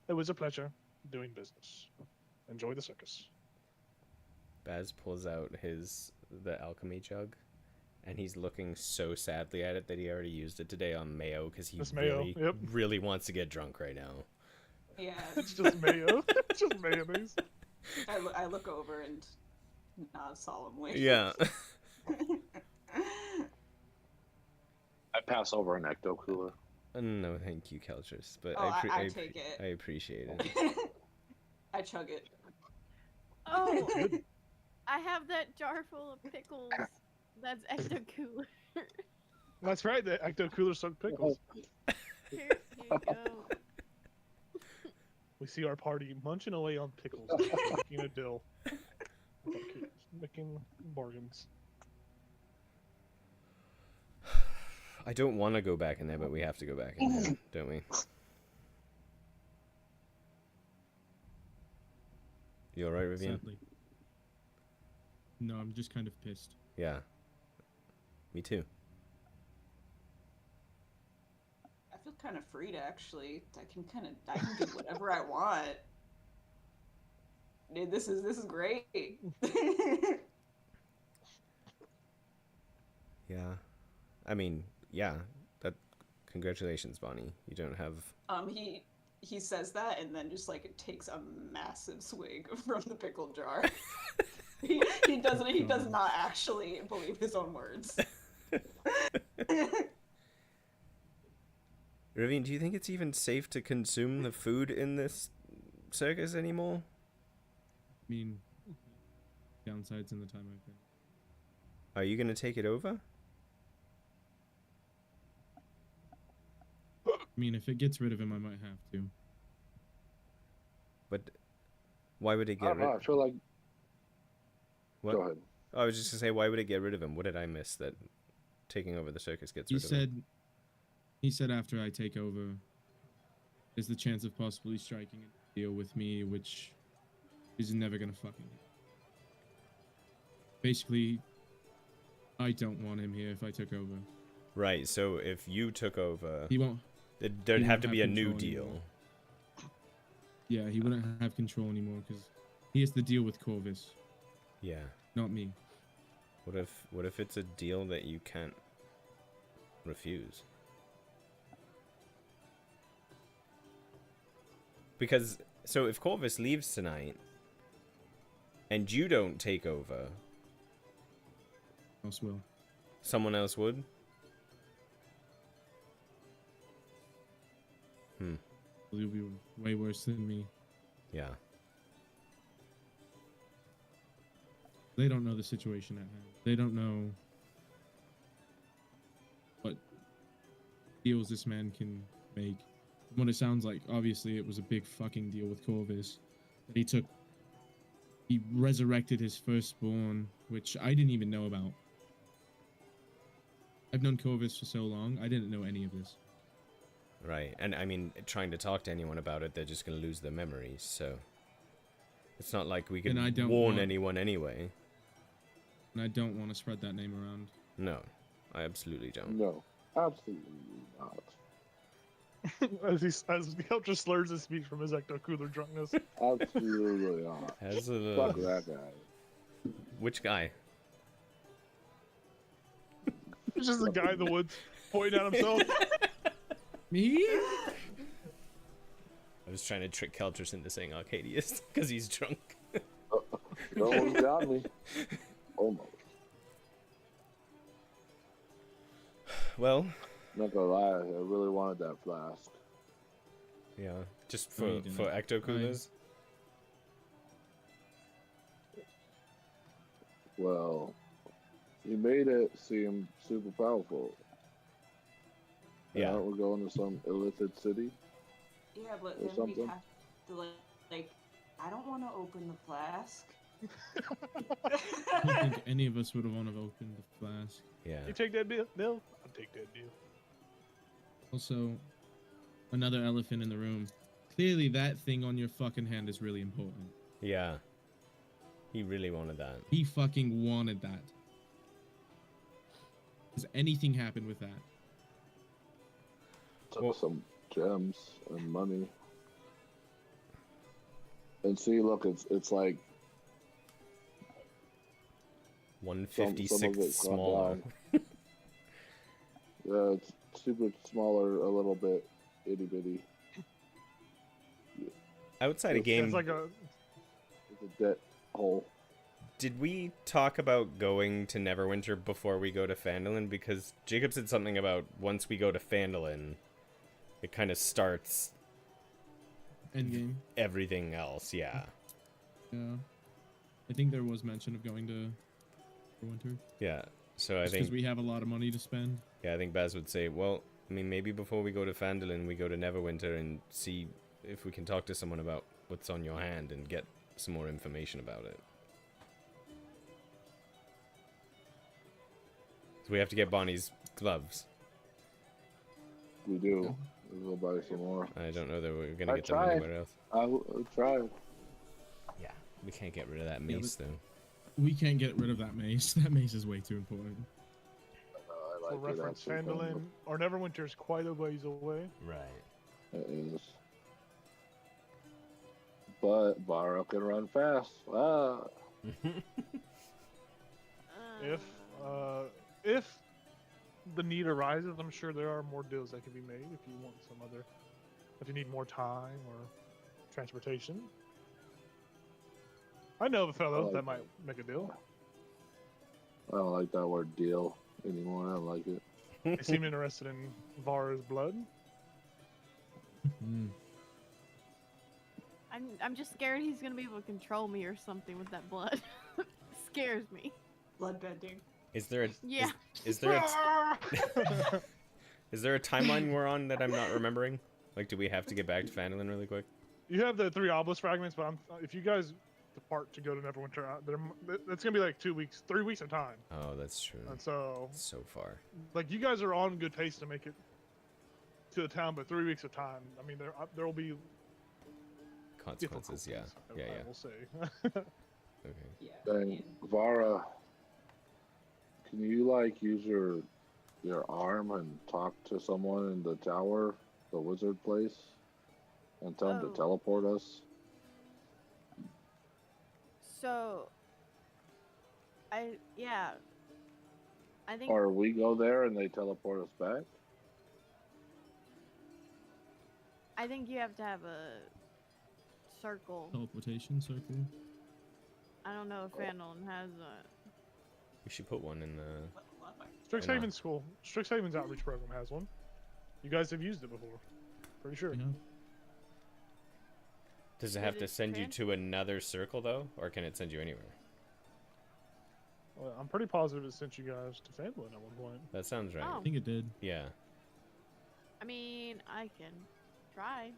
It was a pleasure doing business. Enjoy the circus. Baz pulls out the alchemy jug, and he's looking so sadly at it that he already used it today on mayo because he Just mayo, really, yep. really wants to get drunk right now. Yeah. It's just mayo. It's just mayonnaise. I look over and nod solemnly. Yeah. I pass over an ecto cooler. No, thank you, Keltris, but Oh, I I take it. I appreciate it. I chug it. Oh, I have that jar full of pickles. That's ecto cooler. That's right, the ecto cooler soaked pickles. Here you go. We see our party munching away on pickles, making a dill. Making bargains. I don't want to go back in there, but we have to go back in there, don't we? You alright, Rivian? Sadly. No, I'm just kind of pissed. Yeah. Me too. I feel kind of free to actually. I can do whatever I want. Dude, this is great. Yeah. I mean, yeah. Congratulations, Bonnie. You don't have. He says that and then just like takes a massive swig from the pickle jar. he does not actually believe his own words. Rivian, do you think it's even safe to consume the food in this circus anymore? mean, downsides in the time I've been. Are you gonna take it over? I mean, if it gets rid of him, I might have to. But why would it I get don't know. I rid? feel like. What? Go ahead. I was just gonna say, why would it get rid of him? What did I miss that taking over the circus gets He rid of him? said after I take over, there's the chance of possibly striking a deal with me, which is never gonna fucking happen. Basically, I don't want him here if I took over. Right. So if you took over, He won't. there'd he have won't to have be a new control deal. anymore. Yeah, he wouldn't have control anymore because he has to deal with Corvus, Yeah. not me. What if it's a deal that you can't refuse? Because so if Corvus leaves tonight and you don't take over, Else will. someone else would? He'll be way worse than me. Yeah. They don't know the situation at hand. They don't know what deals this man can make. From what it sounds like, obviously it was a big fucking deal with Corvus. That he resurrected his firstborn, which I didn't even know about. I've known Corvus for so long, I didn't know any of this. Right. And I mean, trying to talk to anyone about it, they're just going to lose their memories, so it's not like we can And I don't warn want- anyone anyway. And I don't want to spread that name around. No. I absolutely don't. No, absolutely not. as the Elder slurs his speech from his ecto-cooler drunkenness. Absolutely not. Has Fuck that guy. Which guy? It's just a guy in the woods pointing at himself. Me? I was trying to trick Keltris into saying Arcadius because he's drunk. You almost got me. Almost. Well, Not gonna lie, I really wanted that flask. yeah, just No, for you didn't. ecto coolers. Well, he made it seem super powerful. Yeah. We're going to some illicit city. Yeah, but Or then we'd something. have to like I don't want to open the flask. I don't think any of us would have wanted to open the flask. Yeah. You take that deal? I'll take that deal. Also, another elephant in the room. Clearly, that thing on your fucking hand is really important. Yeah. He really wanted that. He fucking wanted that. Does anything happen with that? Took Well- some gems and money. And see, look, it's like 156 some of it's gone smaller. down. Yeah, it's super smaller, a little bit itty bitty. Outside of It's game, It's like a It's a dead hole. did we talk about going to Neverwinter before we go to Phandelin? Because Jacob said something about once we go to Phandelin, it kind of starts Endgame. everything else. Yeah. Yeah. I think there was mention of going to Winter. Yeah. So I Just because think we have a lot of money to spend. I think Baz would say, well, I mean, maybe before we go to Phandelin, we go to Neverwinter and see if we can talk to someone about what's on your hand and get some more information about it. So we have to get Bonnie's gloves. We do. We'll go buy some more. I don't know that we're gonna I get them tried. anywhere else. I'll try. Yeah, we can't get rid of that Yeah, mace though. We can't get rid of that mace. That mace is way too important. I for like reference. it. actually. Phandalin or Neverwinter is quite a ways away. Right. It is. But Barrow can run fast. Ah. If the need arises, I'm sure there are more deals that can be made if you want some other, if you need more time or transportation. I know of a fellow like that might make a deal. I don't like that word deal anymore. I don't like it. They seem interested in Vara's blood. Mm. I'm just scared he's gonna be able to control me or something with that blood. Scares me. Bloodbending. Is there a Yeah. is there a is there a timeline we're on that I'm not remembering? Like, do we have to get back to Phandelver really quick? You have the 3 obelisk fragments, but if you guys depart to go to Neverwinter, that's gonna be like 2 weeks, 3 weeks of time. Oh, that's true. And so, So far. like, you guys are on good pace to make it to the town, but 3 weeks of time. I mean, there will be Consequences, yeah. difficulties, Yeah, I yeah. will say. Okay. Yeah. Then Vara, can you like use your arm and talk to someone in the tower, the wizard place, and tell them Oh. to teleport us? So, I think Or we go there and they teleport us back? you have to have a circle. Teleportation circle. I don't know if Phandelver has a. We should put one in the. Strixhaven School, Strixhaven's outreach program has one. You guys have used it before, pretty sure. Yeah. Does it Did have to it send you trans- to another circle though, or can it send you anywhere? Well, I'm pretty positive it sent you guys to Phandelver at one point. That sounds right. I Oh. think it did. Yeah. I mean, I can try.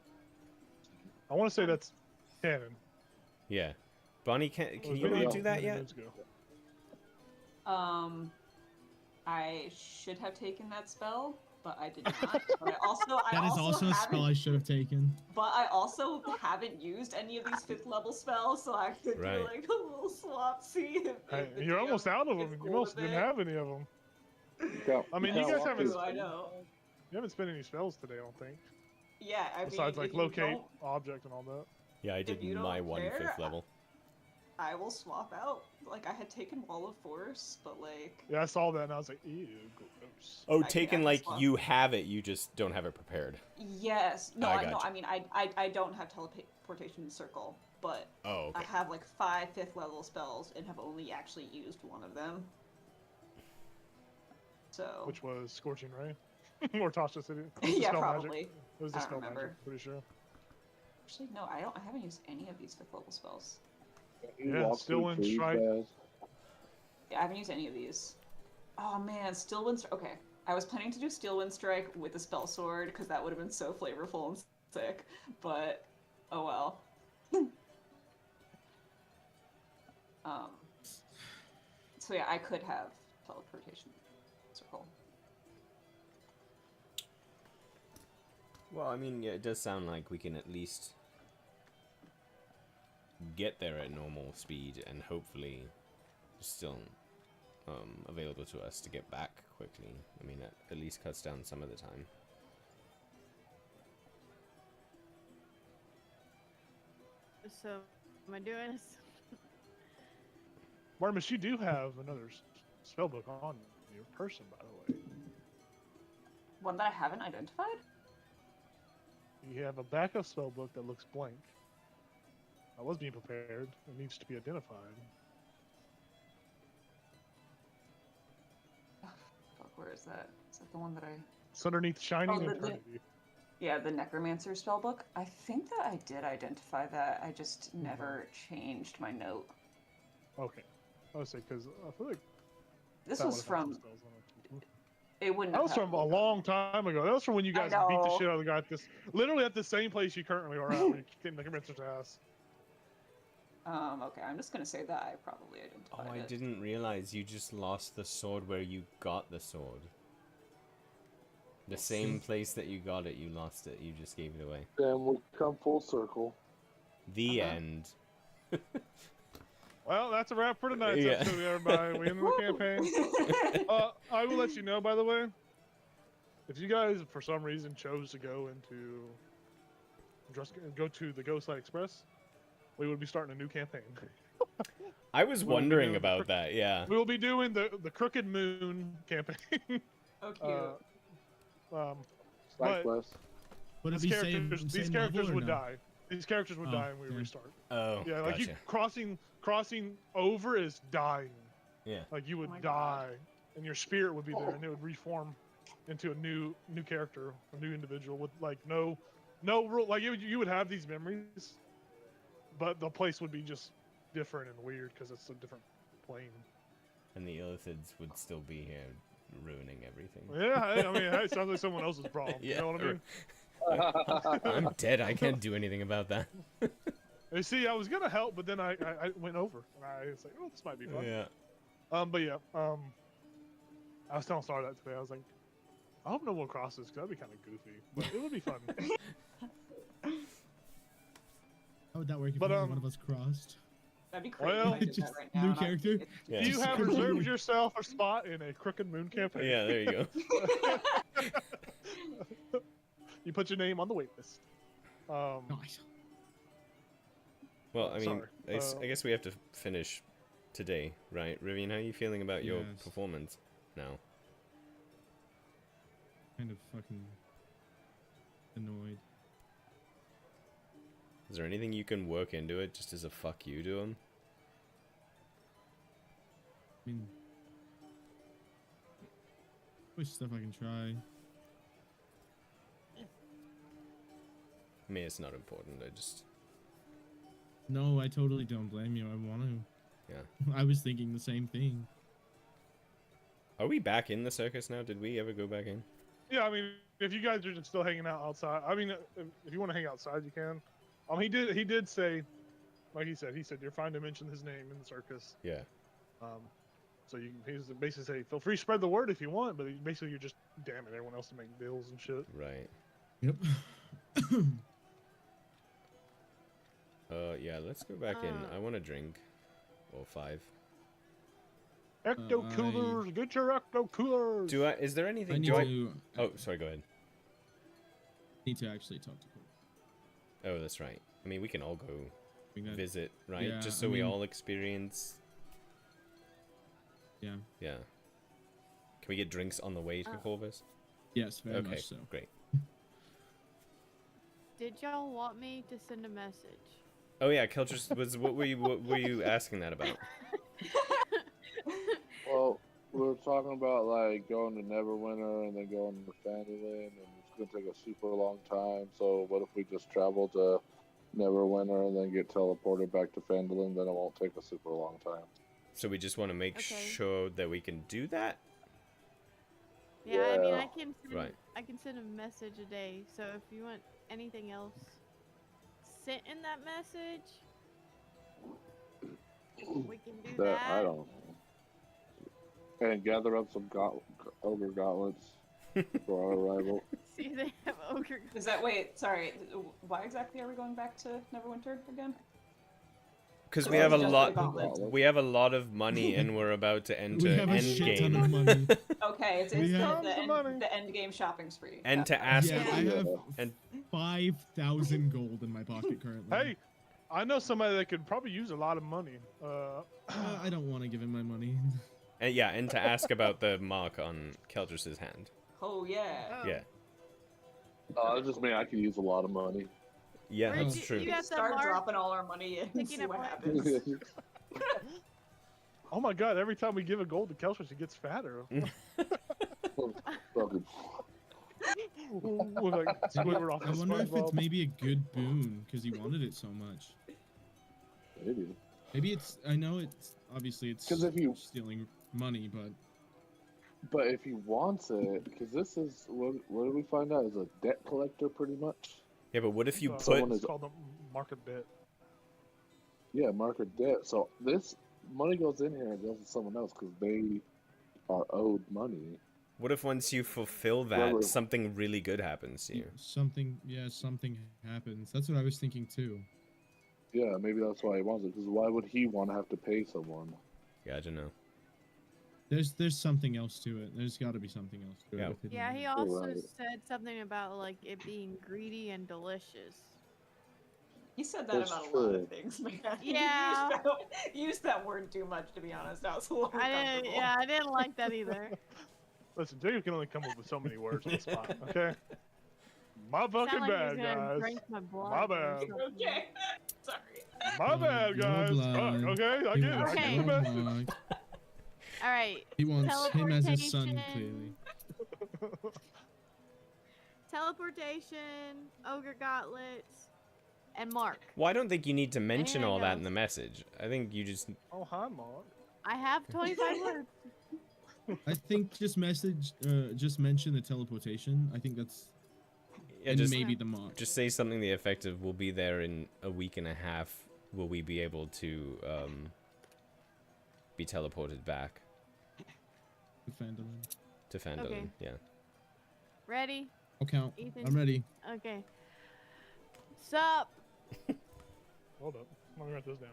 I want to say that's canon. Yeah. Bonnie, can It you was not many- do that many yet? moons ago. I should have taken that spell, but I did not. But I That is also a spell I haven't- should have taken. But I also haven't used any of these 5th level spells, so I could Right. do like a little swap, see if Hey, the you're DM almost out of them. gets You cool almost with didn't it. have any of them. I mean, you you can't guys walk haven't- through- I know. You haven't spent any spells today, I don't think. Yeah, I Besides, mean, like, if you locate don't, object and all that. Yeah, I did you don't my one care, 5th level. I will swap out. Like, I had taken Wall of Force, but like, Yeah, I saw that and I was like, ew, gross. Oh, I taken can like swap. you have it, you just don't have it prepared. yes, no, I no. gotcha. I mean, I don't have teleportation circle, but Oh, I okay. have like 5 5th level spells and have only actually used one of them. So Which was Scorching Ray? or Tasha City? yeah, Dispel probably. Magic. It was I don't Dispel Magic, remember. pretty sure. Actually, no, I haven't used any of these 5th level spells. Can you Yeah, walk still through in trees, strike. Baz? Yeah, I haven't used any of these. Oh man, Steel Wind Strike. Okay, I was planning to do Steel Wind Strike with the spell sword because that would have been so flavorful and sick. But oh well. So yeah, I could have teleportation circle. Well, I mean, yeah, it does sound like we can at least get there at normal speed and hopefully still available to us to get back quickly. I mean, that at least cuts down some of the time. So, am I doing this? Marmus, you do have another spellbook on your person, by the way. One that I haven't identified? You have a backup spellbook that looks blank. I was being prepared. It needs to be identified. Fuck, where is that? Is that the one that I... It's underneath Shining Oh, the- Eternity. Yeah, the Necromancer spellbook. I think that I did identify that. I just never changed my note. Okay. I would say, because I feel like This that was would've had some from... spells on it, too. It wouldn't That was have from a long time ago. That was from when you I guys beat the know. shit out of the guy at this, literally at the same place you currently are at, where you kicked the Necromancer's ass. Okay, I'm just gonna say that I probably Oh, identified I it. didn't realize you just lost the sword where you got the sword. The same place that you got it, you lost it. You just gave it away. Then we come full circle. The Uh-huh. end. Well, that's a wrap for tonight's Yeah. episode, everybody. We ended the campaign. I will let you know, by the way, if you guys, for some reason, chose to go to the Ghostlight Express, we would be starting a new campaign. I was We'll be wondering doing about that, yeah. We will be doing the Crooked Moon campaign. Oh, cute. But Snipe us. Would it these be same, characters, same these characters level or would no? die. These characters would Oh, die and we yeah. restart. Oh, Yeah, like gotcha. you crossing over is dying. Yeah. Like you would Oh my die, God. and your spirit would be there, and it would reform into a new character, a new individual with like no rule. Like you would have these memories, but the place would be just different and weird because it's a different plane. And the Illithids would still be here, ruining everything. Yeah, I mean, it sounds like someone else's problem. Yeah, You know what I mean? I'm dead. I can't do anything about that. You see, I was gonna help, but then I went over, and I was like, oh, this might be fun. Yeah. But yeah, I was telling Star that today. I was like, I hope no one crosses, because that'd be kind of goofy, but it would be fun. How would that work if But, only one of us crossed? That'd be crazy Well, if I did just that right now. new and I- character? it's- Yeah. You Just have so reserved weird. yourself a spot in a Crooked Moon campaign. Yeah, there you go. You put your name on the wait list. Nice. Well, I mean, Sorry. I guess we have to finish today, right? Rivian, how are you feeling about your Yes. performance now? Kind of fucking annoyed. Is there anything you can work into it just as a fuck you to him? I mean, wish stuff I can try. I mean, it's not important. I just... No, I totally don't blame you. I want to. Yeah. I was thinking the same thing. Are we back in the circus now? Did we ever go back in? Yeah, I mean, if you guys are just still hanging out outside, I mean, if you want to hang outside, you can. He did say, like he said, you're fine to mention his name in the circus. Yeah. So he's basically say, feel free to spread the word if you want, but basically you're just damning everyone else to make deals and shit. Right. Yep. Yeah, let's go back in. I want to drink. Or 5. Ecto coolers, get your ecto coolers. Is there I anything... need Do I... to. Oh, sorry, go ahead. Need to actually talk to Cole. Oh, that's right. I mean, we can all go Doing that- visit, right? Yeah, Just so I we mean- all experience... Yeah. Yeah. Can we get drinks on the way to Corvus? Yes, very Okay, much so. great. Did y'all want me to send a message? Oh yeah, Keltris, what were you asking that about? Well, we were talking about like going to Neverwinter and then going to Phandelver, and it's gonna take a super long time. So what if we just travel to Neverwinter and then get teleported back to Phandelver? Then it won't take a super long time. So we just want to make Okay. sure that we can do that? Yeah, I mean, Yeah. Right. I can send a message a day. So if you want anything else sent in that message, we can do That that. I don't know. And gather up some ogre gauntlets for our arrival. See, they have ogre. Is that wait? Sorry. Why exactly are we going back to Neverwinter again? Because So we have a it's just lot. the gauntlet. We have a lot of money, and we're about to enter We have a shit ton of endgame. money. Okay, it's We the, have- the, money. end, the end game shopping spree. And to Gotcha. ask, Yeah, I have and 5,000 gold in my pocket currently. Hey, I know somebody that could probably use a lot of money. I don't want to give him my money. and to ask about the mark on Keltris's hand. Oh yeah. Oh. Yeah, It just mean I could use a lot of money. yeah, Where'd that's you- true. you got that Start mark? dropping all our money in and Picking see up what what- happens. Oh my god, every time we give a gold to Keltris, he gets fatter. Fucking- We're like Squidward off I the wonder if it's SpongeBob. maybe a good boon because he wanted it so much. Maybe. Maybe it's. I know it's obviously it's 'Cause if you- stealing money, but But if he wants it, because this is what did we find out is a debt collector, pretty much. Yeah, but what if you put? Someone It's is- called the market debt. Yeah, market debt. So this money goes in here and goes to someone else because they are owed money. What if once you fulfill that, Whoever- something really good happens to you? something happens. That's what I was thinking too. Yeah, maybe that's why he wants it. Because why would he want to have to pay someone? Yeah, I don't know. There's something else to it. There's got to be something else to Yeah. it. with it. Yeah, he also Right. said something about like it being greedy and delicious. He said that That's about a lot true. of things, man. Yeah. He used that word too much, to be honest. I was a little I didn't. uncomfortable. Yeah, I didn't like that either. Listen, Jacob can only come up with so many words on the spot, okay? My Sound fucking like bad, he's gonna guys. drink my blood. My or bad. something. Okay. Sorry. My bad, Your guys. Fuck, blood. okay? I He get it. I wants get Okay. the your message. blood. All right. He wants him as his son, Teleportation. clearly. Teleportation, ogre gauntlets, and Mark. Well, I don't think you need to mention Anything all that in else? the message. I think you just Oh, hi, Mark. I have 25 words. I think just mention the teleportation. I think that's yeah, and just maybe the mark. just say something the effect of "We'll be there in a week and a half. Will we be able to be teleported back Phandelver. to Phandelver?" Okay. Yeah. Ready? I'll count. Ethan? I'm ready. Okay. Sup? Hold up. Let me write this down.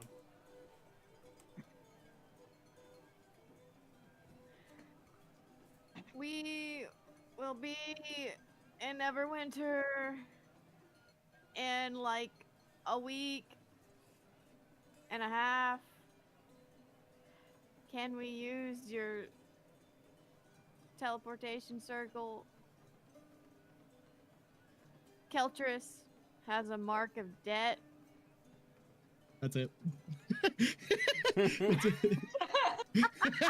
We will be in Neverwinter in like a week and a half. Can we use your teleportation circle? Keltris has a mark of debt. That's it.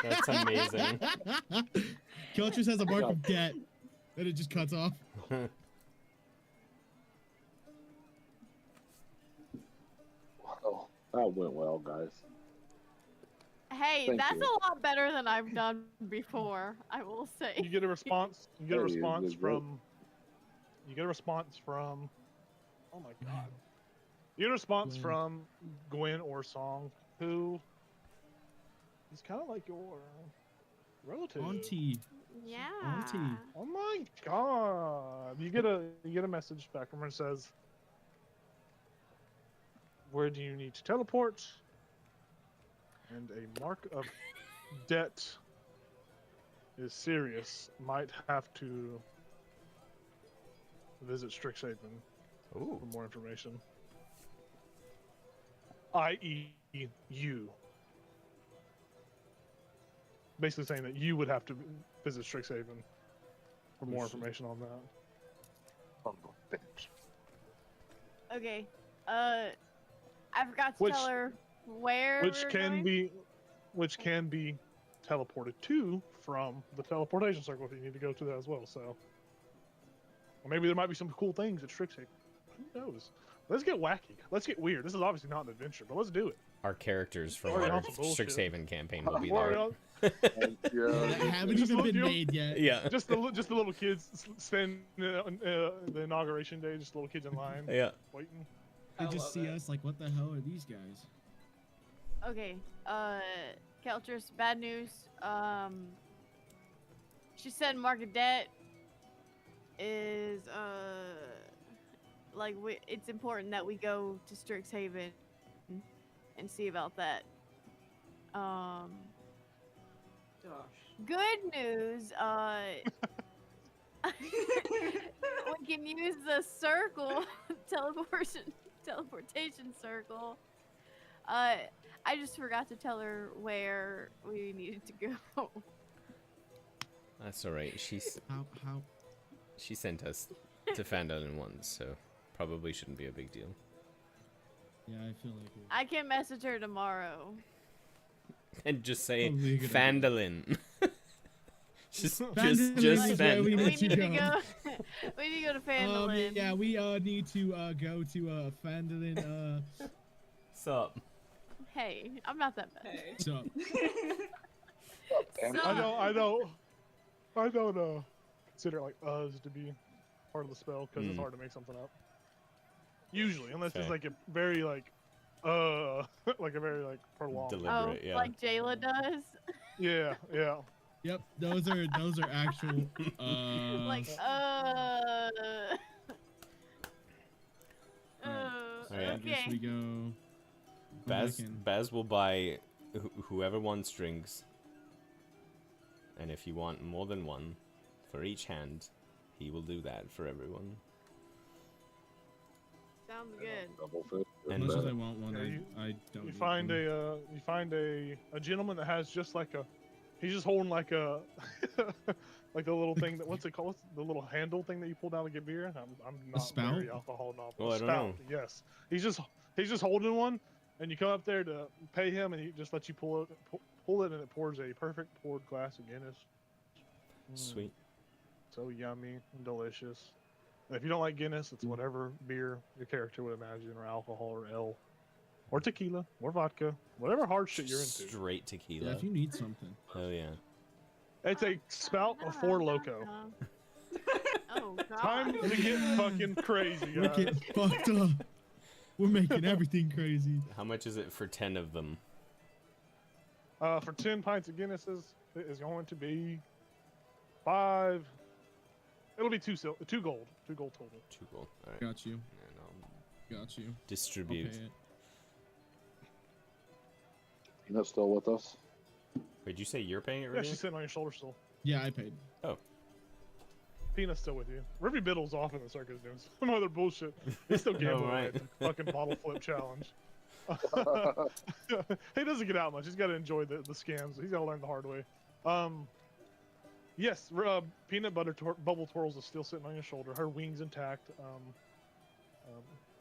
That's amazing. Keltris has a mark of debt, and it just cuts off. Wow, that went well, guys. Hey, Thank that's you. a lot better than I've done before, I will say. You get a response. You get a Hey, response you're great. from. You get a response from. Oh my god. You get a response Gwen. from Gwen or Song, who is kind of like your relative. Auntie. Yeah. Auntie. Oh my god! You get a message back from her that says, "Where do you need to teleport?" And a mark of debt is serious. Might have to visit Strixhaven Ooh. for more information. I.e., you. Basically saying that you would have to visit Strixhaven for more information on that. Son of a bitch. Okay. I forgot to Which- tell her where Which we're can going. be teleported to from the teleportation circle if you need to go to that as well. So, or maybe there might be some cool things at Strixhaven. Who knows? Let's get wacky. Let's get weird. This is obviously not an adventure, but let's do it. Our characters from Already our on some bullshit. Strixhaven campaign will be Or, there. Thank you. That haven't Just even look, been you know, made yet. Yeah. just the little kids standing the inauguration day. Just little kids in line Yeah. waiting. They I just love see it. us like, what the hell are these guys? Okay. Keltris, bad news. She said market debt is like it's important that we go to Strixhaven and see about that. Gosh. Good news. We can use the circle teleportation circle. I just forgot to tell her where we needed to go. That's all right. How? She sent us to Phandelver once, so probably shouldn't be a big deal. Yeah, I feel like it. I can message her tomorrow. And just say Probably a good Phandelin. just Phandelin just is where we We Phandelin. need need to to go. go. We need to go to Phandelin. Yeah, we need to go to Phandelin. Sup? Hey, I'm not that bad. Hey. So Damn it. So- I don't consider it like us to be part of the spell because it's Hmm. hard to make something up. Usually, unless it's Fair. like a very like like a very like prolonged. Oh, Deliberate, yeah. like Jayla does. Yeah, yeah. yep, those are actual. Like Alright. I guess we okay. go. Baz, back in. Baz will buy whoever wants drinks. And if you want more than one for each hand, he will do that for everyone. Sounds good. Double fit. And- As much as I want one, Yeah, I don't. You need find one. you find a gentleman that has just like a, he's just holding like a, like a little thing that what's it called? What's the little handle thing that you pull down to get beer? I'm not spout? very alcohol novel. Oh, I don't know. Yes, he's just holding one, and you come up there to pay him, and he just lets you pull it, and it pours a perfect poured glass of Guinness. Mm, Sweet. So yummy and delicious. If you don't like Guinness, it's whatever beer your character would imagine, or alcohol, or ale, or tequila, or vodka, whatever hard shit you're into. Straight Yeah, tequila. if you need something. Oh yeah. It's a spout of 4 Loco. Oh god. Time to get fucking crazy, We're guys. getting fucked up. We're making everything crazy. How much is it for 10 of them? For 10 pints of Guinnesses, it is going to be 5. It'll be 2 gold. 2 gold total. 2 gold. All right. Got you. And I'll Got you. I'll distribute. pay it. Peanut's still with us. Wait, did you say you're paying it, Yeah, Rivian? she's sitting on your shoulder still. Yeah, I paid. Peanut's still with you. Rivy Biddle's off in the circus doing some other bullshit. He's still gambling right. at the fucking bottle flip challenge. He doesn't get out much. He's got to enjoy the scams. He's got to learn the hard way. Yes, peanut butter bubble twirls is still sitting on your shoulder. Her wings intact.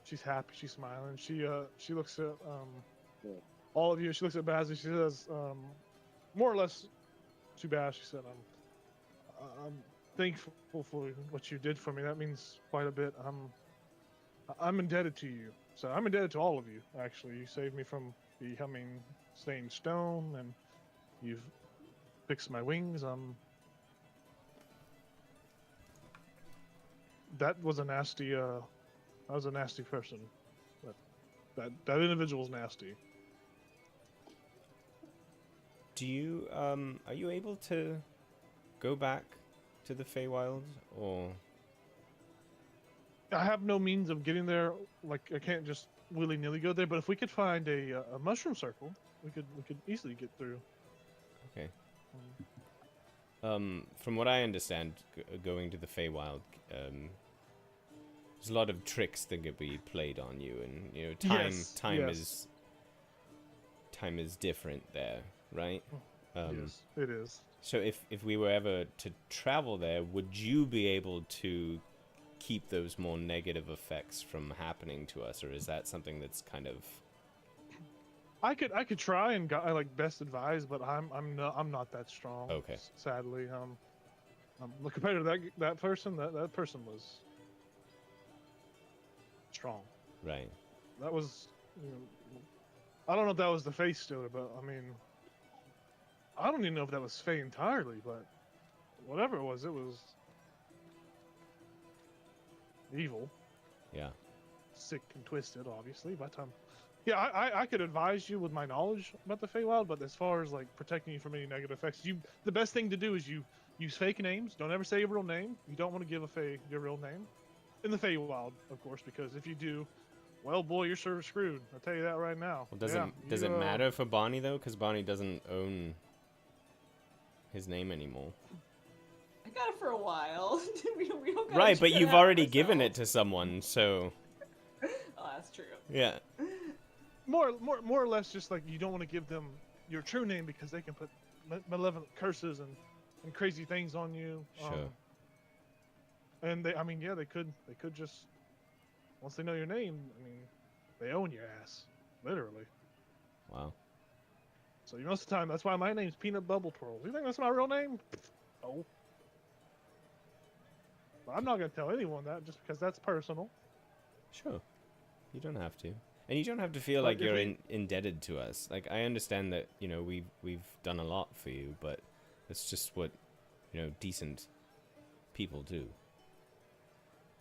She's happy. She's smiling. She looks at all of you. She looks at Baz and she says, more or less to Baz, she said, I'm thankful for what you did for me. That means quite a bit. I'm indebted to you. So I'm indebted to all of you, actually. You saved me from becoming stained stone, and you've fixed my wings. That was a nasty person. That individual's nasty. Do you are you able to go back to the Feywild, or I have no means of getting there. Like, I can't just willy-nilly go there. But if we could find a mushroom circle, we could easily get through. okay? From what I understand, going to the Feywild, there's a lot of tricks that could be played on you, and you know, time is different there, right? Yes, it is. So if we were ever to travel there, would you be able to keep those more negative effects from happening to us, or is that something that's kind of... I could try and like best advise, but I'm not that strong. Okay. Sadly, compared to that person, that person was strong. Right. That was, you know, I don't know if that was the face still, but I mean, I don't even know if that was Faye entirely, but whatever it was evil. Yeah. Sick and twisted, obviously. But yeah, I could advise you with my knowledge about the Feywild, but as far as like protecting you from any negative effects, the best thing to do is you use fake names. Don't ever say your real name. You don't want to give a Fey your real name in the Feywild, of course, because if you do, well, boy, you're sort of screwed. I'll tell you that right now. Well, does it matter for Bonnie though? Because Bonnie doesn't own his name anymore. I got it for a while. we don't gotta Right, but check it you've out already given it ourselves. to someone, so Oh, that's true. yeah. More or less, just like you don't want to give them your true name because they can put malevolent curses and crazy things on you. Sure. And they could just, once they know your name, I mean, they own your ass, literally. Wow. So most of the time, that's why my name's Peanut Bubble Twirls. You think that's my real name? No. But I'm not gonna tell anyone that just because that's personal. Sure. You don't have to. And you don't have to feel But like if you're you- indebted to us. Like, I understand that, you know, we've done a lot for you, but it's just what, you know, decent people do.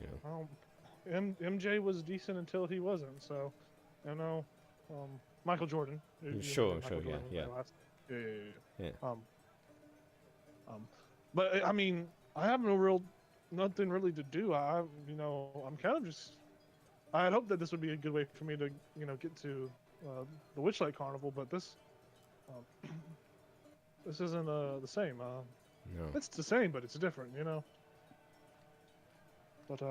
You know. Well, MJ was decent until he wasn't. So, you know, Michael Jordan. Sure, Michael sure, Jordan yeah. was my last- Yeah. But I mean, I have nothing really to do. I'm kind of just. I had hoped that this would be a good way for me to, you know, get to the Witchlight Carnival, but this isn't the same. No. It's the same, but it's different, you know. But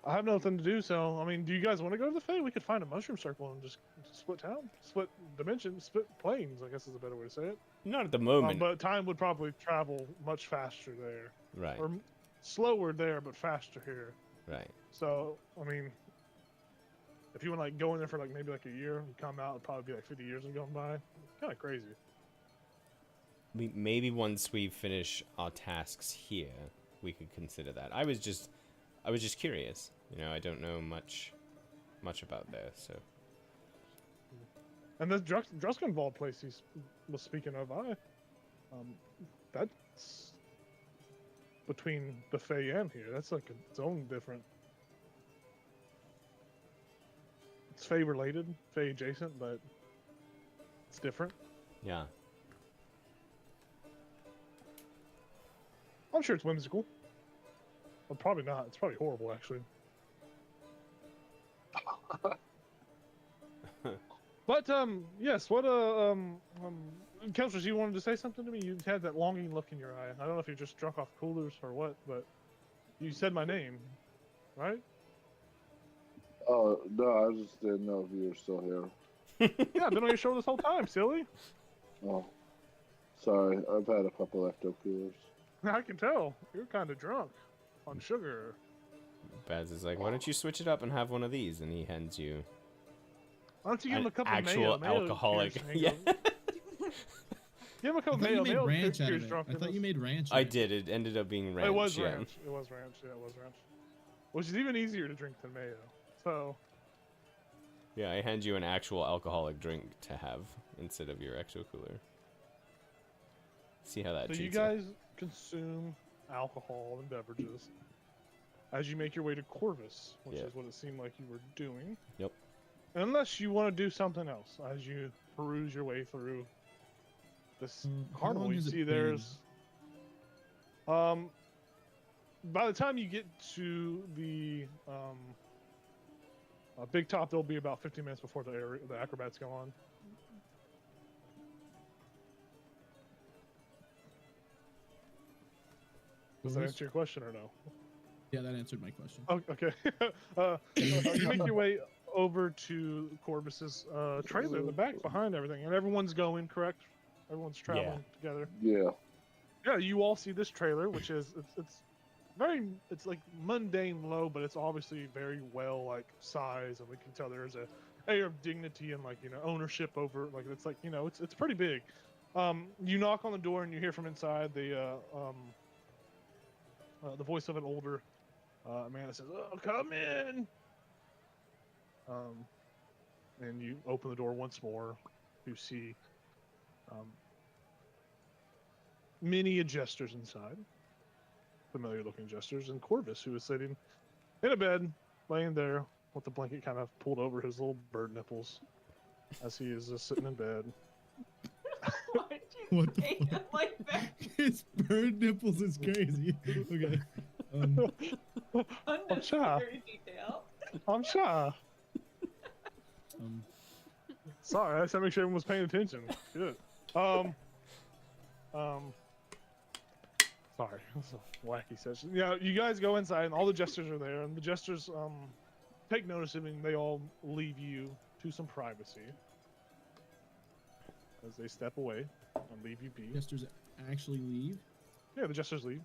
I have nothing to do, so I mean, do you guys want to go to the Fae? We could find a mushroom circle and just split town, split dimensions, split planes. I guess is a better way to say it. Not at the moment. But time would probably travel much faster there, Right. or slower there, but faster here. Right. So I mean, if you want to like go in there for like maybe like a year and come out, it'd probably be like 50 years have gone by. Kind of crazy. Maybe once we finish our tasks here, we could consider that. I was just curious. You know, I don't know much about there, so. And this Druskenwald place he was speaking of, that's between the Fae and here. That's like its own different. It's Fae related, Fae adjacent, but it's different. Yeah. I'm sure it's whimsical. Well, probably not. It's probably horrible, actually. But yes. What Kelters, you wanted to say something to me? You had that longing look in your eye. I don't know if you're just drunk off coolers or what, but you said my name, right? Oh, no, I just didn't know if you were still here. Yeah, I've been on your show this whole time, silly. Oh, sorry. I've had a couple ecto coolers. I can tell. You're kind of drunk on sugar. Baz is like, why don't you switch it up and have one of these? And he hands you Why don't you give him an a couple actual of mayo alcoholic. cures and Yeah. go- Give him a I couple thought you mayo made mayo ranch out cures of it. drunk. I thought you made ranch. I out of it. did. It ended up being ranch. It was yeah. ranch. It was ranch. Yeah, it was ranch. Which is even easier to drink than mayo. So Yeah, I hand you an actual alcoholic drink to have instead of your extra cooler. See how that So treats you guys consume alcohol and beverages as you make your way to Corvus, which Yeah. is what it seemed like you were doing. Yep. Unless you want to do something else as you peruse your way through this How carnival. long You has it see been? there's by the time you get to the big top, there'll be about 15 minutes before the acrobats go on. Does that Corvus? answer your question or no? Yeah, that answered my question. Oh, okay. You make your way over to Corvus's trailer in the back behind everything, and everyone's going, correct? Everyone's traveling together. Yeah. Yeah, you all see this trailer, which is it's like mundane low, but it's obviously very well like size, and we can tell there's a air of dignity and like ownership over like it's pretty big. You knock on the door and you hear from inside the voice of an older man that says, "Oh, come in." And you open the door once more. You see many jesters inside, familiar-looking jesters, and Corvus, who is sitting in a bed, laying there with the blanket kind of pulled over his little bird nipples, as he is just sitting in bed. Why did you What the say fuck? it like that? His bird nipples is crazy. Okay. Unnecessary detail. I'm shy. Um, Sorry, I just had to make sure everyone was paying attention. Good. Sorry, that's a wacky session. Yeah, you guys go inside, and all the jesters are there, and the jesters take notice of it, and they all leave you to some privacy as they step away and leave you be. jesters actually leave. Yeah, the jesters leave.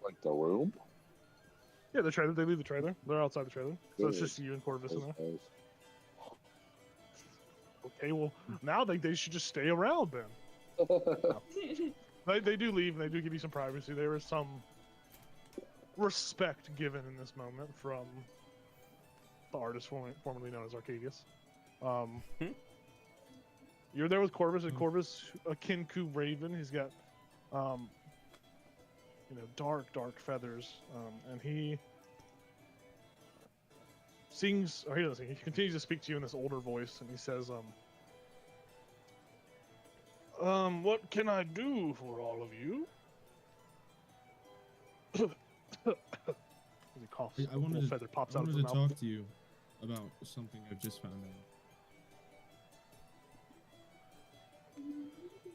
Like the room? Yeah, the trailer. They leave the trailer. They're outside the trailer, so it's Good. just you and Corvus in there. Nice. Okay, well now they should just stay around then. They do leave, and they do give you some privacy. There is some respect given in this moment from the artist formerly known as Arcadius. You're there with Corvus, and Corvus, a Kinku Raven. He's got, dark feathers, and he sings, or he doesn't sing. He continues to speak to you in this older voice, and he says, what can I do for all of you? As he coughs, I a little wanted to, feather pops I out of wanted his to mouth. talk to you about something I've just found out.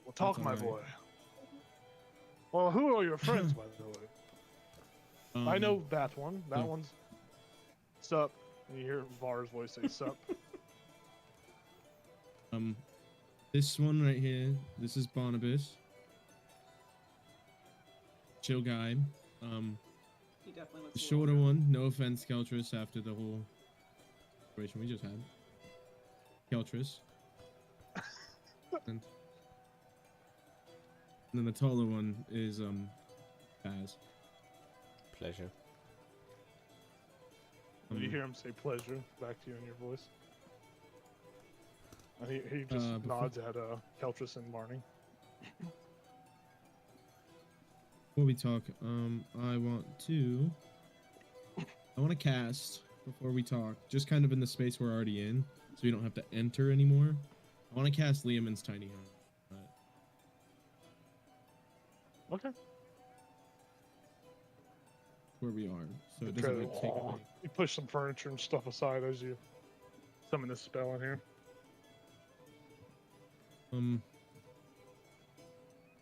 Well, talk, That's my alright. boy. Well, who are your friends, by the way? I know that one. That yeah. one's Sup. And you hear Var's voice say Sup. This one right here, this is Barnabas. Chill guy. He definitely looks The a shorter little- one, no offense, Keltris, after the whole situation we just had. Keltris. and then the taller one is Baz. Pleasure. You hear him say pleasure back to you in your voice. And he just nods at Keltris and Marnie. Before we talk, I want to cast before we talk, just kind of in the space we're already in, so we don't have to enter anymore. I want to cast Liamon's tiny hut. Okay. Where we are, so it doesn't like, take away. You push some furniture and stuff aside as you summon this spell in here. I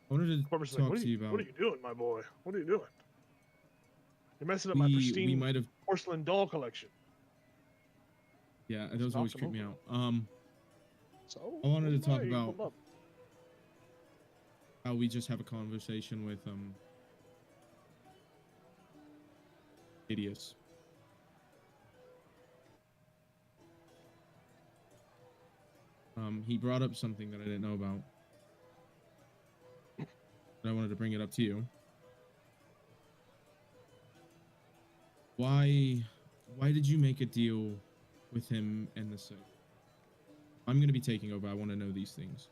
wanted to Corvus talk like, to you about. What are you doing, my boy? What are you doing? You're messing up my We pristine might have. porcelain doll collection. Yeah, those always creep me out. So I wanted to talk why? about Hold up. how we just have a conversation with Hideous. He brought up something that I didn't know about. And I wanted to bring it up to you. Why did you make a deal with him and the Sith? I'm going to be taking over. I want to know these things.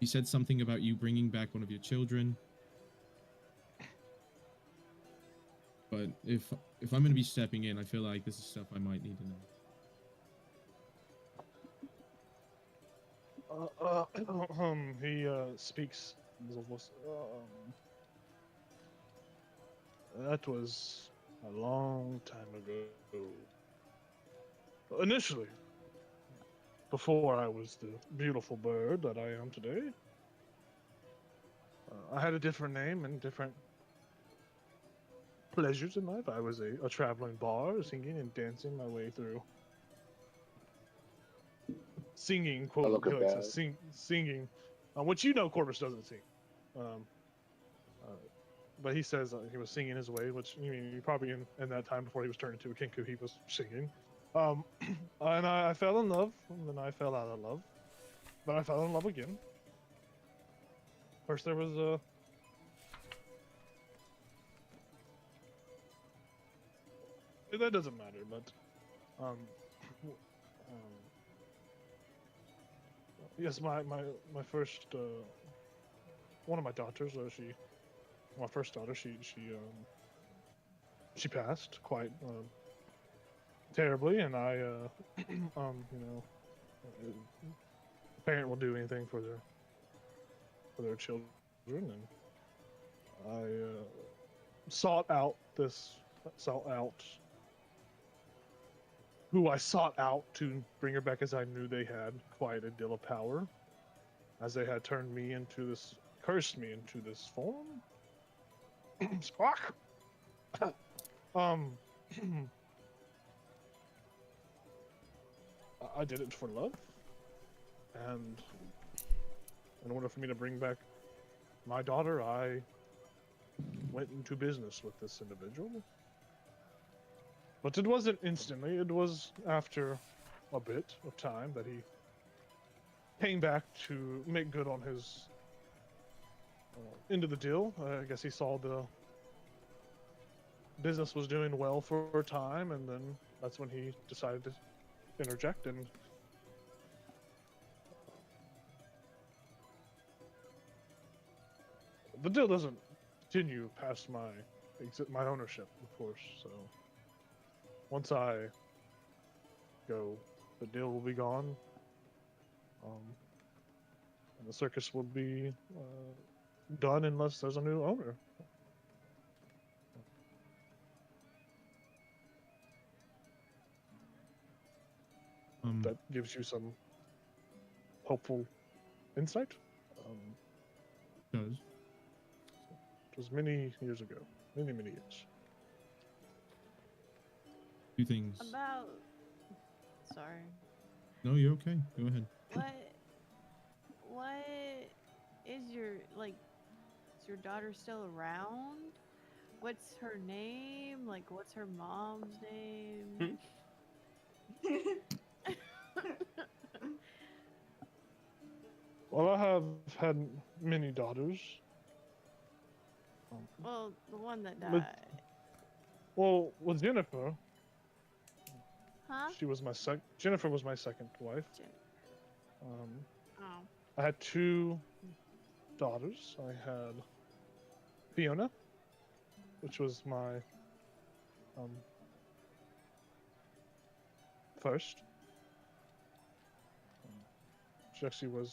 He said something about you bringing back one of your children. But if I'm going to be stepping in, I feel like this is stuff I might need to know. He speaks. That was a long time ago. Initially, before I was the beautiful bird that I am today, I had a different name and different pleasures in life. I was a traveling bar, singing and dancing my way through. Singing, quote, look at that. singing, which you know Corvus doesn't sing. But he says he was singing his way, which you mean probably in that time before he was turned into a kinku, he was singing. And I fell in love, and then I fell out of love. But I fell in love again. First there was that doesn't matter, but yes, my first one of my daughters, my first daughter, she passed quite terribly, and I a parent will do anything for their children, and I sought out who I sought out to bring her back, as I knew they had quite a deal of power, as they had turned me into this, cursed me into this form. Squawk! I did it for love, and in order for me to bring back my daughter, I went into business with this individual. But it wasn't instantly, it was after a bit of time that he came back to make good on his end of the deal. I guess he saw the business was doing well for a time, and then that's when he decided to interject, and the deal doesn't continue past my ownership, of course, so once I go, the deal will be gone, and the circus will be done unless there's a new owner. That gives you some hopeful insight. Does. It was many years ago. Many years. Two things. About. Sorry. No, you're okay. Go ahead. What is your, like, is your daughter still around? What's her name? Like, what's her mom's name? Well, I have had many daughters. Well, the one that But- died. Well, with Jennifer, Huh? Jennifer was my second wife. Jen- Um, Oh. I had 2 daughters. I had Fiona, which was my first. She actually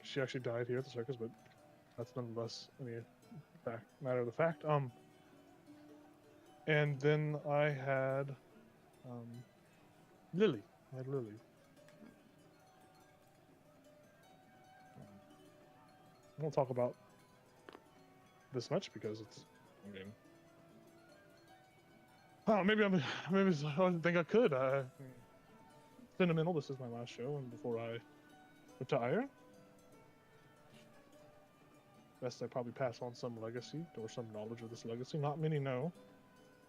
she actually died here at the circus, but that's nonetheless any matter of the fact. And then I had Lily. I had Lily. I won't talk about this much because it's. I mean, oh, maybe I didn't think I could. Sentimental. This is my last show, and before I retire, best I probably pass on some legacy or some knowledge of this legacy. Not many know.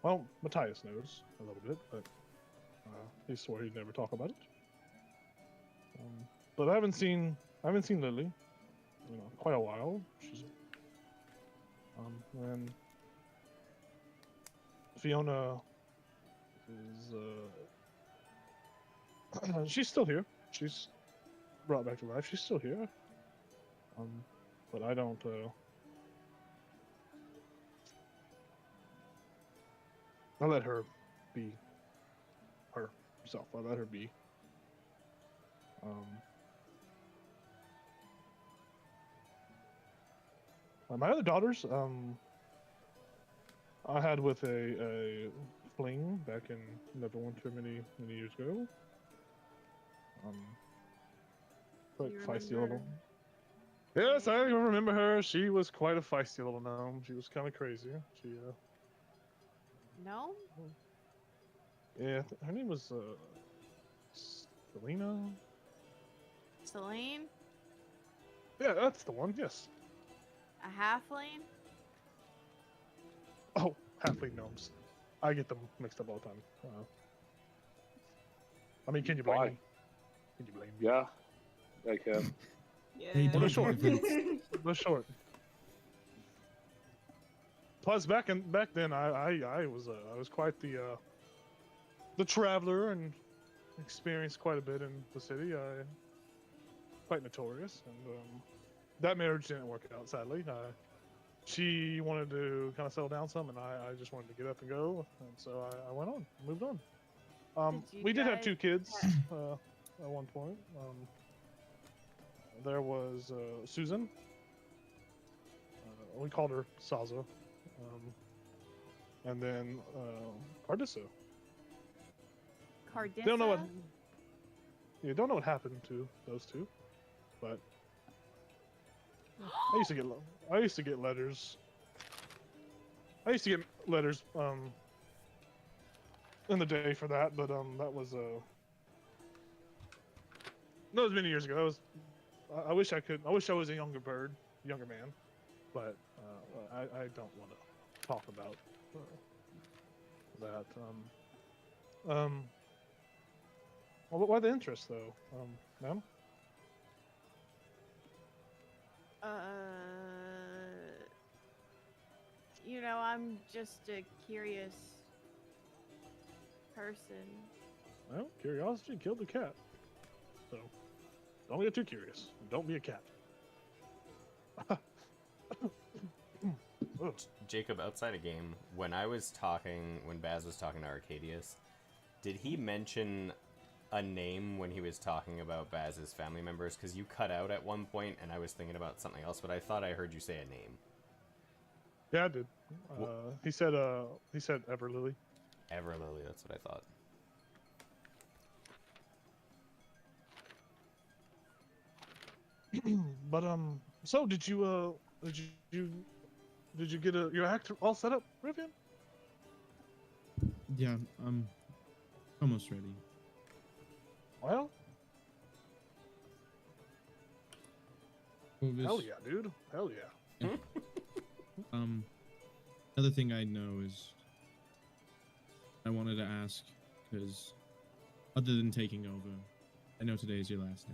Well, Matthias knows a little bit, but he swore he'd never talk about it. But I haven't seen Lily, quite a while. She's and Fiona is she's still here. She's brought back to life. She's still here. But I don't. I let her be herself. I let her be. My other daughters, I had with a fling back in Neverwinter many years ago. Quite You feisty remember little. Yes, I remember her. She was quite a feisty little gnome. She was kind of crazy. She No? yeah, her name was Selena. Celine? Yeah, that's the one. Yes. A halfling? Oh, halfling gnomes. I get them mixed up all the time. I mean, can you blame Why? me? Can you blame me? Yeah, I can. Yeah. Hey, Well, they're don't short. give it- They're short. Plus, back then, I was quite the traveler and experienced quite a bit in the city. Quite notorious, and that marriage didn't work out, sadly. She wanted to kind of settle down some, and I just wanted to get up and go, and so I went on, moved on. Did you We did have guys 2 kids at one point. There was Susan. We called her Saza. And then Cardissa. Cardissa? Don't know what. You don't know what happened to those 2, but I used to get letters. I used to get letters in the day for that, but that was many years ago. That was. I wish I could. I wish I was a younger man, but I don't want to talk about that. Well, why the interest though, ma'am? I'm just a curious person. Well, curiosity killed the cat. So, don't get too curious. Don't be a cat. Ugh. Jacob, outside a game, when Baz was talking to Arcadius, did he mention a name when he was talking about Baz's family members? Because you cut out at one point, and I was thinking about something else, but I thought I heard you say a name. Yeah, I did. He said Everlily. Everlily, that's what I thought. But so did you get your act all set up, Rivian? Yeah, I'm almost ready. Well, Well, this- hell yeah, dude. Hell yeah. Another thing I know is I wanted to ask because other than taking over, I know today is your last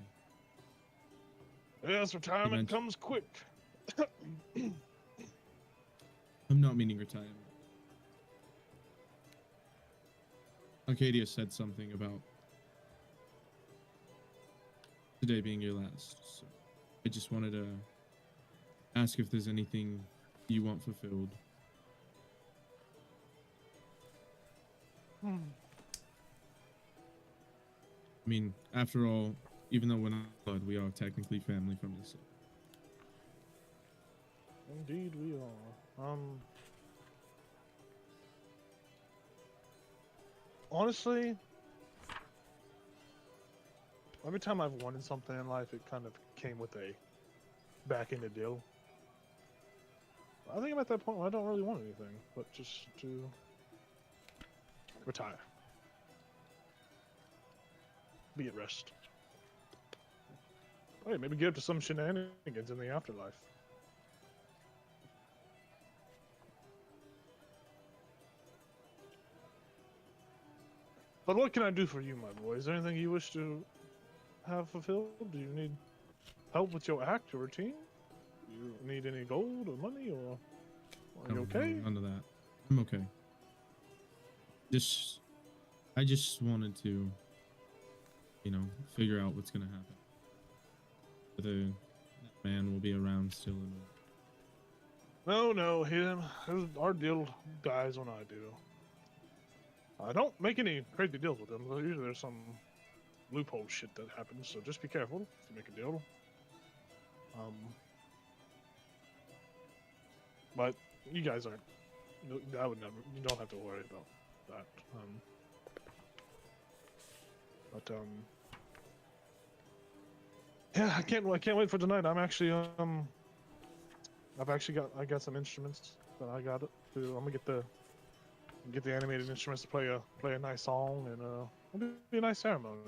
day. Yes, retirement Eventually. comes quick. I'm not meaning retirement. Arcadia said something about today being your last, so I just wanted to ask if there's anything you want fulfilled. Hmm. I mean, after all, even though we're not blood, we are technically family from this. Indeed, we are. Honestly, every time I've wanted something in life, it kind of came with a back-ended deal. I think I'm at that point where I don't really want anything, but just to retire. Be at rest. Hey, maybe get up to some shenanigans in the afterlife. But what can I do for you, my boy? Is there anything you wish to have fulfilled? Do you need help with your act or routine? Do you need any gold or money, or are you No, okay? none of that. I'm okay. I just wanted to, figure out what's gonna happen. Whether that man will be around still or not. No, our deal dies when I do. I don't make any crazy deals with them. Usually there's some loophole shit that happens, so just be careful if you make a deal. But you guys aren't. I would never. You don't have to worry about that. Yeah, I can't wait for tonight. I'm actually I got some instruments that I got to. I'm gonna get the animated instruments to play a nice song, and it'll be a nice ceremony.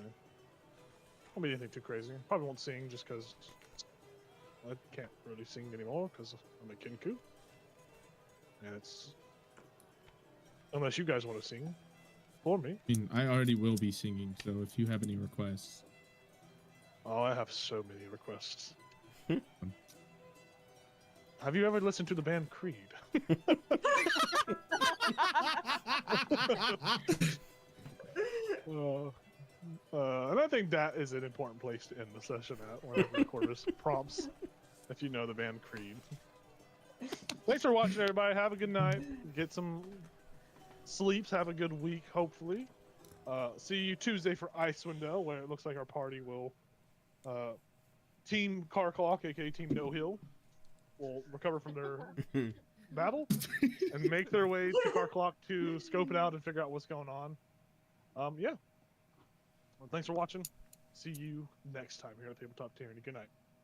Won't be anything too crazy. Probably won't sing just because I can't really sing anymore because I'm a kinku. And it's unless you guys want to sing for me. I mean, I already will be singing, so if you have any requests. Oh, I have so many requests. Have you ever listened to the band Creed? And I think that is an important place to end the session at, whenever the chorus prompts, if you know the band Creed. Thanks for watching, everybody. Have a good night. Get some sleeps. Have a good week, hopefully. See you Tuesday for Icewind Dale, where it looks like our party will... Team Car Clock, aka Team No Hill, will recover from their battle and make their way to Car Clock to scope it out and figure out what's going on. Yeah. Well, thanks for watching. See you next time here at Tabletop Tyranny. Good night.